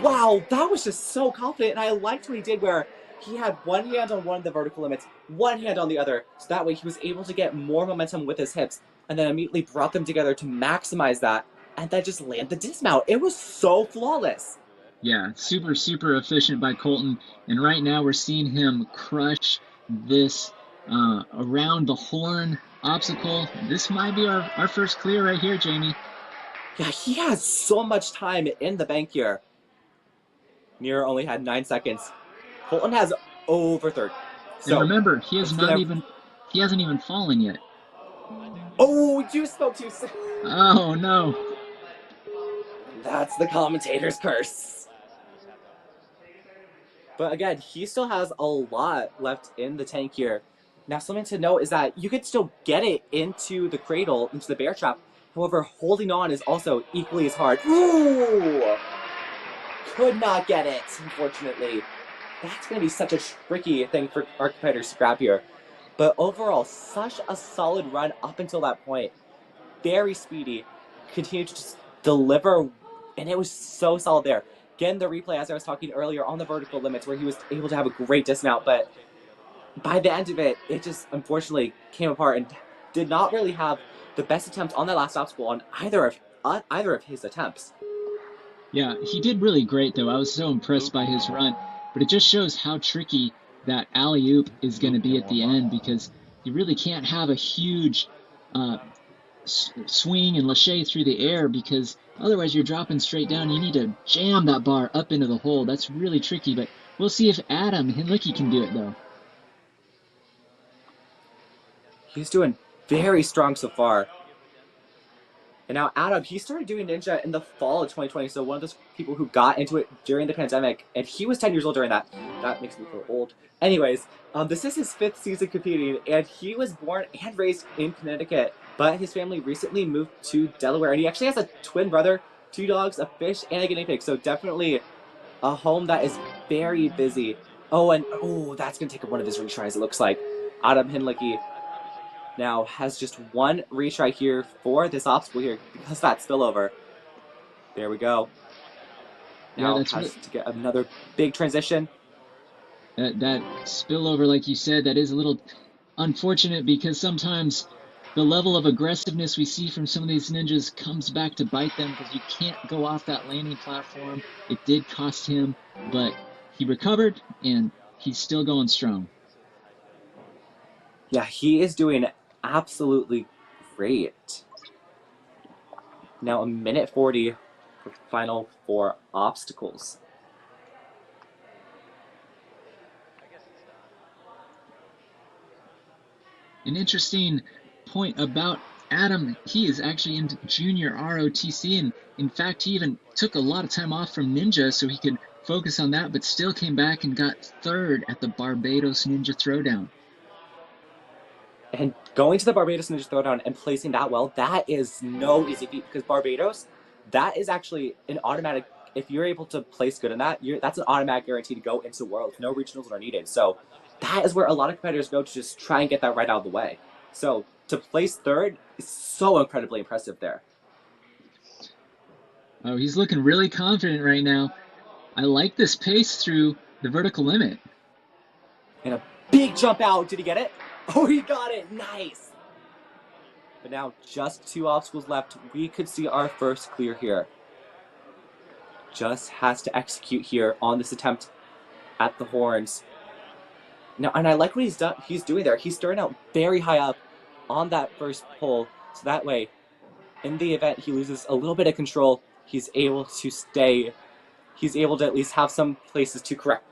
Wow, that was just so confident, and I liked what he did where he had one hand on one of the vertical limits, one hand on the other, so that way he was able to get more momentum with his hips, and then immediately brought them together to maximize that, and then just land the dismount. It was so flawless. Yeah, super, super efficient by Colton, and right now we're seeing him crush this around the horn obstacle. This might be our first clear right here, Jamie. Yeah, he has so much time in the bank here. Mir only had 9 seconds. Colton has over 30. So, and remember, he hasn't even fallen yet. Oh, you spoke too soon. Oh no. That's the commentator's curse. But again, he still has a lot left in the tank here. Now, something to note is that you could still get it into the cradle, into the bear trap. However, holding on is also equally as hard. Ooh! Could not get it, unfortunately. That's going to be such a tricky thing for our competitors to grab here. But overall, such a solid run up until that point. Very speedy. Continued to just deliver, and it was so solid there. Again, the replay, as I was talking earlier, on the vertical limits, where he was able to have a great dismount, but by the end of it, it just unfortunately came apart and did not really have the best attempt on that last obstacle on either of his attempts. Yeah, he did really great, though. I was so impressed by his run, but it just shows how tricky that alley-oop is going to be at the end, because you really can't have a huge uh, swing and lâcher through the air, because otherwise you're dropping straight down. You need to jam that bar up into the hole. That's really tricky, but we'll see if Adam Hinlicky can do it, though. He's doing very strong so far. And now Adam, he started doing Ninja in the fall of 2020. So one of those people who got into it during the pandemic, and he was 10 years old during that. That makes me feel old. Anyways, this is his 5th season competing, and he was born and raised in Connecticut, but his family recently moved to Delaware, and he actually has a twin brother, 2 dogs, a fish, and a guinea pig. So definitely a home that is very busy. Oh, and that's gonna take one of his retries. It looks like Adam Hinlicky now has just one retry here for this obstacle here because that spillover. There we go. Now has to get another big transition. That spillover, like you said, that is a little unfortunate, because sometimes the level of aggressiveness we see from some of these ninjas comes back to bite them, because you can't go off that landing platform. It did cost him, but he recovered and he's still going strong. Yeah, he is doing absolutely great. Now a minute 40 for final 4 obstacles. An interesting point about Adam, he is actually in junior ROTC, and in fact he even took a lot of time off from Ninja so he could focus on that, but still came back and got 3rd at the Barbados Ninja Throwdown. And going to the Barbados Ninja Throwdown and placing that well, that is no easy feat, because Barbados, that is actually an automatic, if you're able to place good in that, that's an automatic guarantee to go into Worlds. No regionals are needed. So that is where a lot of competitors go to just try and get that right out of the way. So to place 3rd is so incredibly impressive there. Oh, he's looking really confident right now. I like this pace through the vertical limit. And a big jump out. Did he get it? Oh, he got it. Nice. But now just 2 obstacles left. We could see our first clear here. Just has to execute here on this attempt at the horns. Now, and I like what he's doing there. He's starting out very high up on that first pull, so that way, in the event he loses a little bit of control, he's able to stay. He's able to at least have some places to correct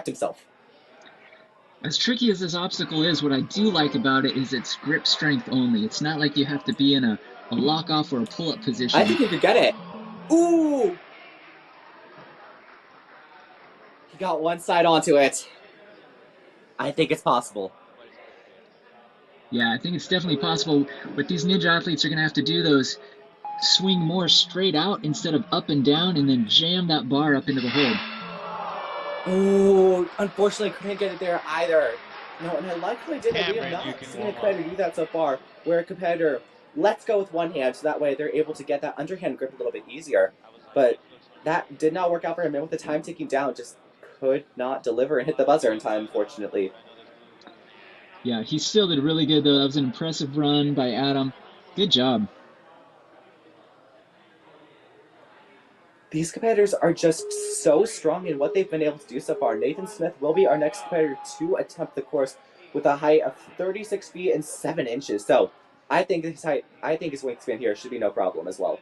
himself. As tricky as this obstacle is, what I do like about it is it's grip strength only. It's not like you have to be in a lock-off or a pull-up position. I think he could get it. Ooh! He got one side onto it. I think it's possible. Yeah, I think it's definitely possible. What these ninja athletes are going to have to do, though, is swing more straight out instead of up and down, and then jam that bar up into the hole. Oh, unfortunately, couldn't get it there either. No, and I like how he did it. We have not seen a competitor do that so far, where a competitor lets go with one hand, so that way they're able to get that underhand grip a little bit easier. But that did not work out for him, and with the time ticking down, just could not deliver and hit the buzzer in time, unfortunately. Yeah, he still did really good, though. That was an impressive run by Adam. Good job. These competitors are just so strong in what they've been able to do so far. Nathan Smith will be our next competitor to attempt the course with a height of 36 feet and 7 inches. So I think his wingspan here should be no problem as well.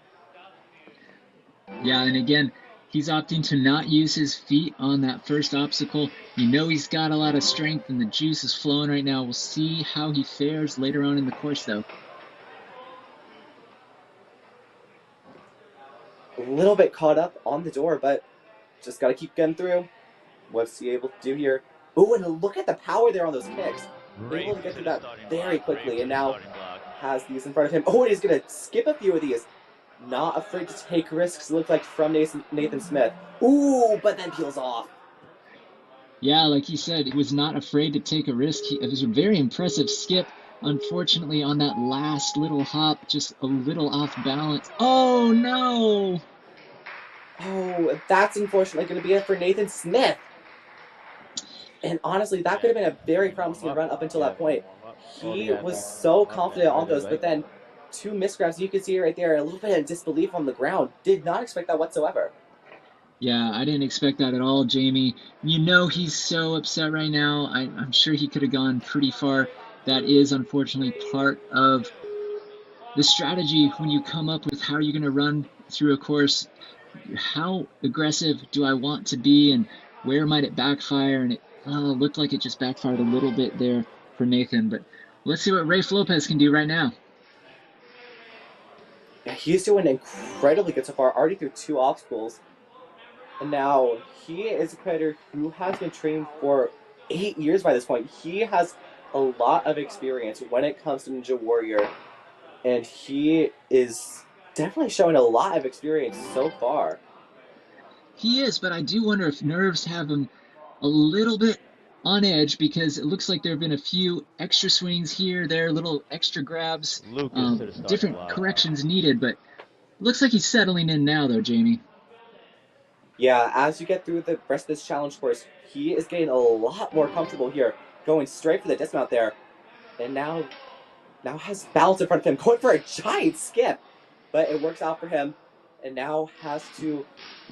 Yeah, and again, he's opting to not use his feet on that first obstacle. You know he's got a lot of strength and the juice is flowing right now. We'll see how he fares later on in the course, though. A little bit caught up on the door, but just got to keep getting through. What's he able to do here? Oh, and look at the power there on those kicks. Able to get through that very quickly, and now has these in front of him. Oh, and he's going to skip a few of these. Not afraid to take risks, it looks like, from Nathan Smith. Ooh, but then peels off. Yeah, like he said, he was not afraid to take a risk. It was a very impressive skip. Unfortunately, on that last little hop, just a little off balance. Oh, no! Oh, that's unfortunately going to be it for Nathan Smith. And honestly, that could have been a very promising run up until that point. He was so confident on those, but then 2 misgrabs, you can see right there, a little bit of disbelief on the ground. Did not expect that whatsoever. Yeah, I didn't expect that at all, Jamie. You know he's so upset right now. I'm sure he could have gone pretty far. That is unfortunately part of the strategy when you come up with how you're going to run through a course. How aggressive do I want to be, and where might it backfire? And it looked like it just backfired a little bit there for Nathan. But let's see what Rafe Lopez can do right now. Yeah, he's doing incredibly good so far, already through 2 obstacles. And now he is a competitor who has been training for 8 years by this point. He has a lot of experience when it comes to Ninja Warrior, and he is definitely showing a lot of experience so far. He is, but I do wonder if nerves have him a little bit on edge because it looks like there have been a few extra swings here, there, little extra grabs, Lucas to the starting different block. corrections needed, but looks like he's settling in now, though, Jamie. Yeah, as you get through the rest of this challenge course, he is getting a lot more comfortable here, going straight for the dismount there. And now has balance in front of him, going for a giant skip. But it works out for him, and now has to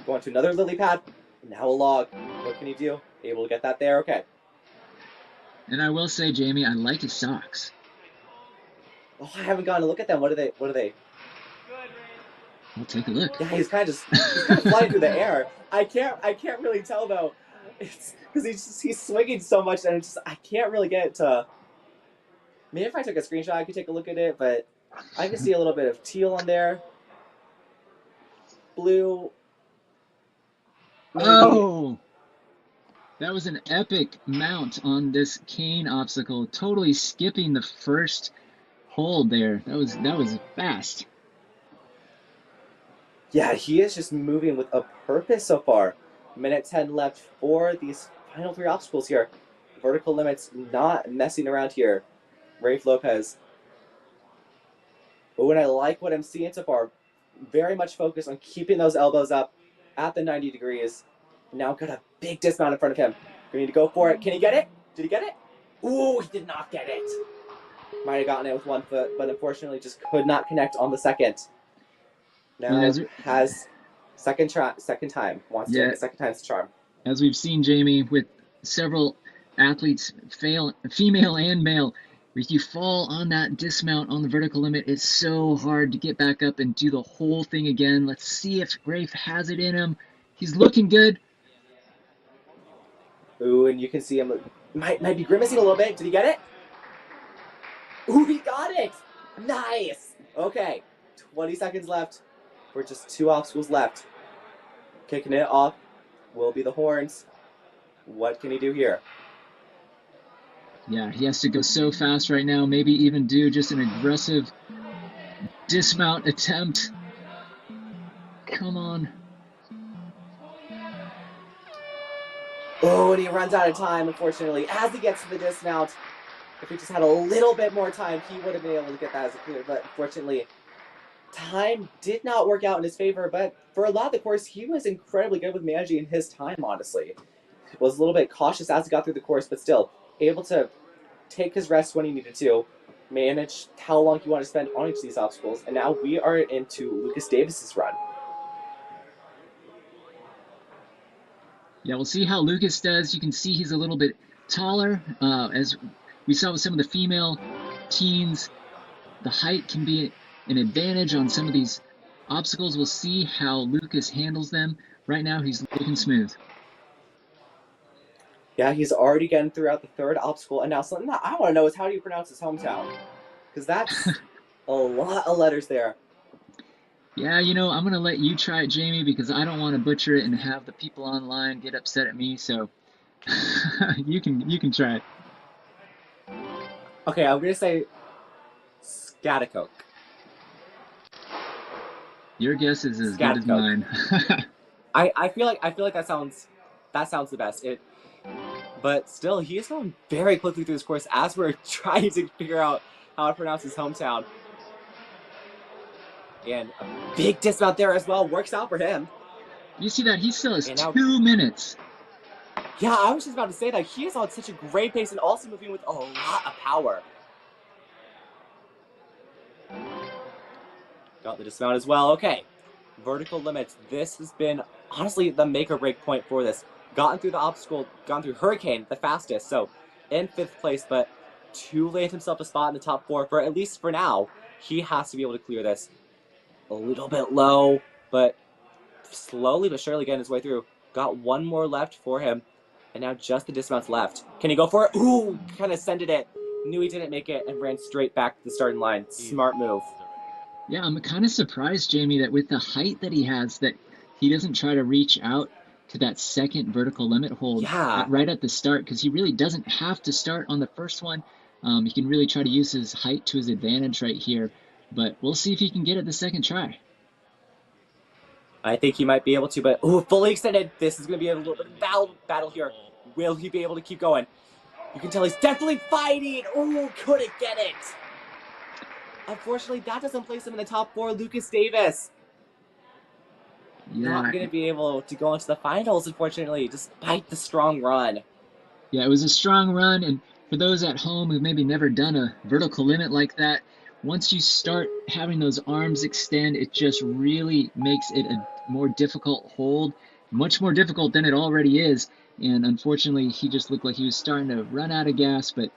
go into another lily pad, and now a log. What can he do? Able to get that there? Okay. And I will say, Jamie, I like his socks. Oh, I haven't gone to look at them. What are they? What are they? We'll take a look. Yeah, he's kind of flying through the air. I can't really tell though. It's because he's swinging so much, and I can't really get it to. Maybe if I took a screenshot, I could take a look at it, but I can see a little bit of teal on there, blue, maybe. Oh, that was an epic mount on this cane obstacle, totally skipping the first hold there. That was fast. Yeah, he is just moving with a purpose so far. Minute 10 left for these final 3 obstacles here. Vertical limits not messing around here. Rafe Lopez. But when I like what I'm seeing so far, very much focused on keeping those elbows up at the 90 degrees. Now got a big dismount in front of him. We need to go for it. Can he get it? Did he get it? Ooh, he did not get it. Might have gotten it with 1 foot, but unfortunately just could not connect on the second. And Now has second time. Wants to yeah, make a second time's charm. as we've seen, Jamie, with several athletes, female and male, if you fall on that dismount on the vertical limit, it's so hard to get back up and do the whole thing again. Let's see if Rafe has it in him. He's looking good. Ooh, and you can see him might be grimacing a little bit. Did he get it? Ooh, he got it! Nice! Okay, 20 seconds left. We're just 2 obstacles left. Kicking it off will be the horns. What can he do here? Yeah, he has to go so fast right now. Maybe even do just an aggressive dismount attempt. Come on. Oh, and he runs out of time, unfortunately, as he gets to the dismount. If he just had a little bit more time, he would have been able to get that as a clear. But unfortunately, time did not work out in his favor. But for a lot of the course, he was incredibly good with managing his time, honestly. Was a little bit cautious as he got through the course, but still able to take his rest when he needed to, manage how long he wanted to spend on each of these obstacles. And now we are into Lucas Davis's run. Yeah, we'll see how Lucas does. You can see he's a little bit taller. As we saw with some of the female teens, the height can be an advantage on some of these obstacles. We'll see how Lucas handles them. Right now, he's looking smooth. Yeah, he's already getting throughout the 3rd obstacle. And now something that I want to know is how do you pronounce his hometown? Because that's a lot of letters there. Yeah, I'm gonna let you try it, Jamie, because I don't want to butcher it and have the people online get upset at me. So you can try it. Okay, I'm going to say Scaticoke. Your guess is as good as Scaticoke. mine. I feel like that sounds the best. But still, he is going very quickly through this course as we're trying to figure out how to pronounce his hometown. And a big dismount there as well. Works out for him. You see that? He still has And now, 2 minutes. yeah, I was just about to say that he is on such a great pace and also moving with a lot of power. Got the dismount as well. Okay. Vertical limits. This has been honestly the make or break point for this. Gotten through the obstacle, gone through Hurricane the fastest. So in 5th place, but to land himself a spot in the top 4 for at least for now, he has to be able to clear this. A little bit low, but slowly but surely getting his way through. Got one more left for him, and now just the dismounts left. Can he go for it? Ooh, kind of sended it. Knew he didn't make it and ran straight back to the starting line. Smart move. Yeah, I'm kind of surprised, Jamie, that with the height that he has, that he doesn't try to reach out to that second vertical limit hold right at the start, because he really doesn't have to start on the first one. He can really try to use his height to his advantage right here, but we'll see if he can get it the second try. I think he might be able to, but ooh, fully extended. This is going to be a little bit of battle here. Will he be able to keep going? You can tell he's definitely fighting. Ooh, couldn't get it. Unfortunately, that doesn't place him in the top 4. Lucas Davis. Not going to be able to go into the finals, unfortunately, despite the strong run. Yeah, it was a strong run, and for those at home who've maybe never done a vertical limit like that, once you start having those arms extend, it just really makes it a more difficult hold, much more difficult than it already is. And unfortunately, he just looked like he was starting to run out of gas, but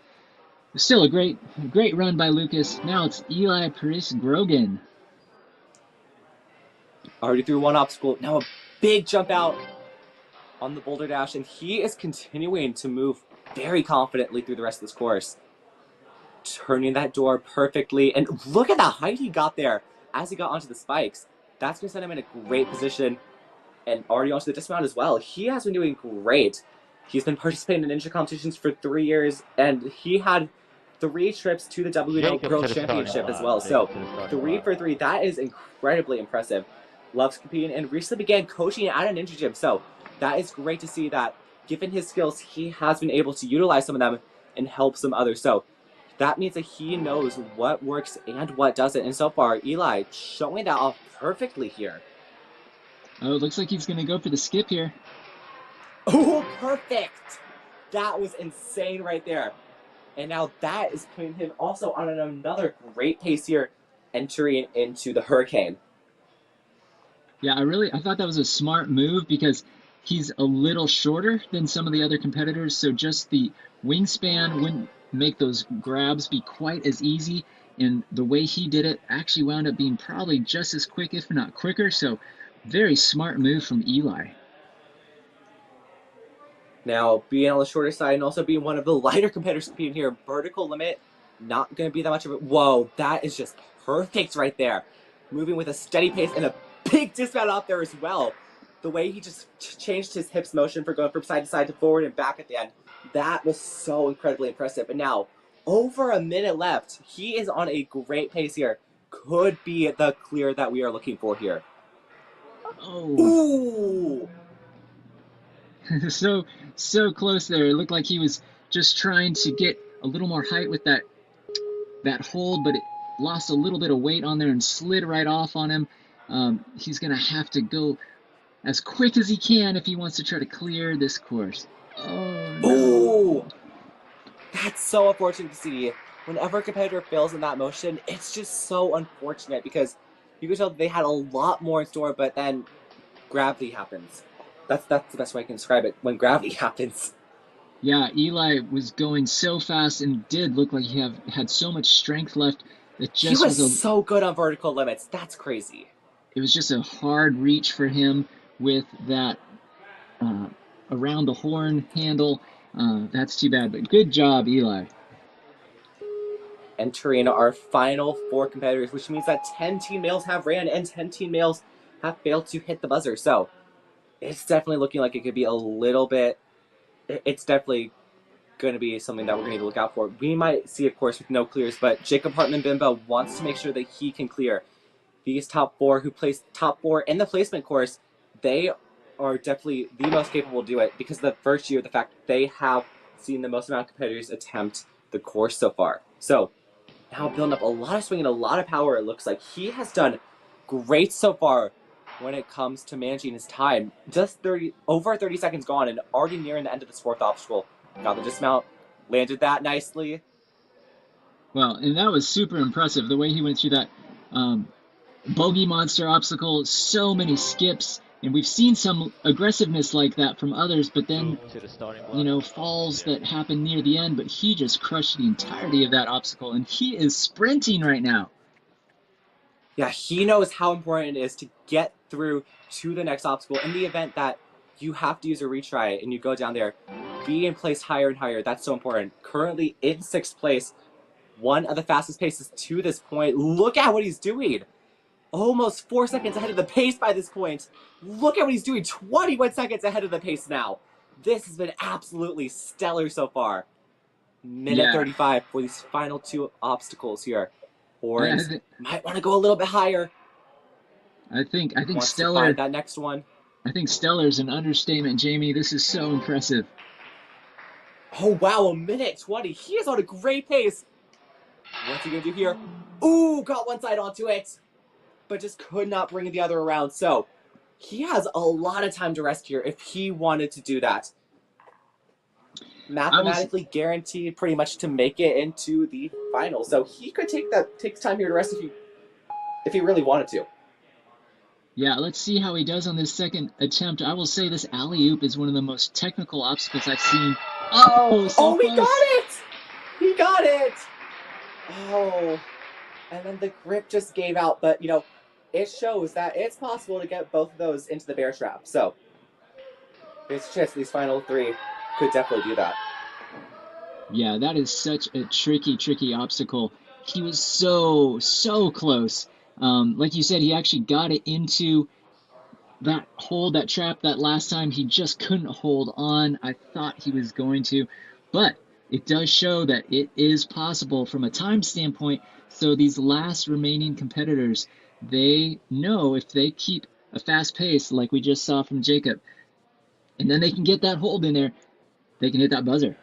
still a great run by Lucas. Now it's Eli Paris-Grogan. Already through one obstacle. Now a big jump out on the boulder dash, and he is continuing to move very confidently through the rest of this course. Turning that door perfectly, and look at the height he got there as he got onto the spikes. That's going to set him in a great position, and already onto the dismount as well. He has been doing great. He's been participating in Ninja competitions for 3 years, and he had 3 trips to the WNL World Championship as well. So 3 for 3, that is incredibly impressive. Loves competing and recently began coaching at a ninja gym. So that is great to see that given his skills, he has been able to utilize some of them and help some others. So that means that he knows what works and what doesn't. And so far, Eli showing that off perfectly here. Oh, it looks like he's going to go for the skip here. Oh, perfect! That was insane right there. And now that is putting him also on another great pace here, entering into the Hurricane. Yeah, I thought that was a smart move because he's a little shorter than some of the other competitors, so just the wingspan wouldn't make those grabs be quite as easy, and the way he did it actually wound up being probably just as quick, if not quicker, so very smart move from Eli. Now, being on the shorter side and also being one of the lighter competitors competing here, vertical limit, not going to be that much of it. Whoa, that is just perfect right there. Moving with a steady pace and a big dismount out there as well. The way he just changed his hips motion for going from side to side to forward and back at the end, that was so incredibly impressive. And now, over a minute left. He is on a great pace here. Could be the clear that we are looking for here. Oh. Ooh! so close there. It looked like he was just trying to get a little more height with that hold, but it lost a little bit of weight on there and slid right off on him. He's going to have to go as quick as he can if he wants to try to clear this course. Oh, no. Ooh! That's so unfortunate to see. Whenever a competitor fails in that motion, it's just so unfortunate because you can tell they had a lot more in store, but then gravity happens. That's the best way I can describe it, when gravity happens. Yeah, Eli was going so fast and did look like he had so much strength left. That just he was so good on vertical limits. That's crazy. It was just a hard reach for him with that around the horn handle. That's too bad, but good job, Eli. Entering our final 4 competitors, which means that 10 teen males have ran and 10 teen males have failed to hit the buzzer. So it's definitely looking like it could be a little bit. It's definitely going to be something that we're going to need to look out for. We might see a course with no clears, but Jacob Hartman Bimba wants to make sure that he can clear. These top 4 who placed top 4 in the placement course, they are definitely the most capable to do it because of the first year, the fact that they have seen the most amount of competitors attempt the course so far. So now building up a lot of swing and a lot of power, it looks like. He has done great so far when it comes to managing his time. Just over 30 seconds gone and already nearing the end of this 4th obstacle. Got the dismount, landed that nicely. Well, and that was super impressive, the way he went through that bogey monster obstacle, so many skips, and we've seen some aggressiveness like that from others, but then, Move to the starting you block. know, falls that happen near the end, but he just crushed the entirety of that obstacle, and he is sprinting right now. Yeah, he knows how important it is to get through to the next obstacle. In the event that you have to use a retry and you go down there, be in place higher and higher. That's so important. Currently in 6th place, one of the fastest paces to this point. Look at what he's doing. Almost 4 seconds ahead of the pace by this point. Look at what he's doing. 21 seconds ahead of the pace now. This has been absolutely stellar so far. Minute Yeah. 35 for these final 2 obstacles here. Orange might want to go a little bit higher. I think Wants Stellar. to find that next one. I think Stellar's an understatement, Jamie. This is so impressive. Oh wow, a minute 20. He is on a great pace. What's he gonna do here? Ooh, got one side onto it, but just could not bring the other around. So he has a lot of time to rest here if he wanted to do that. Mathematically guaranteed pretty much to make it into the final. So he could take time here to rest if he really wanted to. Yeah, let's see how he does on this second attempt. I will say this alley-oop is one of the most technical obstacles I've seen. Oh, so he close. got it! He got it! Oh, and then the grip just gave out. But, you know, it shows that it's possible to get both of those into the bear trap. So there's a chance these final 3 could definitely do that. Yeah, that is such a tricky obstacle. He was so close. Like you said, he actually got it into that hold, that trap, that last time. He just couldn't hold on. I thought he was going to, but it does show that it is possible from a time standpoint. So these last remaining competitors, they know if they keep a fast pace like we just saw from Jacob, and then they can get that hold in there, they can hit that buzzer.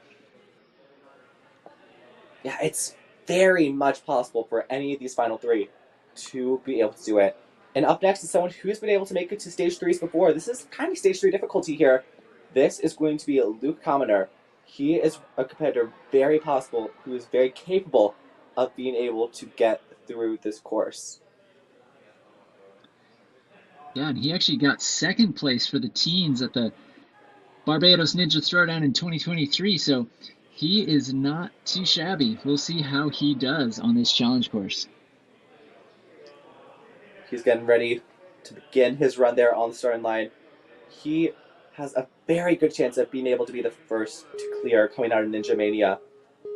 Yeah, it's very much possible for any of these final 3 to be able to do it. And up next is someone who's been able to make it to stage 3s before. This is kind of stage 3 difficulty here. This is going to be Luke Commoner. He is a competitor very possible who is very capable of being able to get through this course. Yeah, and he actually got 2nd place for the teens at the Barbados Ninja Throwdown in 2023, so he is not too shabby. We'll see how he does on this challenge course. He's getting ready to begin his run there on the starting line. He has a very good chance of being able to be the first to clear coming out of Ninja Mania.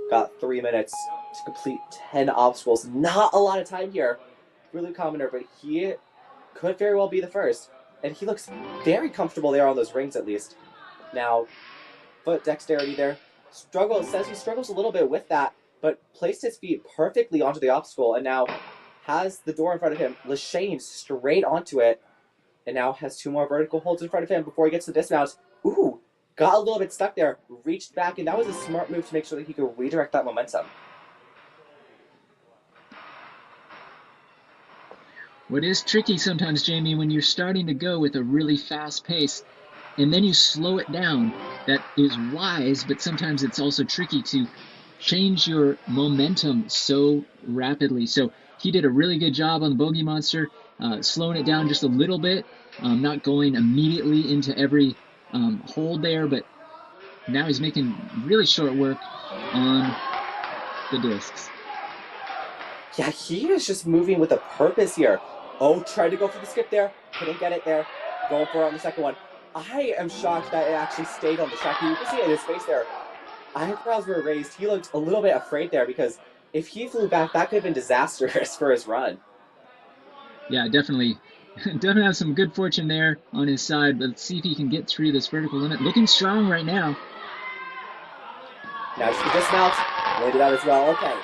Got 3 minutes to complete 10 obstacles. Not a lot of time here for Luke Commoner, but he could very well be the first. And he looks very comfortable there on those rings at least. Now, foot dexterity there. Says he struggles a little bit with that, but placed his feet perfectly onto the obstacle and now has the door in front of him. Lashane straight onto it and now has 2 more vertical holds in front of him before he gets to dismount. Ooh, got a little bit stuck there, reached back, and that was a smart move to make sure that he could redirect that momentum. What is tricky sometimes, Jamie, when you're starting to go with a really fast pace and then you slow it down, that is wise, but sometimes it's also tricky to change your momentum so rapidly. So he did a really good job on the Bogey Monster, slowing it down just a little bit, not going immediately into every hold there, but now he's making really short work on the discs. Yeah, he is just moving with a purpose here. Oh, tried to go for the skip there. Couldn't get it there. Going for it on the second one. I am shocked that it actually stayed on the track. You can see it in his face there. Eyebrows were raised. He looked a little bit afraid there because if he flew back, that could have been disastrous for his run. Yeah, definitely. Definitely have some good fortune there on his side, but let's see if he can get through this vertical limit. Looking strong right now. Now just the dismount. Landed out as well. Okay.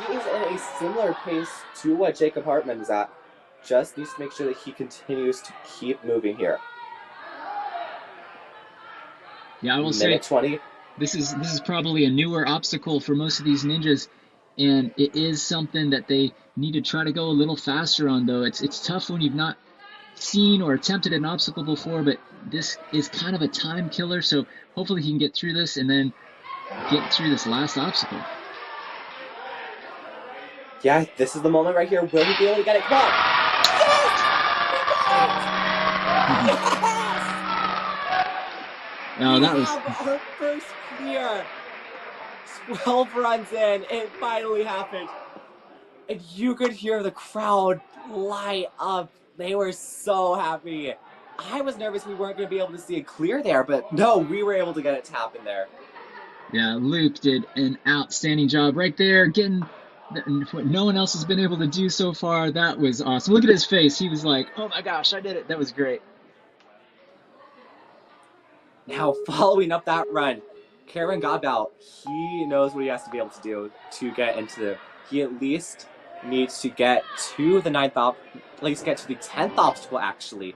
He is in a similar pace to what Jacob Hartman is at. Just needs to make sure that he continues to keep moving here. Yeah, I will say Minute 20. this is probably a newer obstacle for most of these ninjas, and it is something that they need to try to go a little faster on, though. It's tough when you've not seen or attempted an obstacle before, but this is kind of a time killer, so hopefully he can get through this and then get through this last obstacle. Yeah, this is the moment right here. Will he be able to get it? Come on! Oh, that We was have our first clear. 12 runs in, it finally happened. And you could hear the crowd light up. They were so happy. I was nervous we weren't going to be able to see it clear there, but no, we were able to get it to happen there. Yeah, Luke did an outstanding job right there, getting what no one else has been able to do so far. That was awesome. Look at his face. He was like, "Oh my gosh, I did it." That was great. Now, following up that run, Karen Godbout, he knows what he has to be able to do to get into the. He at least needs to get to the at least get to the 10th obstacle actually,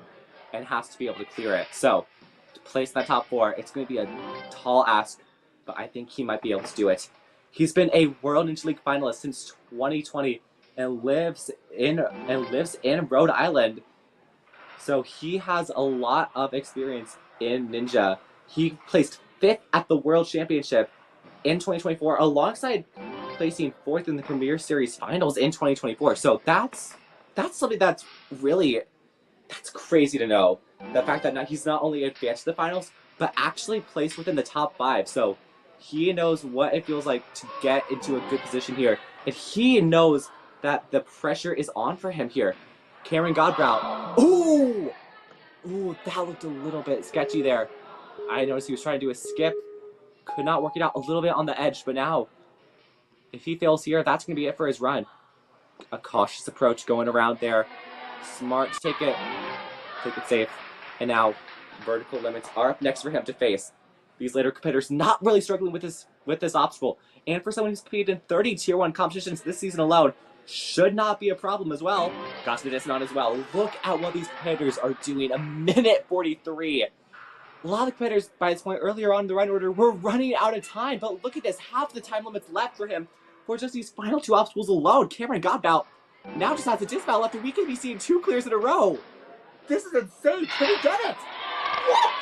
and has to be able to clear it. So, to place that top 4, it's going to be a tall ask, but I think he might be able to do it. He's been a World Ninja League finalist since 2020 and lives in Rhode Island. So he has a lot of experience in Ninja. He placed 5th at the World Championship in 2024 alongside placing 4th in the Premier Series Finals in 2024. So that's something that's really crazy to know. The fact that he's not only advanced to the finals, but actually placed within the top 5. So he knows what it feels like to get into a good position here. And he knows that the pressure is on for him here. Cameron Godbrow. Ooh! Ooh, that looked a little bit sketchy there. I noticed he was trying to do a skip. Could not work it out, a little bit on the edge, but now, if he fails here, that's going to be it for his run. A cautious approach going around there. Smart to take it safe. And now, vertical limits are up next for him to face. These later competitors not really struggling with this obstacle. And for someone who's competed in 30 Tier 1 competitions this season alone, should not be a problem as well. Got to distance on as well. Look at what these competitors are doing. 1:43. A lot of competitors, by this point, earlier on in the run order, were running out of time. But look at this. Half the time limits left for him for just these final 2 obstacles alone. Cameron Godbout now just has a dismount left, and we could be seeing 2 clears in a row. This is insane. Can he get it? What?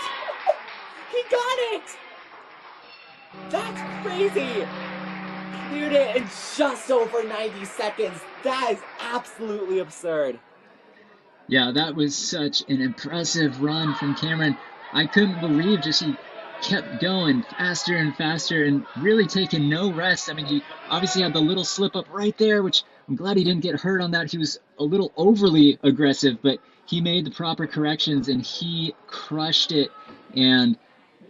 He got it! That's crazy! Cleared it in just over 90 seconds. That is absolutely absurd. Yeah, that was such an impressive run from Cameron. I couldn't believe just he kept going faster and faster and really taking no rest. I mean, he obviously had the little slip up right there, which I'm glad he didn't get hurt on that. He was a little overly aggressive, but he made the proper corrections and he crushed it. And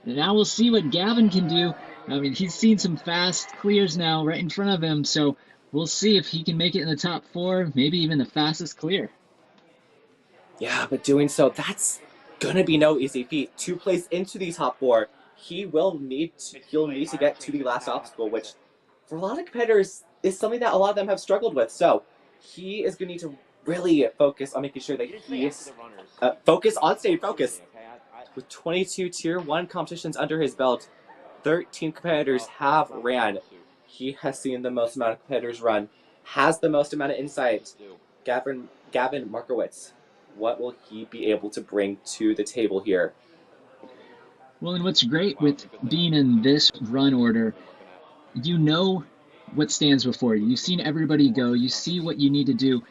now we'll see what Gavin can do. I mean, he's seen some fast clears now right in front of him, so we'll see if he can make it in the top 4, maybe even the fastest clear. Yeah, but doing so, that's gonna be no easy feat. To place into the top 4, he'll need to get to the last obstacle, which for a lot of competitors is something that a lot of them have struggled with. So he is gonna need to really focus on making sure that he is staying focused. With 22 Tier 1 competitions under his belt, 13 competitors have ran. He has seen the most amount of competitors run, has the most amount of insight. Gavin Markowitz, what will he be able to bring to the table here? Well, and what's great with being in this run order, you know what stands before you. You've seen everybody go. You see what you need to do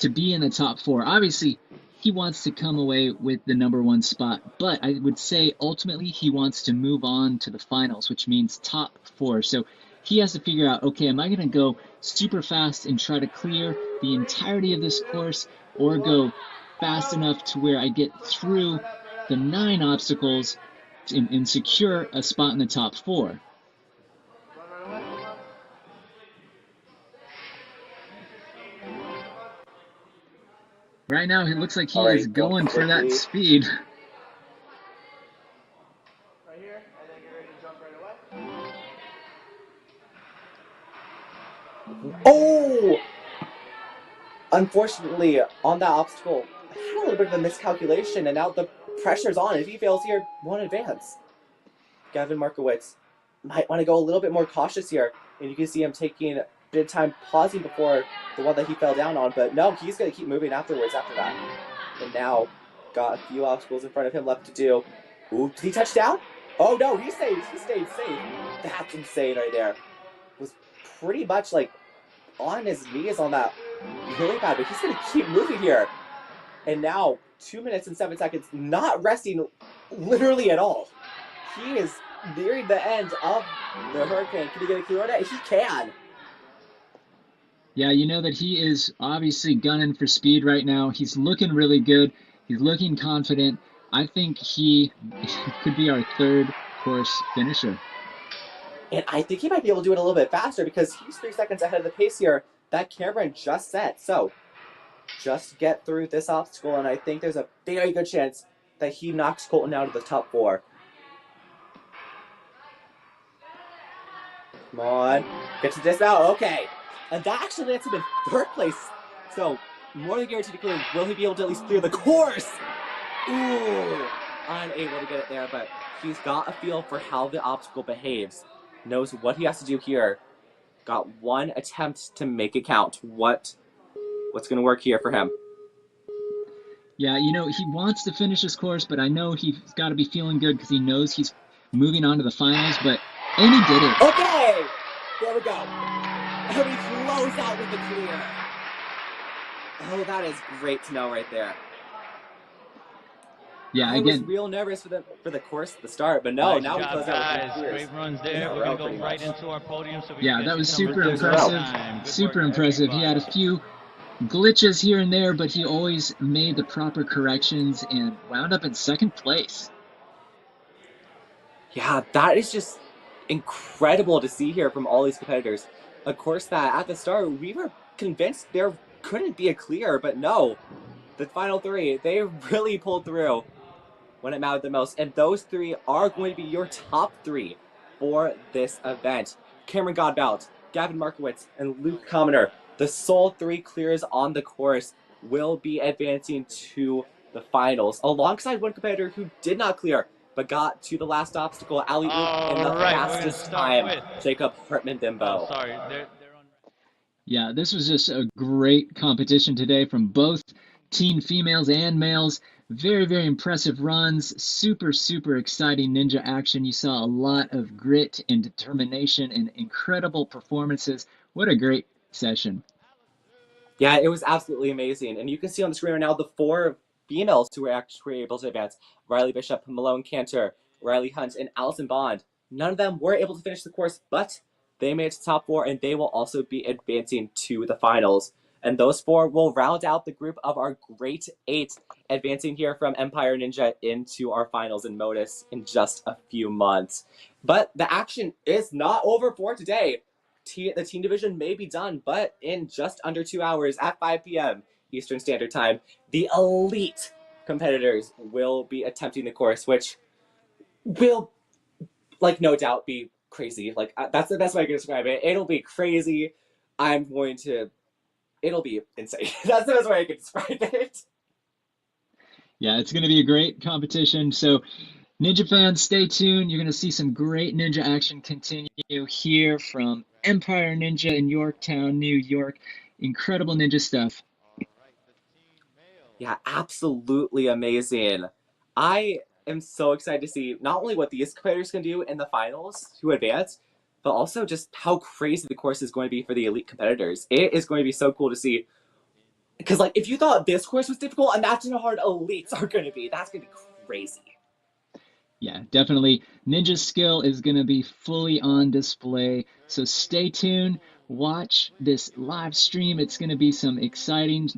to be in the top 4. Obviously, he wants to come away with the #1 spot, but I would say ultimately he wants to move on to the finals, which means top 4. So he has to figure out, okay, am I going to go super fast and try to clear the entirety of this course, or go fast enough to where I get through the 9 obstacles and secure a spot in the top 4? Right now, he looks like he is going for that speed. Right here, and then get ready to jump right away. Oh! Unfortunately, on that obstacle, I had a little bit of a miscalculation, and now the pressure's on. If he fails here, won't advance. Gavin Markowitz might want to go a little bit more cautious here, and you can see him taking a bit of time pausing before the one that he fell down on, but no, he's going to keep moving afterwards after that. And now, got a few obstacles in front of him left to do. Ooh, did he touch down? Oh no, he stayed safe. That's insane right there. Was pretty much like on his knees on that really bad, but he's going to keep moving here. And now, 2 minutes and 7 seconds, not resting literally at all. He is nearing the end of the Hurricane. Can he get a clear on it? He can. Yeah, you know that he is obviously gunning for speed right now. He's looking really good. He's looking confident. I think he could be our third course finisher. And I think he might be able to do it a little bit faster because he's 3 seconds ahead of the pace here that Cameron just set. So just get through this obstacle, and I think there's a very good chance that he knocks Colton out of the top 4. Come on. Get to dismount. Okay. And that actually lands him in 3rd place. So, more than guaranteed to clear. Will he be able to at least clear the course? Ooh. Unable to get it there, but he's got a feel for how the obstacle behaves. Knows what he has to do here. Got one attempt to make it count. What's going to work here for him? Yeah, you know, he wants to finish this course, but I know he's got to be feeling good because he knows he's moving on to the finals, and he did it. Okay! There we go. And he closed out with the clear. Oh, that is great to know right there. Yeah, I again, was real nervous for the course at the start, but no, Nice now we job, close out with guys. the clears. Great runs there. We're going to go right into our podium. So we yeah, can that get was to some super There's impressive. time. Good Super work, impressive. He had a everybody. few glitches here and there, but he always made the proper corrections and wound up in 2nd place. Yeah, that is just incredible to see here from all these competitors. A course that at the start we were convinced there couldn't be a clear, but no. The final 3, they really pulled through when it mattered the most. And those 3 are going to be your top 3 for this event. Cameron Godbout, Gavin Markowitz, and Luke Commoner, the sole 3 clears on the course, will be advancing to the finals, alongside one competitor who did not clear, but got to the last obstacle, alley-oop, in the fastest time, Jacob Hartman-Dimbo. Oh, sorry. They're on. Yeah, this was just a great competition today from both teen females and males. Very, very impressive runs. Super, super exciting ninja action. You saw a lot of grit and determination and incredible performances. What a great session. Yeah, it was absolutely amazing. And you can see on the screen right now the 4 females who were actually able to advance. Riley Bishop, Malone Cantor, Riley Hunt, and Allison Bond. None of them were able to finish the course, but they made it to top 4, and they will also be advancing to the finals. And those 4 will round out the group of our great 8, advancing here from Empire Ninja into our finals in Modus in just a few months. But the action is not over for today. The teen division may be done, but in just under 2 hours at 5 p.m. Eastern Standard Time, the elite competitors will be attempting the course, which will, like, no doubt be crazy. Like, that's the best way I can describe it. It'll be crazy. It'll be insane. That's the best way I can describe it. Yeah, it's going to be a great competition. So, Ninja fans, stay tuned. You're going to see some great ninja action continue here from Empire Ninja in Yorktown, New York. Incredible ninja stuff. Yeah, absolutely amazing. I am so excited to see not only what these competitors can do in the finals to advance, but also just how crazy the course is going to be for the elite competitors. It is going to be so cool to see. Because, like, if you thought this course was difficult, imagine how hard elites are going to be. That's going to be crazy. Yeah, definitely. Ninja's skill is going to be fully on display. So stay tuned. Watch this live stream. It's going to be some exciting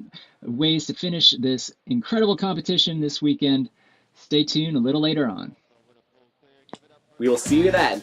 ways to finish this incredible competition this weekend. Stay tuned a little later on. We will see you then.